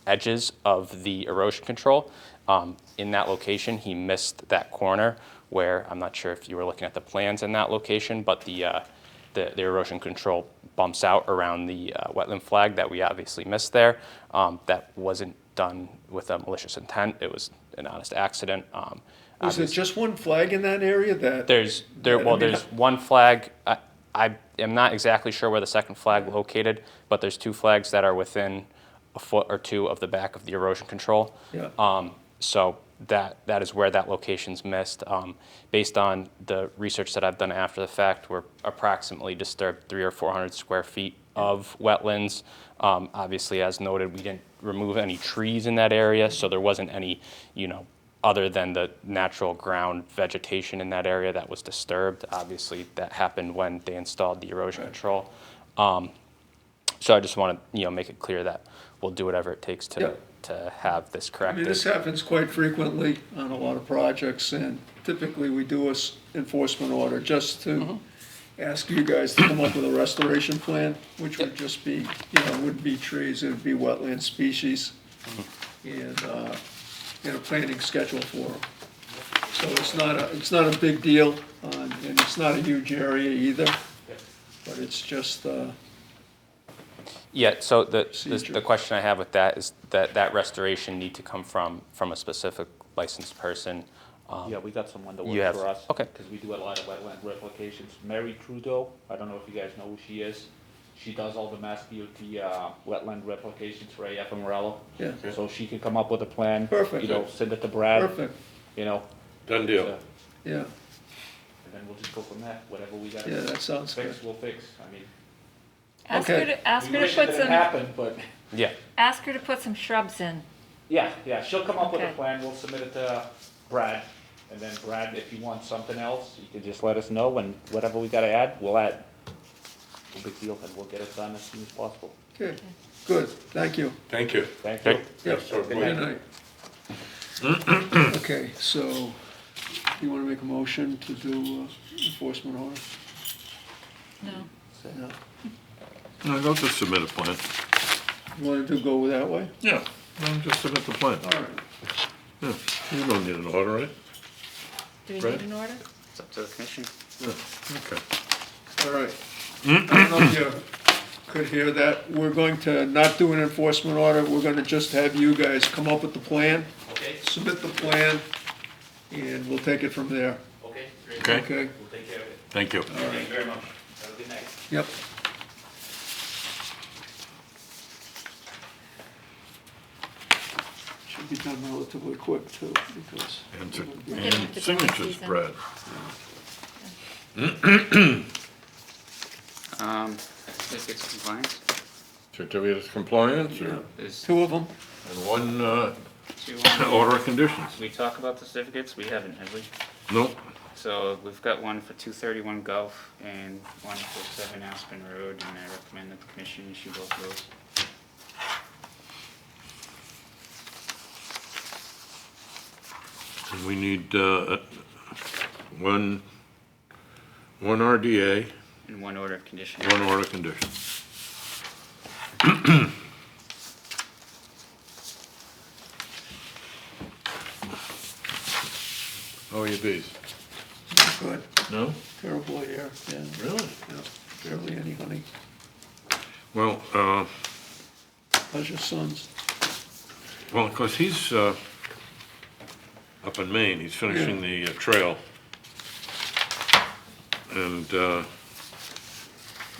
Speaker 3: edges of the erosion control. In that location, he missed that corner where, I'm not sure if you were looking at the plans in that location, but the erosion control bumps out around the wetland flag that we obviously missed there. That wasn't done with a malicious intent. It was an honest accident.
Speaker 1: Was it just one flag in that area that?
Speaker 3: There's one flag. I am not exactly sure where the second flag located, but there's two flags that are within a foot or two of the back of the erosion control.
Speaker 1: Yeah.
Speaker 3: So that is where that location's missed. Based on the research that I've done after the fact, we're approximately disturbed 300 or 400 square feet of wetlands. Obviously, as noted, we didn't remove any trees in that area, so there wasn't any, other than the natural ground vegetation in that area that was disturbed. Obviously, that happened when they installed the erosion control. So I just want to, make it clear that we'll do whatever it takes to have this
Speaker 1: I
Speaker 3: corrected.
Speaker 1: mean, this happens quite frequently on a lot of projects, and typically we do a enforcement order just to ask you guys to come up with a restoration plan, which would just be, wouldn't be trees, it would be wetland species, and a planning schedule for them. So it's not a big deal, and it's not a huge area either, but it's just,
Speaker 3: Yeah, so the question I have with that is that restoration need to come from a specific licensed person.
Speaker 12: Yeah, we got someone that
Speaker 3: You
Speaker 12: works
Speaker 3: have-
Speaker 12: for us.
Speaker 3: okay.
Speaker 12: Because we do a lot of wetland replications. Mary Trudeau, I don't know if you guys know who she is. She does all the Mass DOT wetland replications for AF Amarillo.
Speaker 1: Yeah.
Speaker 12: So she can come up with a plan.
Speaker 1: Perfect.
Speaker 12: Send it to Brad.
Speaker 1: Perfect.
Speaker 2: Done deal.
Speaker 1: yeah,
Speaker 12: And then we'll just go from there. Whatever we got
Speaker 1: Yeah,
Speaker 12: to
Speaker 1: that sounds
Speaker 12: fix,
Speaker 1: good.
Speaker 12: we'll fix. I mean,
Speaker 5: Ask
Speaker 1: Okay.
Speaker 5: her to, ask
Speaker 12: we
Speaker 5: her to
Speaker 12: wish it
Speaker 5: put
Speaker 12: didn't
Speaker 5: some,
Speaker 12: happen, but
Speaker 3: Yeah.
Speaker 5: ask her to put some shrubs in.
Speaker 12: yeah, she'll come up with a
Speaker 5: Okay.
Speaker 12: plan. We'll submit it to Brad. And then Brad, if you want something else, you can just let us know, and whatever we gotta add, we'll add. No big deal, and we'll get it done as soon as possible.
Speaker 1: okay, good, thank you.
Speaker 2: Thank you.
Speaker 12: Thank you.
Speaker 1: Yep,
Speaker 2: sir.
Speaker 1: good night. Okay, so, you wanna make a motion to do enforcement order?
Speaker 5: No.
Speaker 1: No.
Speaker 2: No, go just submit a plan.
Speaker 1: You wanna go that way?
Speaker 2: Yeah, just submit the plan.
Speaker 1: All right.
Speaker 2: Yeah, you don't need an order, right?
Speaker 5: Do we
Speaker 2: Right.
Speaker 5: need an order?
Speaker 7: It's up to the commission.
Speaker 2: Yeah, okay.
Speaker 1: All right. I don't know if you could hear that. We're going to not do an enforcement order. We're gonna just have you guys come up with the plan.
Speaker 12: Okay.
Speaker 1: Submit the plan, and we'll take it from there.
Speaker 12: Okay, great.
Speaker 2: Okay.
Speaker 1: Okay?
Speaker 12: We'll take care of it.
Speaker 2: Thank you.
Speaker 12: Thank you very much. Have a good night.
Speaker 1: Yep. Should be done relatively quick, too, because.
Speaker 2: And
Speaker 5: Get into the
Speaker 2: signatures,
Speaker 5: season.
Speaker 2: Brad.
Speaker 7: Certificates of compliance.
Speaker 2: Certificate of compliance, or,
Speaker 7: There's
Speaker 1: Two of them?
Speaker 2: and one,
Speaker 7: two
Speaker 2: order of conditions.
Speaker 7: We talk about the certificates? We haven't, have we?
Speaker 2: Nope.
Speaker 7: So we've got one for 231 Gulf and one for 7 Aspen Road, and I recommend that the commission issue both of those.
Speaker 2: And we need, one RDA,
Speaker 7: And one order of condition.
Speaker 2: one order of conditions. How are your bees?
Speaker 1: Good.
Speaker 2: No?
Speaker 1: Terrible here, yeah.
Speaker 2: Really?
Speaker 1: Yeah, barely any honey.
Speaker 2: Well,
Speaker 1: How's your sons?
Speaker 2: well, of course, he's, up in Maine, he's finishing the trail. And,
Speaker 5: I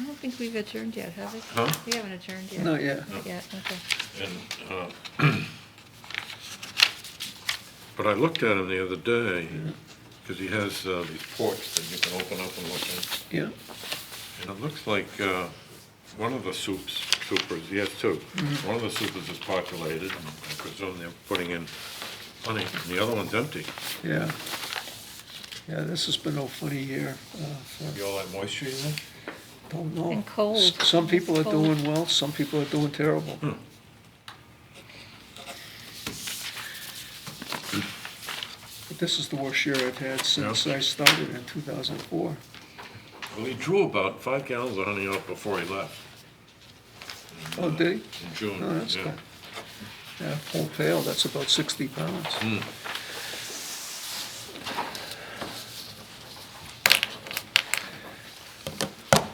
Speaker 5: don't think we've adjourned yet, have we?
Speaker 2: Huh?
Speaker 5: We haven't adjourned yet.
Speaker 1: Not yet.
Speaker 5: Not yet, okay.
Speaker 2: and, but I looked at him the other day, because he has, these ports that you can open up and look in.
Speaker 1: Yeah.
Speaker 2: And it looks like, one of the soups supers, he has two. One of the supers is populated, and I presume they're putting in honey, and the other one's empty.
Speaker 1: Yeah. Yeah, this has been a funny year.
Speaker 2: You all that moisture in there?
Speaker 1: Don't know.
Speaker 5: And cold.
Speaker 1: Some people are
Speaker 5: Cold.
Speaker 1: doing well, some people are doing terrible. But this is the worst year I've had since I started in 2004.
Speaker 2: Well, he drew about 5 gallons of honey out before he left.
Speaker 1: Oh, did he?
Speaker 2: In June,
Speaker 1: Oh, that's
Speaker 2: yeah.
Speaker 1: good. Yeah, whole pail, that's about 60 pounds.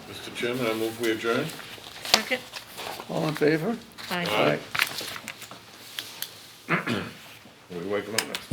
Speaker 2: Mr. Chairman, I move we adjourn.
Speaker 5: Second?
Speaker 1: All in favor?
Speaker 5: Aye.
Speaker 2: We wake him up next.